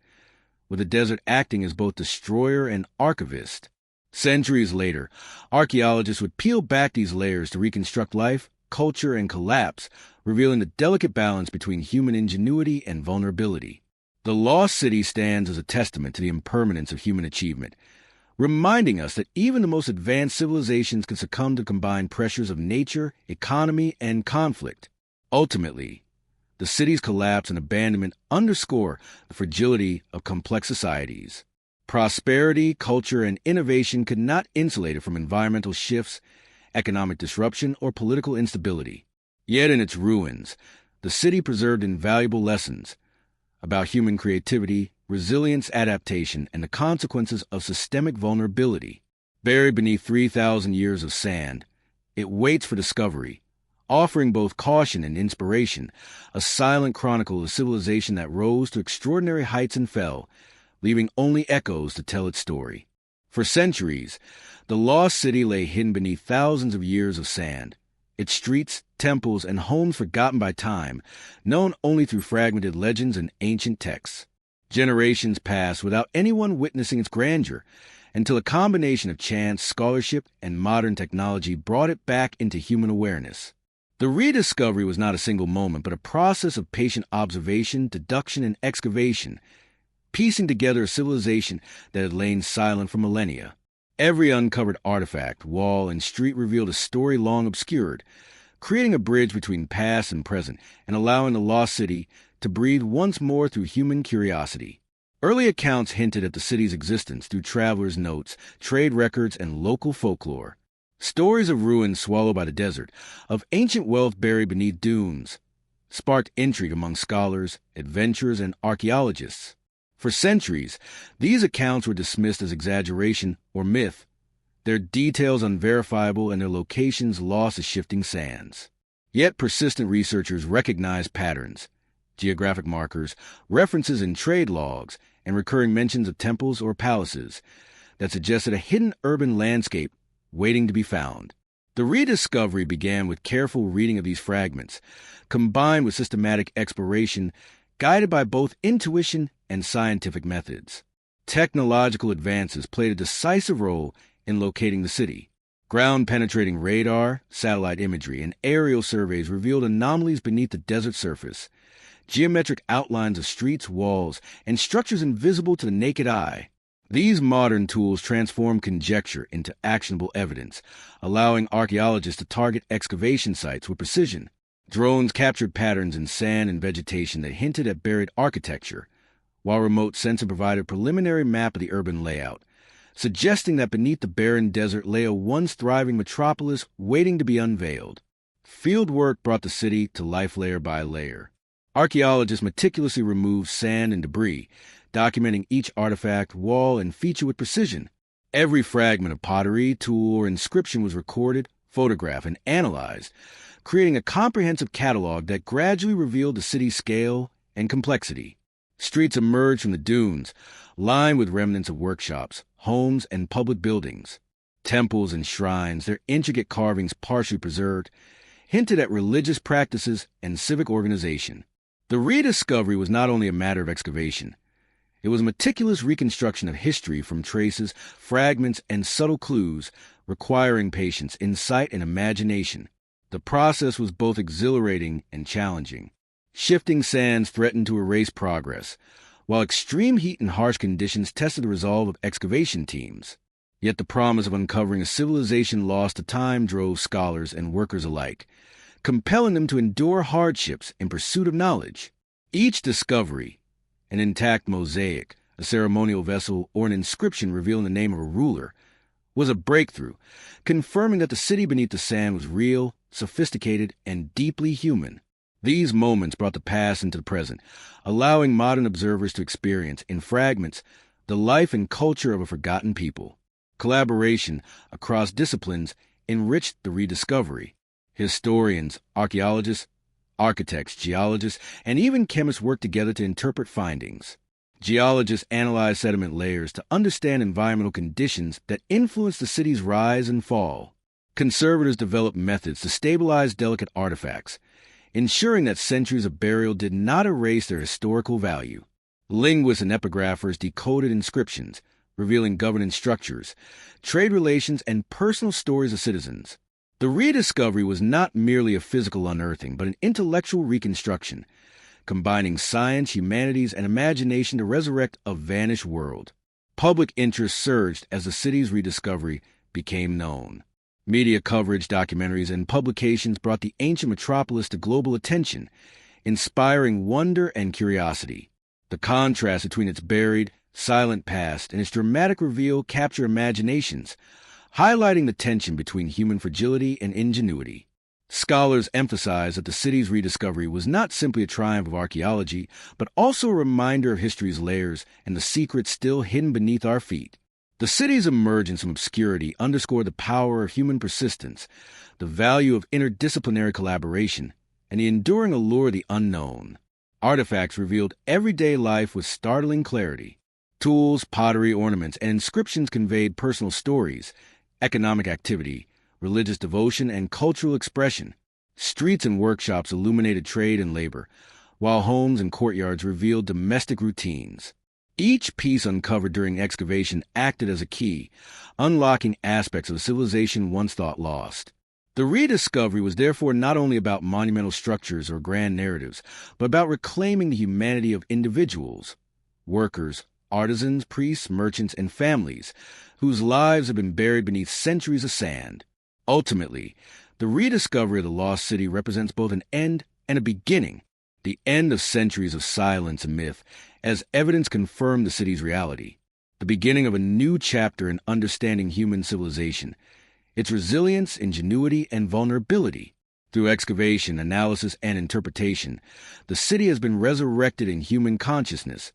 with the desert acting as both destroyer and archivist. Centuries later, archaeologists would peel back these layers to reconstruct life, culture, and collapse, revealing the delicate balance between human ingenuity and vulnerability. The lost city stands as a testament to the impermanence of human achievement, reminding us that even the most advanced civilizations can succumb to combined pressures of nature, economy, and conflict. Ultimately, the city's collapse and abandonment underscore the fragility of complex societies. Prosperity, culture, and innovation could not insulate it from environmental shifts, economic disruption, or political instability. Yet in its ruins, the city preserved invaluable lessons about human creativity, resilience, adaptation, and the consequences of systemic vulnerability. Buried beneath 3,000 years of sand, it waits for discovery, offering both caution and inspiration, a silent chronicle of a civilization that rose to extraordinary heights and fell, leaving only echoes to tell its story. For centuries, the lost city lay hidden beneath thousands of years of sand, its streets, temples, and homes forgotten by time, known only through fragmented legends and ancient texts. Generations passed without anyone witnessing its grandeur, until a combination of chance, scholarship, and modern technology brought it back into human awareness. The rediscovery was not a single moment, but a process of patient observation, deduction, and excavation, piecing together a civilization that had lain silent for millennia. Every uncovered artifact, wall, and street revealed a story long obscured, creating a bridge between past and present and allowing the lost city to breathe once more through human curiosity. Early accounts hinted at the city's existence through travelers' notes, trade records, and local folklore. Stories of ruins swallowed by the desert, of ancient wealth buried beneath dunes, sparked intrigue among scholars, adventurers, and archaeologists. For centuries, these accounts were dismissed as exaggeration or myth, their details unverifiable and their locations lost as shifting sands. Yet persistent researchers recognized patterns, geographic markers, references in trade logs, and recurring mentions of temples or palaces that suggested a hidden urban landscape waiting to be found. The rediscovery began with careful reading of these fragments, combined with systematic exploration guided by both intuition and scientific methods. Technological advances played a decisive role in locating the city. Ground-penetrating radar, satellite imagery, and aerial surveys revealed anomalies beneath the desert surface, geometric outlines of streets, walls, and structures invisible to the naked eye. These modern tools transform conjecture into actionable evidence, allowing archaeologists to target excavation sites with precision. Drones captured patterns in sand and vegetation that hinted at buried architecture, while remote sensing provided a preliminary map of the urban layout, suggesting that beneath the barren desert lay a once thriving metropolis waiting to be unveiled. Field work brought the city to life layer by layer. Archaeologists meticulously removed sand and debris, documenting each artifact, wall, and feature with precision. Every fragment of pottery, tool, or inscription was recorded, photographed, and analyzed, creating a comprehensive catalog that gradually revealed the city's scale and complexity. Streets emerged from the dunes, lined with remnants of workshops, homes, and public buildings. Temples and shrines, their intricate carvings partially preserved, hinted at religious practices and civic organization. The rediscovery was not only a matter of excavation. It was a meticulous reconstruction of history from traces, fragments, and subtle clues, requiring patience, insight, and imagination. The process was both exhilarating and challenging. Shifting sands threatened to erase progress, while extreme heat and harsh conditions tested the resolve of excavation teams. Yet the promise of uncovering a civilization lost to time drove scholars and workers alike, compelling them to endure hardships in pursuit of knowledge. Each discovery, an intact mosaic, a ceremonial vessel, or an inscription revealing the name of a ruler, was a breakthrough, confirming that the city beneath the sand was real, sophisticated, and deeply human. These moments brought the past into the present, allowing modern observers to experience, in fragments, the life and culture of a forgotten people. Collaboration across disciplines enriched the rediscovery. Historians, archaeologists, architects, geologists, and even chemists worked together to interpret findings. Geologists analyzed sediment layers to understand environmental conditions that influenced the city's rise and fall. Conservators developed methods to stabilize delicate artifacts, ensuring that centuries of burial did not erase their historical value. Linguists and epigraphers decoded inscriptions, revealing governance structures, trade relations, and personal stories of citizens. The rediscovery was not merely a physical unearthing, but an intellectual reconstruction, combining science, humanities, and imagination to resurrect a vanished world. Public interest surged as the city's rediscovery became known. Media coverage, documentaries, and publications brought the ancient metropolis to global attention, inspiring wonder and curiosity. The contrast between its buried, silent past and its dramatic reveal captured imaginations, highlighting the tension between human fragility and ingenuity. Scholars emphasize that the city's rediscovery was not simply a triumph of archaeology, but also a reminder of history's layers and the secrets still hidden beneath our feet. The city's emergence from obscurity underscored the power of human persistence, the value of interdisciplinary collaboration, and the enduring allure of the unknown. Artifacts revealed everyday life with startling clarity. Tools, pottery, ornaments, and inscriptions conveyed personal stories, economic activity, religious devotion, and cultural expression. Streets and workshops illuminated trade and labor, while homes and courtyards revealed domestic routines. Each piece uncovered during excavation acted as a key, unlocking aspects of a civilization once thought lost. The rediscovery was therefore not only about monumental structures or grand narratives, but about reclaiming the humanity of individuals, workers, artisans, priests, merchants, and families, whose lives have been buried beneath centuries of sand. Ultimately, the rediscovery of the lost city represents both an end and a beginning, the end of centuries of silence and myth, as evidence confirmed the city's reality, the beginning of a new chapter in understanding human civilization, its resilience, ingenuity, and vulnerability. Through excavation, analysis, and interpretation, the city has been resurrected in human consciousness,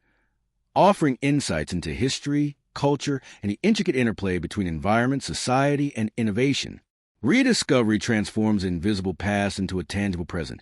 offering insights into history, culture, and the intricate interplay between environment, society, and innovation. Rediscovery transforms the invisible past into a tangible present,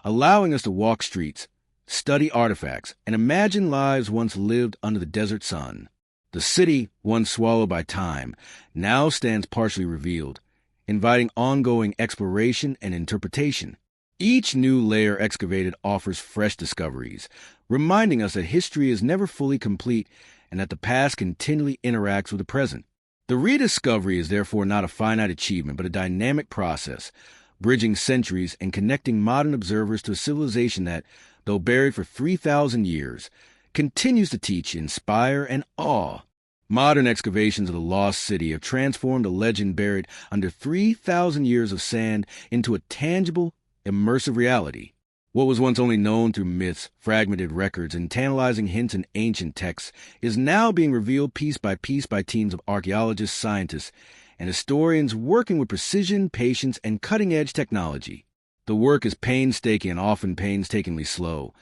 allowing us to walk streets, study artifacts, and imagine lives once lived under the desert sun. The city, once swallowed by time, now stands partially revealed, inviting ongoing exploration and interpretation. Each new layer excavated offers fresh discoveries, reminding us that history is never fully complete and that the past continually interacts with the present. The rediscovery is therefore not a finite achievement, but a dynamic process, bridging centuries and connecting modern observers to a civilization that, though buried for 3,000 years, continues to teach, inspire, and awe. Modern excavations of the lost city have transformed a legend buried under 3,000 years of sand into a tangible, immersive reality. What was once only known through myths, fragmented records, and tantalizing hints in ancient texts is now being revealed piece by teams of archaeologists, scientists, and historians working with precision, patience, and cutting-edge technology. The work is painstaking and often painstakingly slow,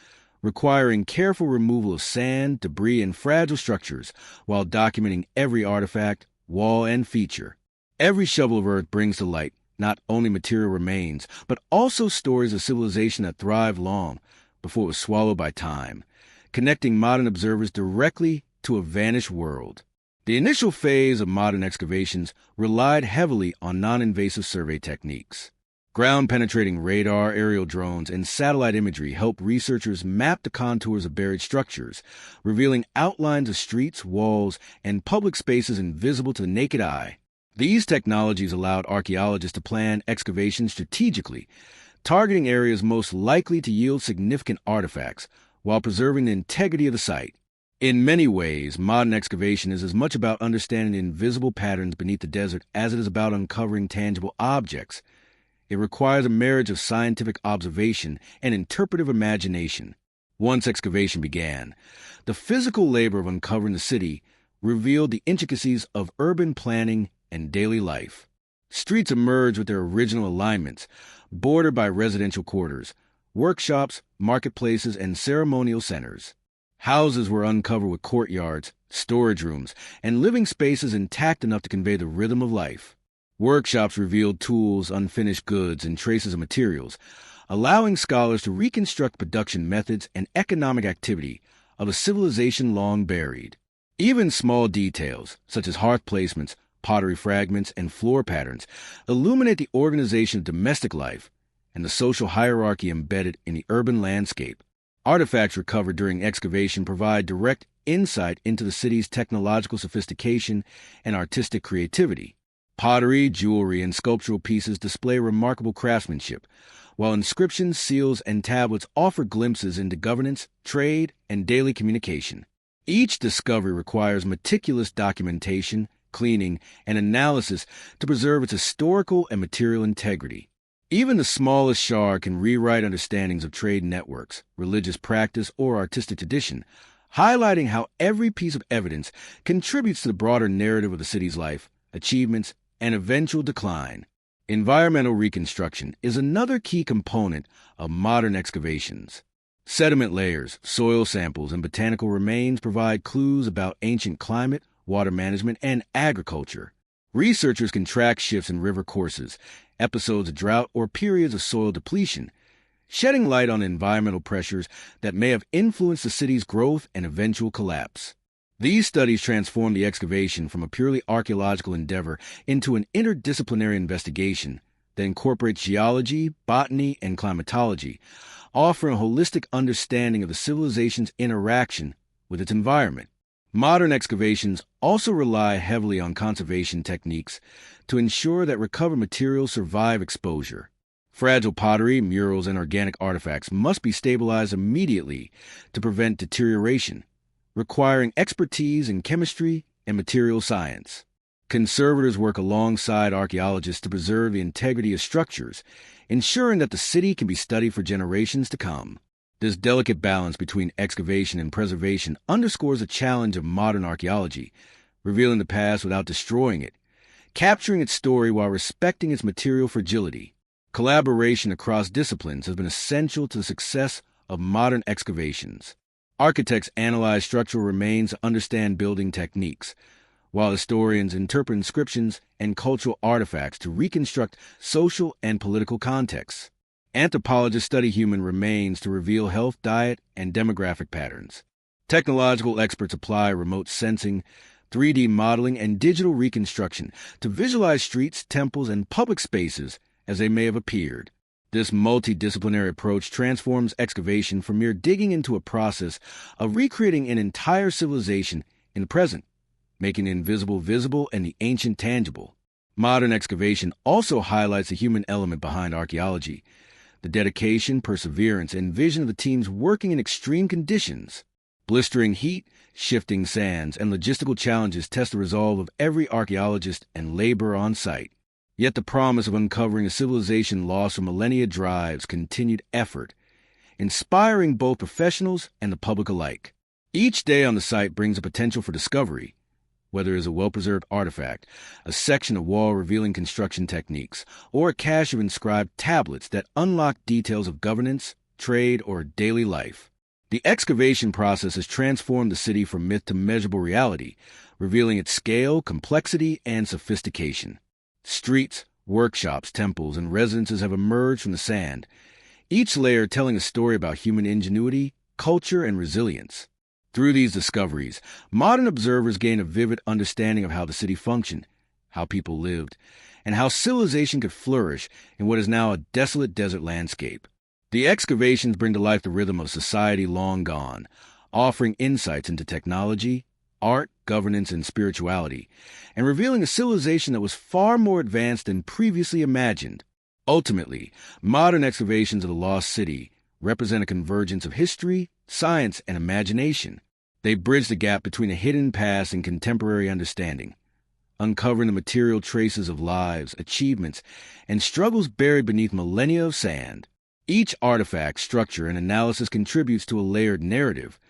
requiring careful removal of sand, debris, and fragile structures while documenting every artifact, wall, and feature. Every shovel of earth brings to light not only material remains, but also stories of civilization that thrived long before it was swallowed by time, connecting modern observers directly to a vanished world. The initial phase of modern excavations relied heavily on non-invasive survey techniques. Ground-penetrating radar, aerial drones, and satellite imagery helped researchers map the contours of buried structures, revealing outlines of streets, walls, and public spaces invisible to the naked eye. These technologies allowed archaeologists to plan excavations strategically, targeting areas most likely to yield significant artifacts while preserving the integrity of the site. In many ways, modern excavation is as much about understanding the invisible patterns beneath the desert as it is about uncovering tangible objects. It requires a marriage of scientific observation and interpretive imagination. Once excavation began, the physical labor of uncovering the city revealed the intricacies of urban planning and daily life. Streets emerged with their original alignments, bordered by residential quarters, workshops, marketplaces, and ceremonial centers. Houses were uncovered with courtyards, storage rooms, and living spaces intact enough to convey the rhythm of life. Workshops revealed tools, unfinished goods, and traces of materials, allowing scholars to reconstruct production methods and economic activity of a civilization long buried. Even small details, such as hearth placements, pottery fragments, and floor patterns, illuminate the organization of domestic life and the social hierarchy embedded in the urban landscape. Artifacts recovered during excavation provide direct insight into the city's technological sophistication and artistic creativity. Pottery, jewelry, and sculptural pieces display remarkable craftsmanship, while inscriptions, seals, and tablets offer glimpses into governance, trade, and daily communication. Each discovery requires meticulous documentation, cleaning, and analysis to preserve its historical and material integrity. Even the smallest shard can rewrite understandings of trade networks, religious practice, or artistic tradition, highlighting how every piece of evidence contributes to the broader narrative of the city's life, achievements, and eventual decline. Environmental reconstruction is another key component of modern excavations. Sediment layers, soil samples, and botanical remains provide clues about ancient climate, water management, and agriculture. Researchers can track shifts in river courses, episodes of drought, or periods of soil depletion, shedding light on environmental pressures that may have influenced the city's growth and eventual collapse. These studies transform the excavation from a purely archaeological endeavor into an interdisciplinary investigation that incorporates geology, botany, and climatology, offering a holistic understanding of the civilization's interaction with its environment. Modern excavations also rely heavily on conservation techniques to ensure that recovered materials survive exposure. Fragile pottery, murals, and organic artifacts must be stabilized immediately to prevent deterioration, requiring expertise in chemistry and material science. Conservators work alongside archaeologists to preserve the integrity of structures, ensuring that the city can be studied for generations to come. This delicate balance between excavation and preservation underscores the challenge of modern archaeology, revealing the past without destroying it, capturing its story while respecting its material fragility. Collaboration across disciplines has been essential to the success of modern excavations. Architects analyze structural remains to understand building techniques, while historians interpret inscriptions and cultural artifacts to reconstruct social and political contexts. Anthropologists study human remains to reveal health, diet, and demographic patterns. Technological experts apply remote sensing, 3D modeling, and digital reconstruction to visualize streets, temples, and public spaces as they may have appeared. This multidisciplinary approach transforms excavation from mere digging into a process of recreating an entire civilization in the present, making the invisible visible and the ancient tangible. Modern excavation also highlights the human element behind archaeology, the dedication, perseverance, and vision of the teams working in extreme conditions. Blistering heat, shifting sands, and logistical challenges test the resolve of every archaeologist and laborer on site. Yet the promise of uncovering a civilization lost for millennia drives continued effort, inspiring both professionals and the public alike. Each day on the site brings a potential for discovery, whether it is a well-preserved artifact, a section of wall revealing construction techniques, or a cache of inscribed tablets that unlock details of governance, trade, or daily life. The excavation process has transformed the city from myth to measurable reality, revealing its scale, complexity, and sophistication. Streets, workshops, temples, and residences have emerged from the sand, each layer telling a story about human ingenuity, culture, and resilience. Through these discoveries, modern observers gain a vivid understanding of how the city functioned, how people lived, and how civilization could flourish in what is now a desolate desert landscape. The excavations bring to life the rhythm of society long gone, offering insights into technology, art, governance, and spirituality, and revealing a civilization that was far more advanced than previously imagined. Ultimately, modern excavations of the lost city represent a convergence of history, science, and imagination. They bridge the gap between a hidden past and contemporary understanding, uncovering the material traces of lives, achievements, and struggles buried beneath millennia of sand. Each artifact, structure, and analysis contributes to a layered narrative,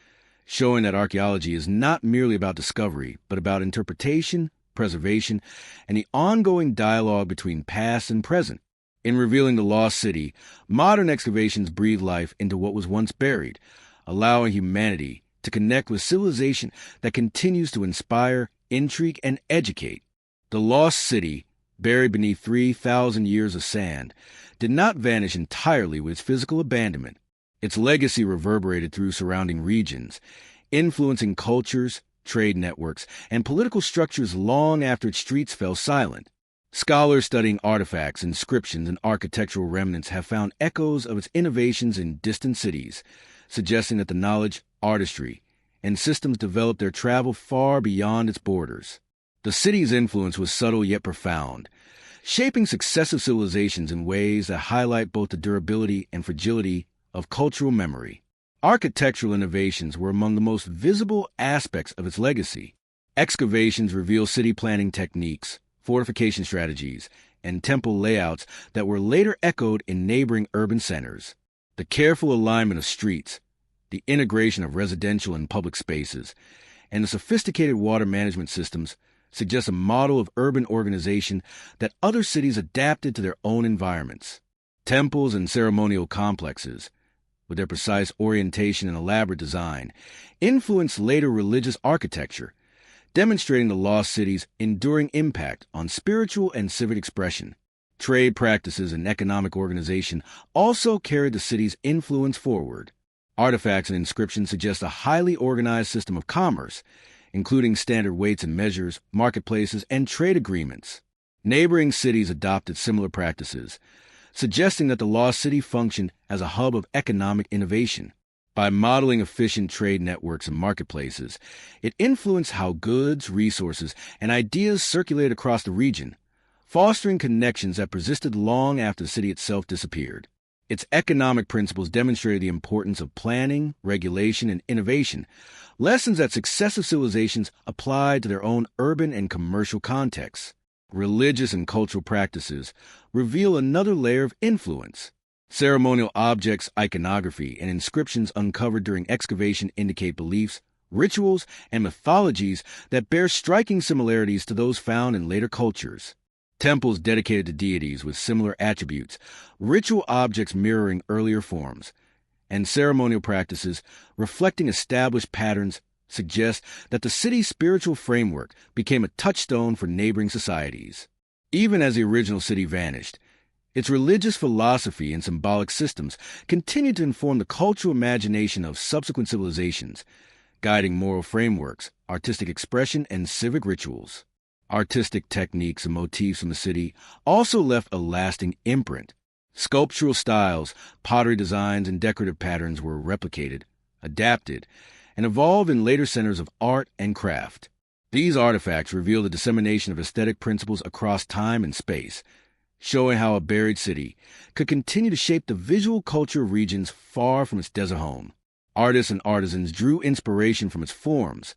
showing that archaeology is not merely about discovery, but about interpretation, preservation, and the ongoing dialogue between past and present. In revealing the lost city, modern excavations breathe life into what was once buried, allowing humanity to connect with civilization that continues to inspire, intrigue, and educate. The lost city, buried beneath 3,000 years of sand, did not vanish entirely with its physical abandonment. Its legacy reverberated through surrounding regions, influencing cultures, trade networks, and political structures long after its streets fell silent. Scholars studying artifacts, inscriptions, and architectural remnants have found echoes of its innovations in distant cities, suggesting that the knowledge, artistry, and systems developed there traveled far beyond its borders. The city's influence was subtle yet profound, shaping successive civilizations in ways that highlight both the durability and fragility of cultural memory. Architectural innovations were among the most visible aspects of its legacy. Excavations reveal city planning techniques, fortification strategies, and temple layouts that were later echoed in neighboring urban centers. The careful alignment of streets, the integration of residential and public spaces, and the sophisticated water management systems suggest a model of urban organization that other cities adapted to their own environments. Temples and ceremonial complexes, with their precise orientation and elaborate design, influenced later religious architecture, demonstrating the lost city's enduring impact on spiritual and civic expression. Trade practices and economic organization also carried the city's influence forward. Artifacts and inscriptions suggest a highly organized system of commerce, including standard weights and measures, marketplaces, and trade agreements. Neighboring cities adopted similar practices, suggesting that the lost city functioned as a hub of economic innovation. By modeling efficient trade networks and marketplaces, it influenced how goods, resources, and ideas circulated across the region, fostering connections that persisted long after the city itself disappeared. Its economic principles demonstrated the importance of planning, regulation, and innovation, lessons that successive civilizations applied to their own urban and commercial contexts. Religious and cultural practices reveal another layer of influence. Ceremonial objects, iconography, and inscriptions uncovered during excavation indicate beliefs, rituals, and mythologies that bear striking similarities to those found in later cultures. Temples dedicated to deities with similar attributes, ritual objects mirroring earlier forms, and ceremonial practices reflecting established patterns suggest that the city's spiritual framework became a touchstone for neighboring societies. Even as the original city vanished, its religious philosophy and symbolic systems continued to inform the cultural imagination of subsequent civilizations, guiding moral frameworks, artistic expression, and civic rituals. Artistic techniques and motifs from the city also left a lasting imprint. Sculptural styles, pottery designs, and decorative patterns were replicated, adapted, and evolved in later centers of art and craft. These artifacts reveal the dissemination of aesthetic principles across time and space, showing how a buried city could continue to shape the visual culture of regions far from its desert home. Artists and artisans drew inspiration from its forms,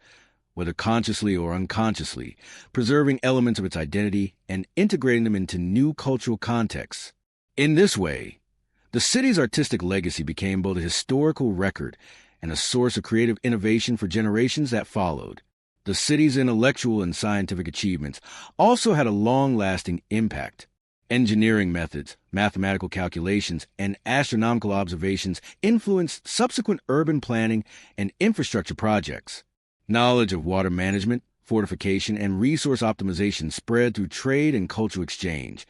whether consciously or unconsciously, preserving elements of its identity and integrating them into new cultural contexts. In this way, the city's artistic legacy became both a historical record and a source of creative innovation for generations that followed. The city's intellectual and scientific achievements also had a long-lasting impact. Engineering methods, mathematical calculations, and astronomical observations influenced subsequent urban planning and infrastructure projects. Knowledge of water management, fortification, and resource optimization spread through trade and cultural exchange,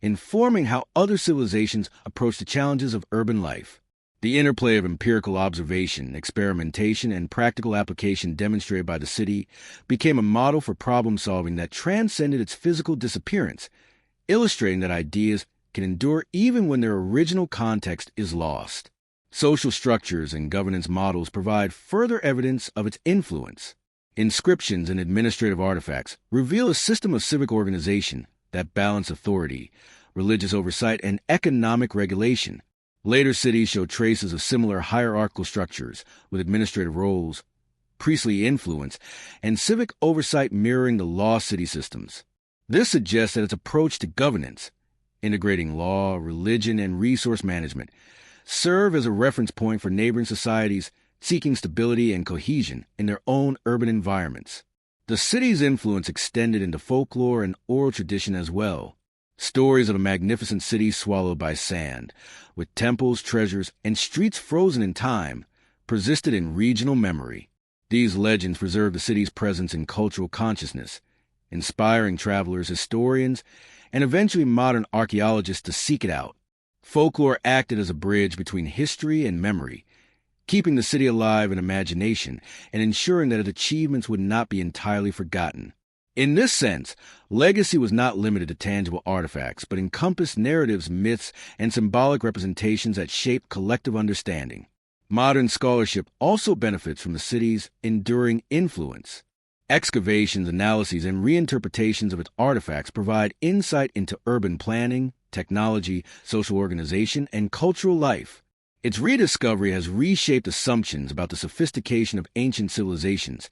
informing how other civilizations approached the challenges of urban life. The interplay of empirical observation, experimentation, and practical application demonstrated by the city became a model for problem-solving that transcended its physical disappearance, illustrating that ideas can endure even when their original context is lost. Social structures and governance models provide further evidence of its influence. Inscriptions and administrative artifacts reveal a system of civic organization that balance authority, religious oversight, and economic regulation. Later cities show traces of similar hierarchical structures, with administrative roles, priestly influence, and civic oversight mirroring the lost city systems. This suggests that its approach to governance, integrating law, religion, and resource management, serve as a reference point for neighboring societies seeking stability and cohesion in their own urban environments. The city's influence extended into folklore and oral tradition as well. Stories of a magnificent city swallowed by sand, with temples, treasures, and streets frozen in time, persisted in regional memory. These legends preserved the city's presence in cultural consciousness, inspiring travelers, historians, and eventually modern archaeologists to seek it out. Folklore acted as a bridge between history and memory, keeping the city alive in imagination and ensuring that its achievements would not be entirely forgotten. In this sense, legacy was not limited to tangible artifacts, but encompassed narratives, myths, and symbolic representations that shaped collective understanding. Modern scholarship also benefits from the city's enduring influence. Excavations, analyses, and reinterpretations of its artifacts provide insight into urban planning, technology, social organization, and cultural life. Its rediscovery has reshaped assumptions about the sophistication of ancient civilizations,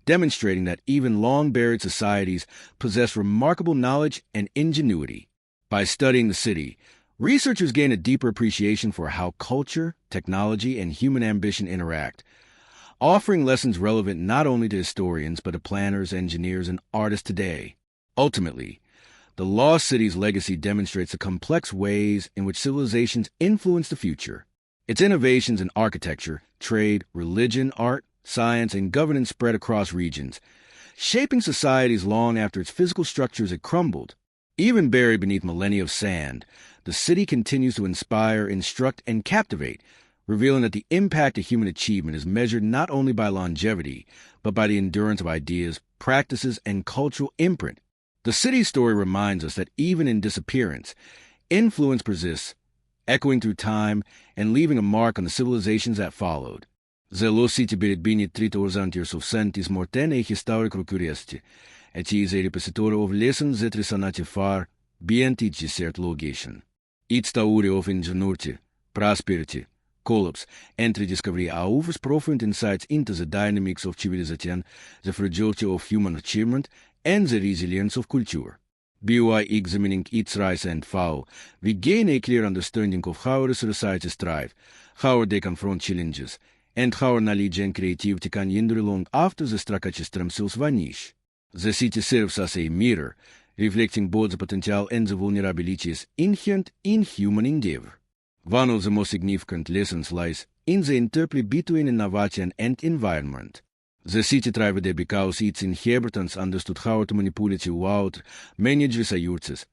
demonstrating that even long-buried societies possess remarkable knowledge and ingenuity. By studying the city, researchers gain a deeper appreciation for how culture, technology, and human ambition interact, offering lessons relevant not only to historians but to planners, engineers, and artists today. Ultimately, the lost city's legacy demonstrates the complex ways in which civilizations influence the future. Its innovations in architecture, trade, religion, art, science, and governance spread across regions, shaping societies long after its physical structures had crumbled. Even buried beneath millennia of sand, the city continues to inspire, instruct, and captivate, revealing that the impact of human achievement is measured not only by longevity, but by the endurance of ideas, practices, and cultural imprint. The city's story reminds us that even in disappearance, influence persists, echoing through time and leaving a mark on the civilizations that followed. Zelosite beredbini tritorzantir sovsentis mortene historical curiosity, et is a repositor of lessons that resanate far, bienti gisert logation. Iets taure of ingenuity, prosperity, collapse, entry discovery aufs profound insights into the dynamics of civilization, the fragility of human achievement, and the resilience of culture. By examining its rise and fall, we gain a clear understanding of how the societies thrive, how they confront challenges, and how knowledge and creativity can endure long after the structures themselves vanish. The city serves as a mirror, reflecting both the potential and the vulnerabilities inherent in human endeavor. One of the most significant lessons lies in the interplay between innovation and environment. The city thrived because its inhabitants understood how to manipulate water, manage resources,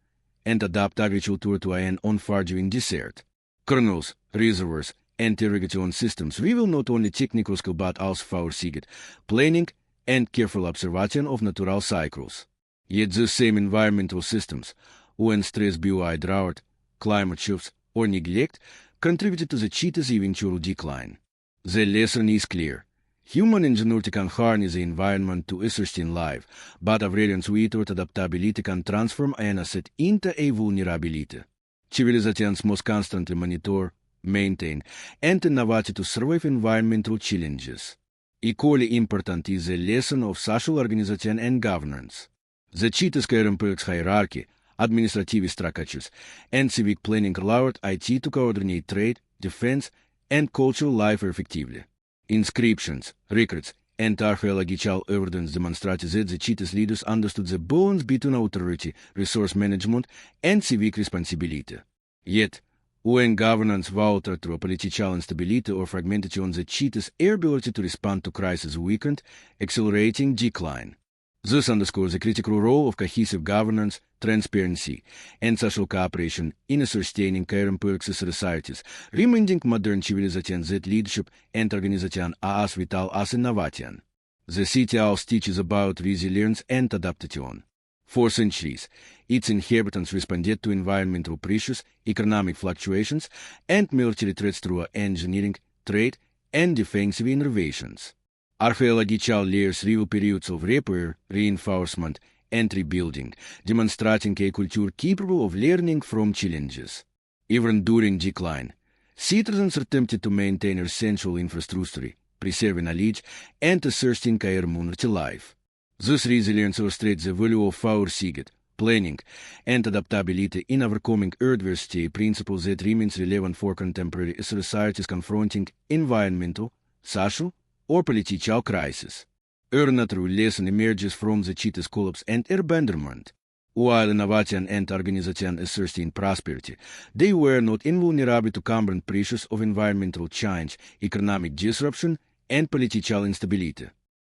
and adapt agriculture to an unforgiving desert. Canals, reservoirs, and irrigation systems reveal not only technical skill but also voorziet, planning and careful observation of natural cycles. Yet the same environmental systems, when stress by drought, climate shifts, or neglect, contributed to the cheetah's eventual decline. The lesson is clear. Human ingenuity can harness the environment to sustain life, but variance without adaptability can transform an asset into a vulnerability. Civilizations must constantly monitor, maintain, and innovate to survive environmental challenges. Equally important is the lesson of social organization and governance. The cheetah's complex hierarchy, administrative structures, and civic planning allowed IT to coordinate trade, defense, and cultural life effectively. Inscriptions, records, and archaeological evidence demonstrate that the cheetah's leaders understood the balance between authority, resource management, and civic responsibility. Yet, when governance faltered through political instability or fragmentation, the cheetah's ability to respond to crises weakened, accelerating decline. This underscores the critical role of cohesive governance, transparency, and social cooperation in sustaining complex societies, reminding modern civilizations that leadership and organization are as vital as innovation. The city also teaches about resilience and adaptation. For centuries, its inhabitants responded to environmental pressures, economic fluctuations, and military threats through engineering, trade, and defensive innovations. Archaeological layers reveal periods of repair, reinforcement, and rebuilding, demonstrating a culture capable of learning from challenges. Even during decline, citizens attempted to maintain essential infrastructure, preserving knowledge, and sustaining community life. This resilience illustrates the value of foresight, planning, and adaptability in overcoming adversity, principles that remains relevant for contemporary societies confronting environmental, social, or political crisis. Another lesson emerges from the cheetah's collapse and abandonment. While innovation and organization sustained prosperity, they were not invulnerable to combined pressures of environmental change, economic disruption, and political instability.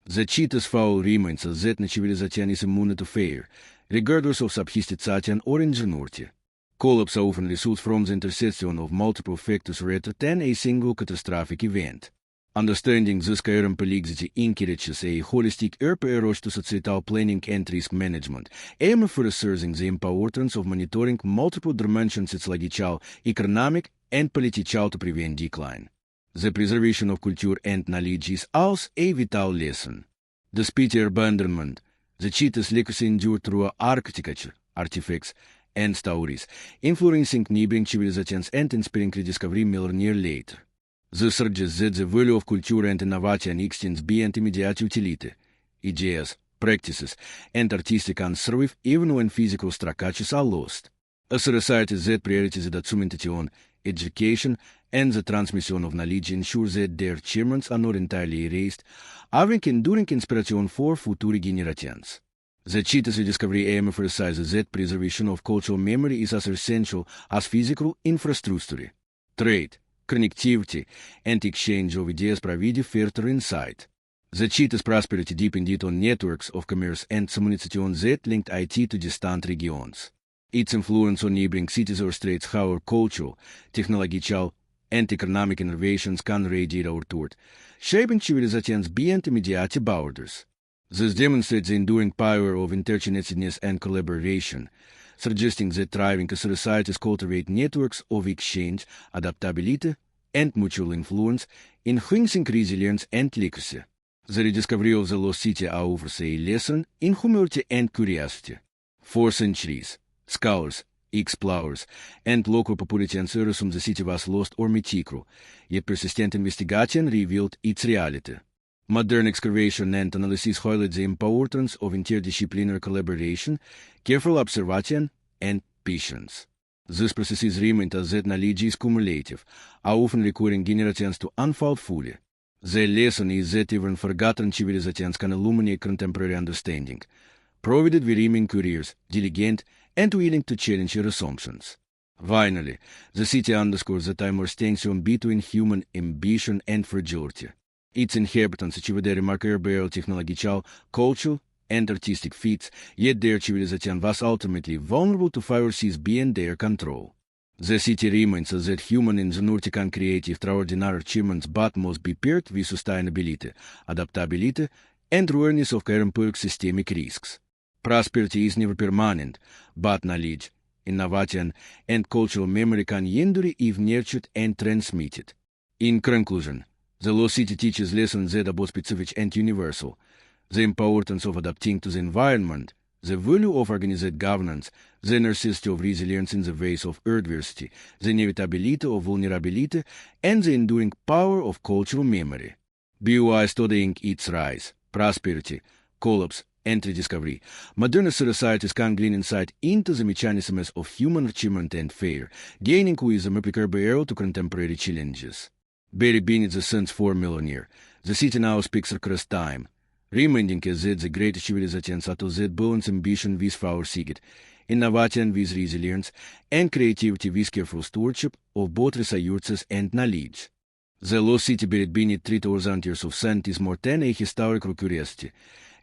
The cheetah's fall remains that no civilization is immune to failure, regardless of sophistication or ingenuity. Collapse often results from the intersection of multiple factors rather than a single catastrophic event. Understanding this complexity encourages a holistic approach to societal planning and risk management, emphasizing the importance of monitoring multiple dimensions ecological, economic, and political to prevent decline. The preservation of culture and knowledge is also a vital lesson. Despite abandonment, the cheetah's legacy endured through architecture, artifacts, and stories, influencing neighboring civilizations and inspiring rediscovery millennia later. This suggests that the value of culture and innovation extends beyond immediate utility. Ideas, practices, and artistic can survive even when physical structures are lost. A society that prioritizes documentation, education, and the transmission of knowledge ensures that their achievements are not entirely erased, offering enduring inspiration for future generations. The cheetah's rediscovery emphasizes that preservation of cultural memory is as essential as physical infrastructure. Trade, connectivity, and exchange of ideas provide further insight. The cheetah's prosperity depended on networks of commerce and communication that linked IT to distant regions. Its influence on neighboring cities illustrates how our cultural, technological, and economic innovations can radiate outward, shaping civilizations beyond immediate borders. This demonstrates the enduring power of interconnectedness and collaboration, suggesting that thriving societies cultivate networks of exchange, adaptability, and mutual influence, enhancing resilience and legacy. The rediscovery of the lost city offers a lesson in humility and curiosity. For centuries, scholars, explorers, and local populations assumed the city was lost or mythical, yet persistent investigation revealed its reality. Modern excavation and analysis highlight the importance of interdisciplinary collaboration, careful observation, and patience. These processes remind us that knowledge is cumulative, often requiring generations to unfold fully. The lesson is that even forgotten civilizations can illuminate contemporary understanding, provided we remain curious, diligent, and willing to challenge your assumptions. Finally, the city underscores the timeless tension between human ambition and fragility. Its inhabitants achieved a remarkable technological, cultural, and artistic feats, yet their civilization was ultimately vulnerable to forces beyond their control. The city reminds us that human ingenuity can create extraordinary achievements but must be paired with sustainability, adaptability, and awareness of current systemic risks. Prosperity is never permanent, but knowledge, innovation, and cultural memory can endure if nurtured and transmitted. In conclusion, the Lost City teaches lessons that are both specific and universal. The importance of adapting to the environment, the value of organized governance, the necessity of resilience in the face of adversity, the inevitability of vulnerability, and the enduring power of cultural memory. By studying its rise, prosperity, collapse, and rediscovery, modern societies can glean insight into the mechanisms of human achievement and failure, gaining wisdom applicable to contemporary challenges. Buried beneath the sun's 4 millennia, the city now speaks across time, reminding us that the great civilizations are that balance ambition with foresight, innovation with resilience, and creativity with careful stewardship of both resources and knowledge. The Lost City buried beneath 3,000 years of sand is more than a historical curiosity.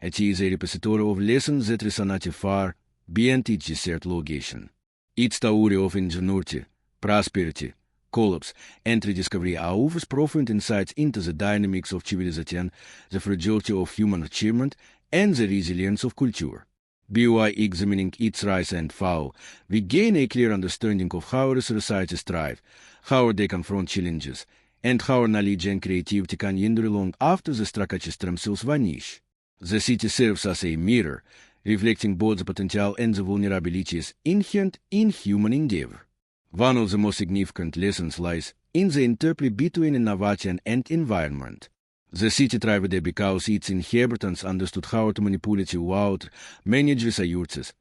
It is a repository of lessons that resonate far beyond its desert location. Its story of ingenuity, prosperity, collapse, and rediscovery offers profound insights into the dynamics of civilization, the fragility of human achievement, and the resilience of culture. By examining its rise and fall, we gain a clear understanding of how our societies thrive, how they confront challenges, and how knowledge and creativity can endure long after the structures themselves vanish. The city serves as a mirror, reflecting both the potential and the vulnerabilities inherent in human endeavor. One of the most significant lessons lies in the interplay between innovation and environment. The city thrived because its inhabitants understood how to manipulate water, manage resources,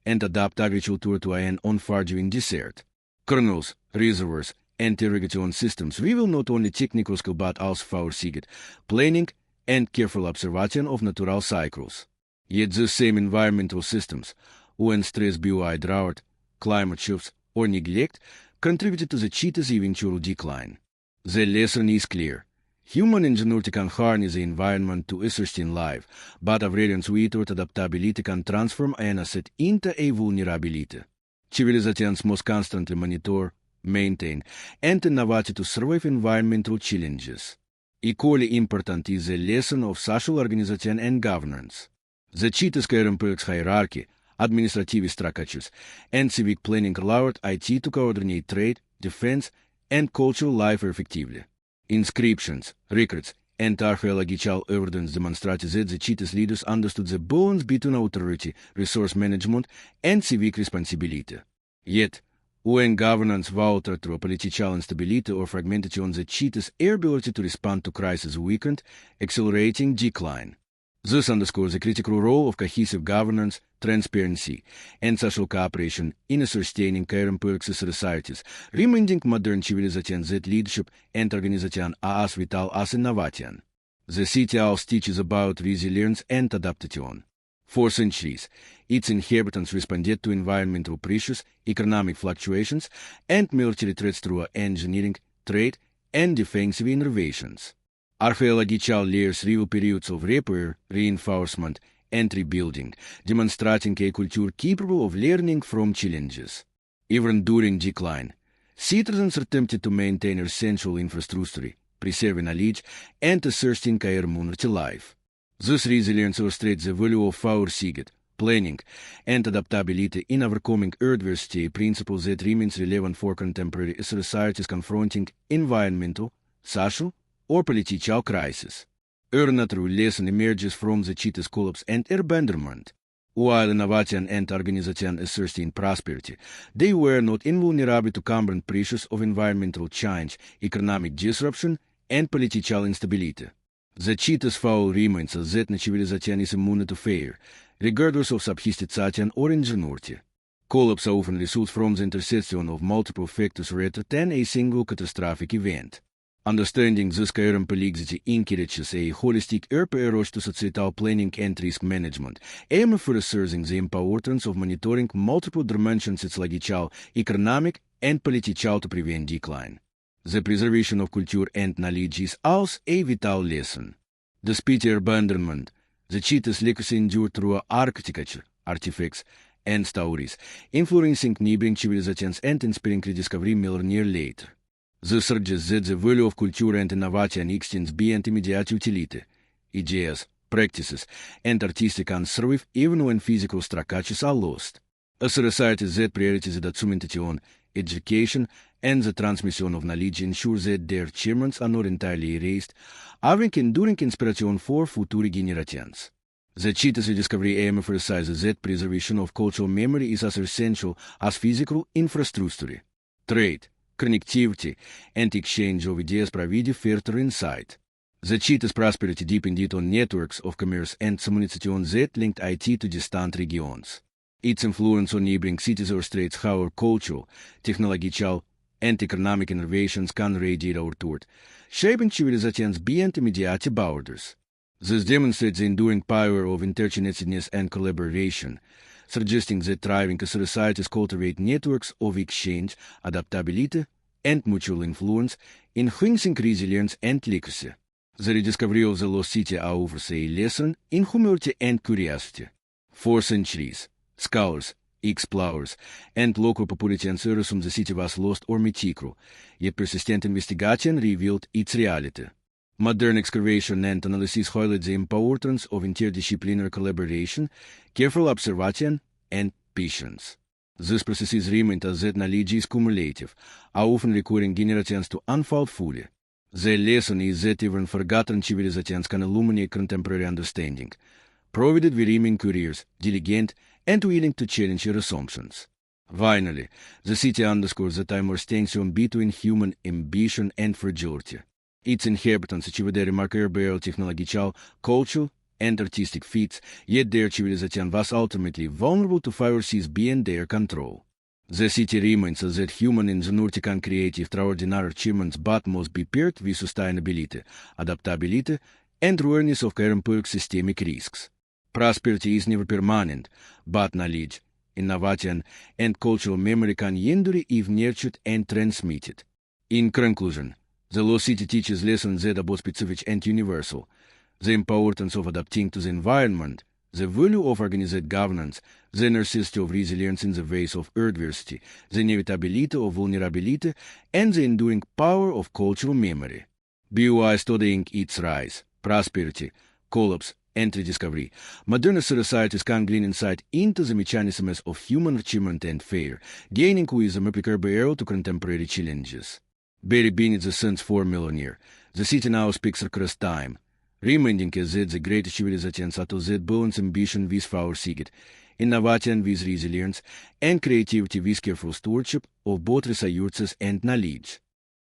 and adapt agriculture to an unforgiving desert. Canals, reservoirs, and irrigation systems reveal not only technical skill but also foresight, planning, and careful observation of natural cycles. Yet these same environmental systems, when stressed by drought, climate shifts, or neglect, contributed to the city's eventual decline. The lesson is clear. Human ingenuity can harness the environment to sustain life, but variance without adaptability can transform an asset into a vulnerability. Civilizations must constantly monitor, maintain, and innovate to survive environmental challenges. Equally important is the lesson of social organization and governance. The city's complex hierarchy, administrative structures, and civic planning allowed IT to coordinate trade, defense, and cultural life effectively. Inscriptions, records, and archaeological evidence demonstrate that the city's leaders understood the balance between authority, resource management, and civic responsibility. Yet, when governance faltered through political instability or fragmentation, the city's ability to respond to crises weakened, accelerating decline. This underscores the critical role of cohesive governance, transparency, and social cooperation in sustaining complex societies, reminding modern civilizations that leadership and organization are as vital as innovation. The city also teaches about resilience and adaptation. For centuries, its inhabitants responded to environmental pressures, economic fluctuations, and military threats through engineering, trade, and defensive innovations. Archaeological layers reveal periods of repair, reinforcement, and rebuilding, demonstrating a culture capable of learning from challenges. Even during decline, citizens attempted to maintain essential infrastructure, preserving knowledge, and sustaining community life. This resilience illustrates the value of foresight, planning, and adaptability in overcoming adversity, principles that remains relevant for contemporary societies confronting environmental, social, or political crisis. Another lesson emerges from the city's collapse and abandonment. While innovation and organization sustained prosperity, they were not invulnerable to combined pressures of environmental change, economic disruption, and political instability. The city's fall reminds us that civilization is immune to failure, regardless of sophistication or ingenuity. Collapse often results from the intersection of multiple factors rather than a single catastrophic event. Understanding this complexity encourages a holistic approach to societal planning and risk management, emphasizing the importance of monitoring multiple dimensions its logical, economic, and political to prevent decline. The preservation of culture and knowledge is also a vital lesson. Despite abandonment, the city's legacy endured through architecture, artifacts, and stories, influencing neighboring civilizations and inspiring rediscovery millennia later. The surges that the value of culture and innovation extends beyond immediate utility. Ideas, practices, and artistic can survive even when physical structures are lost. A society that prioritizes the documentation, education, and the transmission of knowledge ensures that their achievements are not entirely erased, having enduring inspiration for future generations. The cheetah's rediscovery aim emphasizes that preservation of cultural memory is as essential as physical infrastructure. Trade, connectivity, and exchange of ideas provide further insight. The cheetah's prosperity depended on networks of commerce and communication that linked IT to distant regions. Its influence on neighboring cities illustrates how our cultural, technological, and economic innovations can radiate outward, shaping civilizations beyond immediate borders. This demonstrates the enduring power of interconnectedness and collaboration, suggesting that thriving societies cultivate networks of exchange, adaptability, and mutual influence, enhancing resilience and legacy. The rediscovery of the lost city offers a lesson in humility and curiosity. For centuries, scholars, explorers, and local populations assumed the city was lost or mythical, yet persistent investigation revealed its reality. Modern excavation and analysis highlight the importance of interdisciplinary collaboration, careful observation, and patience. These processes remind us that knowledge is cumulative, often requiring generations to unfold fully. The lesson is that even forgotten civilizations can illuminate contemporary understanding, provided we remain curious, diligent, and willing to challenge our assumptions. Finally, the city underscores the timeless tension between human ambition and fragility. Its inhabitants achieved remarkable technological, cultural, and artistic feats, yet their civilization was ultimately vulnerable to forces beyond their control. The city reminds us that human ingenuity can create extraordinary achievements but must be paired with sustainability, adaptability, and awareness of current systemic risks. Prosperity is never permanent, but knowledge, innovation, and cultural memory can endure if nurtured and transmitted. In conclusion, the lost city teaches lessons that are both specific and universal: the importance of adapting to the environment, the value of organized governance, the necessity of resilience in the face of adversity, the inevitability of vulnerability, and the enduring power of cultural memory. By studying its rise, prosperity, collapse, and rediscovery, modern societies can glean insight into the mechanisms of human achievement and failure, gaining wisdom applicable to contemporary challenges. Buried beneath the sun's 4 millennia, the city now speaks across time, reminding us that the greatest civilizations are those that balance ambition with foresight, innovation with resilience, and creativity with careful stewardship of both resources and knowledge.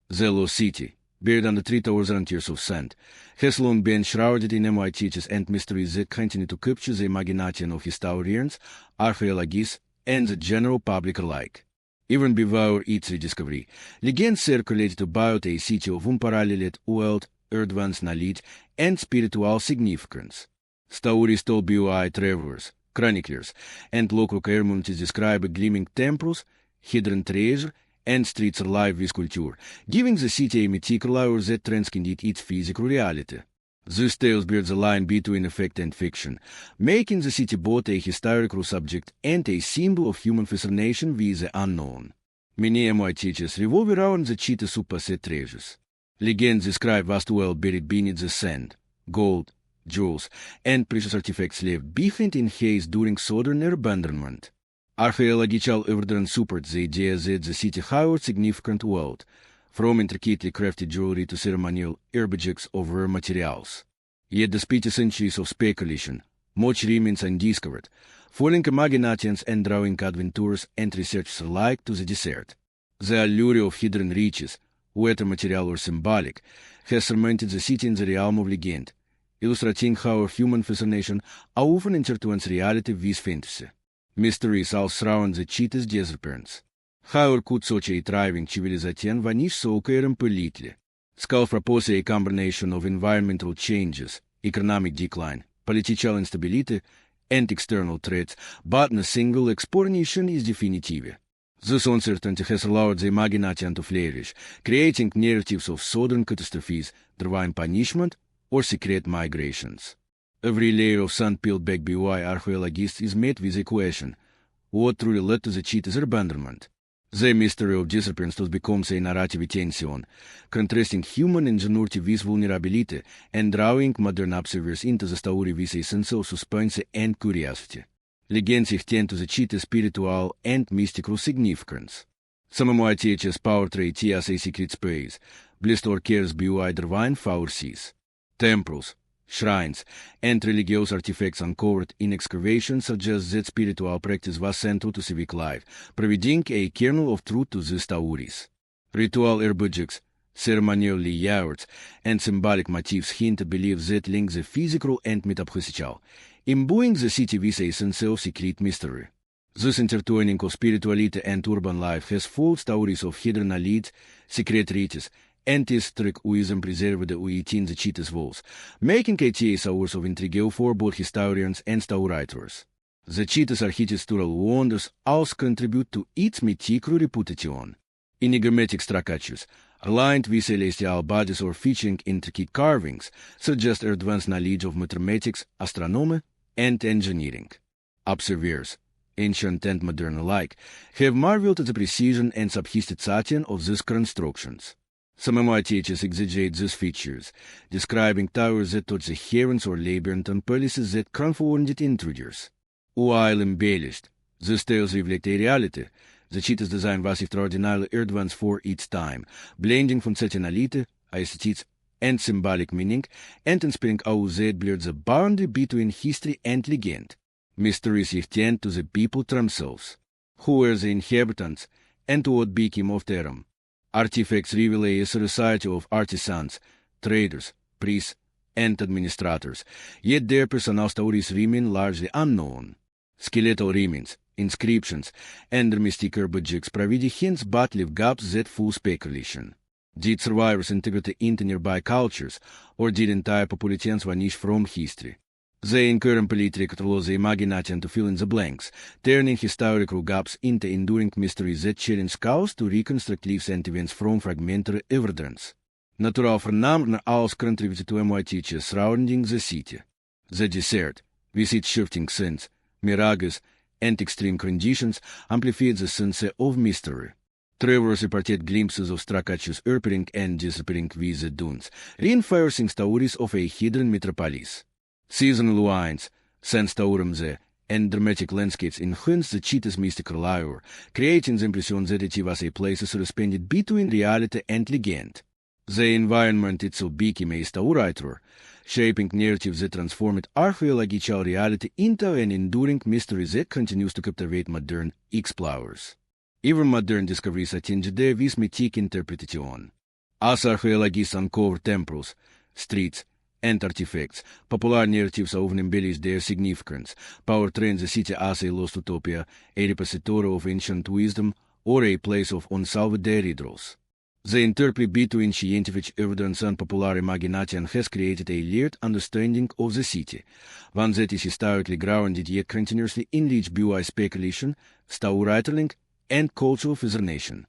The lost city, buried under 3,000 years of sand, has long been shrouded in myths and mysteries that continue to capture the imagination of historians, archaeologists, and the general public alike. Even before its rediscovery, legends circulated about a city of unparalleled wealth, advanced knowledge, and spiritual significance. Stories told by travelers, chronicles, and local communities describe gleaming temples, hidden treasure, and streets alive with culture, giving the city a mythical aura that transcended its physical reality. These tales blur the line between fact and fiction, making the city both a historical subject and a symbol of human fascination with the unknown. Many myths revolve around the city's supposed treasures. Legends describe vast wealth buried beneath the sand, gold, jewels, and precious artifacts left behind in haste during southern abandonment. Archaeological evidence supports the idea that the city housed significant wealth, from intricately crafted jewelry to ceremonial herbages of rare materials. Yet despite centuries of speculation, much remains undiscovered, foiling imaginations and drawing adventurers and researchers alike to the desert. The allure of hidden riches, whether material or symbolic, has cemented the city in the realm of legend, illustrating how human fascination often intertwines reality with fantasy. Mysteries all surround the cheetah's disappearance. How could such a thriving civilization vanish so completely? Scholars propose a combination of environmental changes, economic decline, political instability, and external threats, but no single explanation is definitive. This uncertainty has allowed the imagination to flourish, creating narratives of sudden catastrophes, divine punishment, or secret migrations. Every layer of sand peeled back by archaeologists is met with a question: what truly led to the cheetah's abandonment. The mystery of disappearance thus becomes a narrative tension, contrasting human ingenuity with vulnerability and drawing modern observers into the story with a sense of suspense and curiosity. Legends extend to the cheetah's spiritual and mystical significance. Some teaches Pottery as a secret space, blessed or cares by divine forces. Temples, shrines, and religious artifacts uncovered in excavations suggest that spiritual practice was central to civic life, providing a kernel of truth to these stories. Ritual herbologics, ceremonial layouts, and symbolic motifs hint beliefs that link the physical and metaphysical, imbuing the city with a sense of secret mystery. This intertwining of spirituality and urban life has full stories of hidden elites, secret rites, and historic wisdom preserved within the cheetah's walls, making it a source of intrigue for both historians and story writers. The cheetah's architectural wonders also contribute to its mythical reputation. Enigmatic structures, aligned with celestial bodies or featuring intricate carvings, suggest advanced knowledge of mathematics, astronomy, and engineering. Observers, ancient and modern alike, have marveled at the precision and sophistication of these constructions. Some teachers exaggerate these features, describing towers that touch the heavens or labyrinthine palaces that confounded intruders. While embellished, these tales reflect a reality. The cheetah's design was extraordinarily advanced for its time, blending functionality, aesthetics, and symbolic meaning, and inspiring how that blurred the boundary between history and legend. Mysteries extend to the people themselves. Who were the inhabitants, and what became of them? Artifacts reveal a society of artisans, traders, priests, and administrators, yet their personal stories remain largely unknown. Skeletal remains, inscriptions, and their mystic objects provide hints but leave gaps that full speculation. Did survivors integrate into nearby cultures, or did entire populations vanish from history? They incurably tricked the imagination to fill in the blanks, turning historical gaps into enduring mysteries that challenge scholars to reconstruct lives and events from fragmentary evidence. Natural phenomena also contributed to MYTs surrounding the city. The desert, with its shifting sands, mirages, and extreme conditions, amplified the sense of mystery. Travelers reported glimpses of structures appearing and disappearing with the dunes, reinforcing stories of a hidden metropolis. Seasonal wines, sandstorms, and dramatic landscapes enhance the cheetah's mystical allure, creating the impression that it was a place suspended between reality and legend. The environment itself became a story writer, shaping narratives that transformed archaeological reality into an enduring mystery that continues to captivate modern explorers. Even modern discoveries attend there with mythic interpretation. As archaeologists uncover temples, streets, and artifacts, popular narratives often embellish their significance, portraying the city as a lost utopia, a repository of ancient wisdom, or a place of unsolved riddles. The interplay between scientific evidence and popular imagination has created a layered understanding of the city, one that is historically grounded yet continuously enriched by speculation, storytelling, and cultural fascination.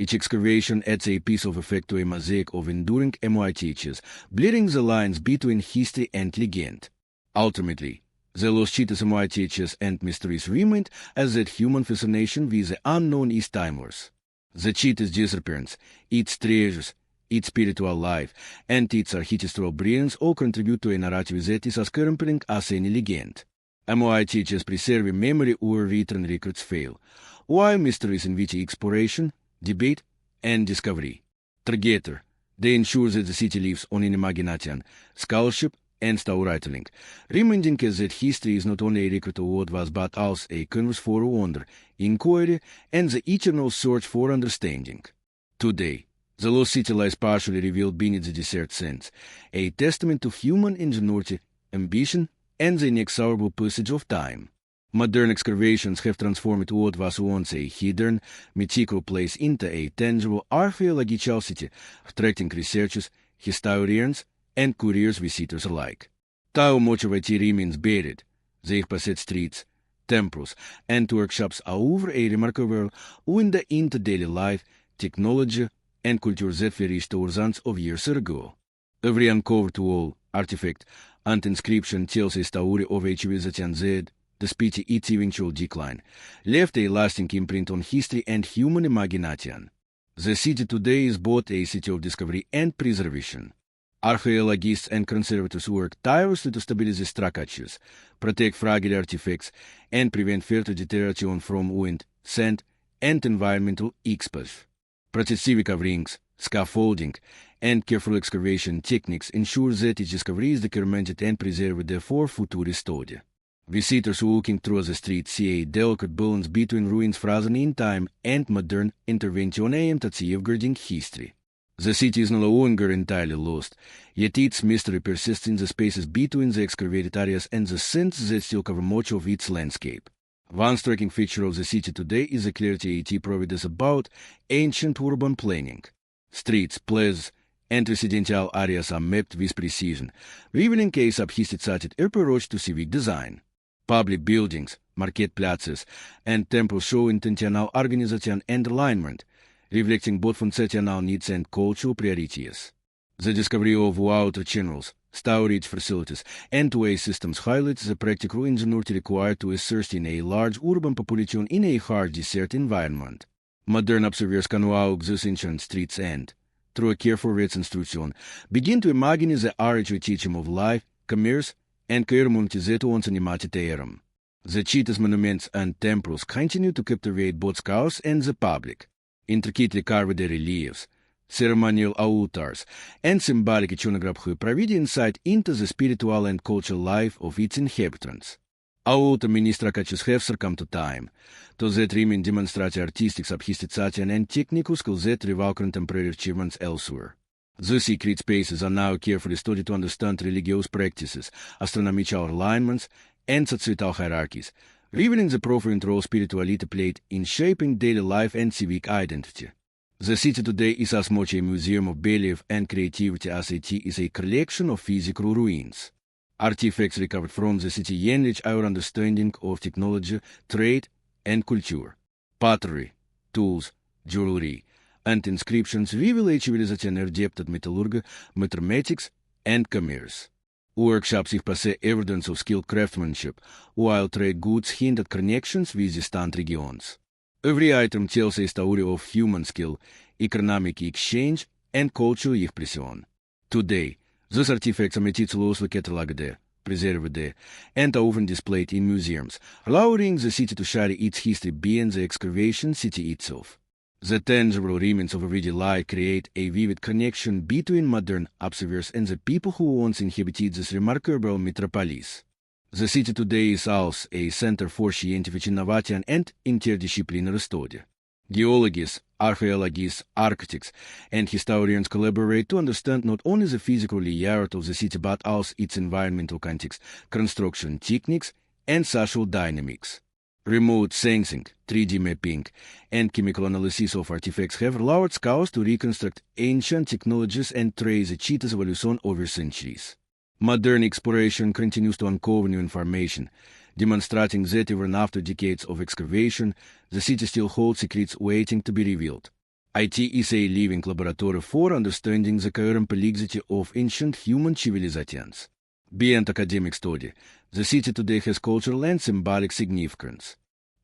Each excavation adds a piece of effect to a mosaic of enduring MYTs, blurring the lines between history and legend. Ultimately, the lost cheetahs MYTs and mysteries remain as that human fascination with the unknown is timeless. The cheetah's disappearance, its treasures, its spiritual life, and its architectural brilliance all contribute to a narrative that is as compelling as any legend. MYTs preserve memory where written records fail, while mysteries invite exploration, debate, and discovery. Together, they ensure that the city lives on in imagination, scholarship, and storytelling, reminding us that history is not only a record of what was but also a canvas for wonder, inquiry, and the eternal search for understanding. Today, the lost city lies partially revealed beneath the desert sands, a testament to human ingenuity, ambition, and the inexorable passage of time. Modern excavations have transformed what was once a hidden, mythical place into a tangible archaeological city, attracting researchers, historians, and curious visitors alike. Though much of it remains buried, they possess streets, temples, and workshops over a remarkable window into daily life, technology, and culture that flourished thousands of years ago. Every uncovered wall, artifact, and inscription tells a story of a civilization that, despite its eventual decline, left a lasting imprint on history and human imagination. The city today is both a city of discovery and preservation. Archaeologists and conservators work tirelessly to stabilize structures, protect fragile artifacts, and prevent further deterioration from wind, sand, and environmental exposure. Protective coverings, scaffolding, and careful excavation techniques ensure that each discovery is documented and preserved for future study. Visitors walking through the street see a delicate balance between ruins frozen in time and modern intervention aimed at safeguarding history. The city is no longer entirely lost, yet its mystery persists in the spaces between the excavated areas and the sands that still cover much of its landscape. One striking feature of the city today is the clarity it provides about ancient urban planning. Streets, plazas, and residential areas are mapped with precision, revealing a sophisticated approach to civic design. Public buildings, marketplaces, and temples show intentional organization and alignment, reflecting both functional needs and cultural priorities. The discovery of water channels, storage facilities, and way systems highlights the practical ingenuity required to sustain a large urban population in a harsh desert environment. Modern observers can walk these ancient streets and, through a careful reconstruction, begin to imagine the architecture teaching of life, commerce, and community that once animated the era. The city's monuments and temples continue to captivate both scholars and the public. Intricately carved reliefs, ceremonial altars, and symbolic iconography provide insight into the spiritual and cultural life of its inhabitants. Although many structures have succumbed to time, those that remain demonstrate artistic sophistication and technical skills that rival contemporary achievements elsewhere. The secret spaces are now carefully studied to understand religious practices, astronomical alignments, and societal hierarchies, revealing the profound role spirituality played in shaping daily life and civic identity. The city today is as much a museum of belief and creativity as it is a collection of physical ruins. Artifacts recovered from the city enrich our understanding of technology, trade, and culture. Pottery, tools, jewelry, and inscriptions reveal a civilization adept at metallurgy, mathematics, and commerce. Workshops possess evidence of skilled craftsmanship, while trade goods hint at connections with distant regions. Every item tells a story of human skill, economic exchange, and cultural expression. Today, these artifacts are meticulously catalogued, preserved, and are often displayed in museums, allowing the city to share its history beyond the excavation city itself. The tangible remains of everyday life create a vivid connection between modern observers and the people who once inhabited this remarkable metropolis. The city today is also a center for scientific innovation and interdisciplinary study. Geologists, archaeologists, architects, and historians collaborate to understand not only the physical layout of the city but also its environmental context, construction techniques, and social dynamics. Remote sensing, 3D mapping, and chemical analysis of artifacts have allowed scholars to reconstruct ancient technologies and trace the city's evolution over centuries. Modern exploration continues to uncover new information, demonstrating that even after decades of excavation, the city still holds secrets waiting to be revealed. IT is a living laboratory for understanding the coherent complexity of ancient human civilizations. Beyond academic study, the city today has cultural and symbolic significance.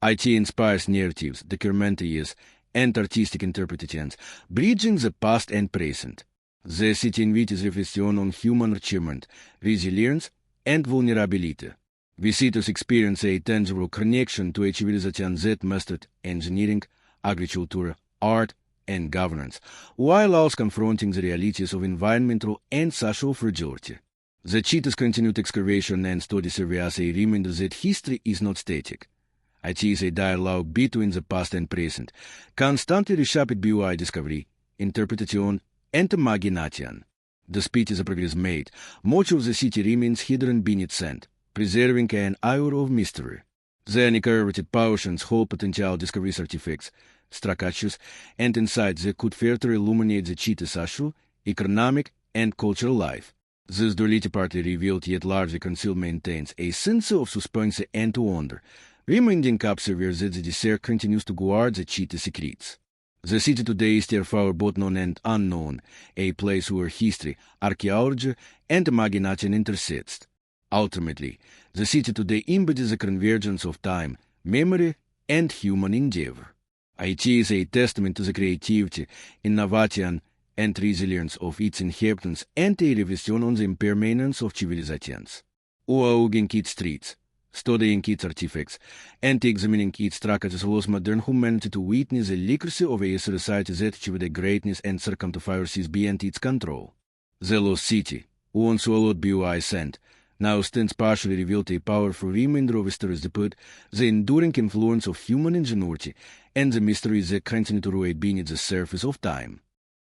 IT inspires narratives, documentaries, and artistic interpretations, bridging the past and present. The city invites reflection on human achievement, resilience, and vulnerability. Visitors experience a tangible connection to a civilization that mastered engineering, agriculture, art, and governance, while also confronting the realities of environmental and social fragility. The city's continued excavation and study serve as a reminder that history is not static. It is a dialogue between the past and present, constantly reshaped by discovery, interpretation, and imagination. Despite the progress made, much of the city remains hidden beneath sand, preserving an air of mystery. The uncurvated portions hold potential discoveries artifacts, structures, and insights that could further illuminate the city's social, economic, and cultural life. This duality, partly revealed yet largely concealed, maintains a sense of suspense and wonder, reminding observers that the desert continues to guard the city's secrets. The city today is therefore both known and unknown, a place where history, archaeology, and imagination intersect. Ultimately, the city today embodies a convergence of time, memory, and human endeavor. It is a testament to the creativity, innovation, and resilience of its inhabitants and a reflection on the impermanence of civilizations. Walking its streets, studying its artifacts, and examining its structures allows modern humanity to witness the legacy of a society that achieved a greatness and circumferences beyond its control. The lost city, once swallowed by sand, now stands partially revealed a powerful remainder of history's depth, the enduring influence of human ingenuity, and the mysteries that continue to ride beneath the surface of time.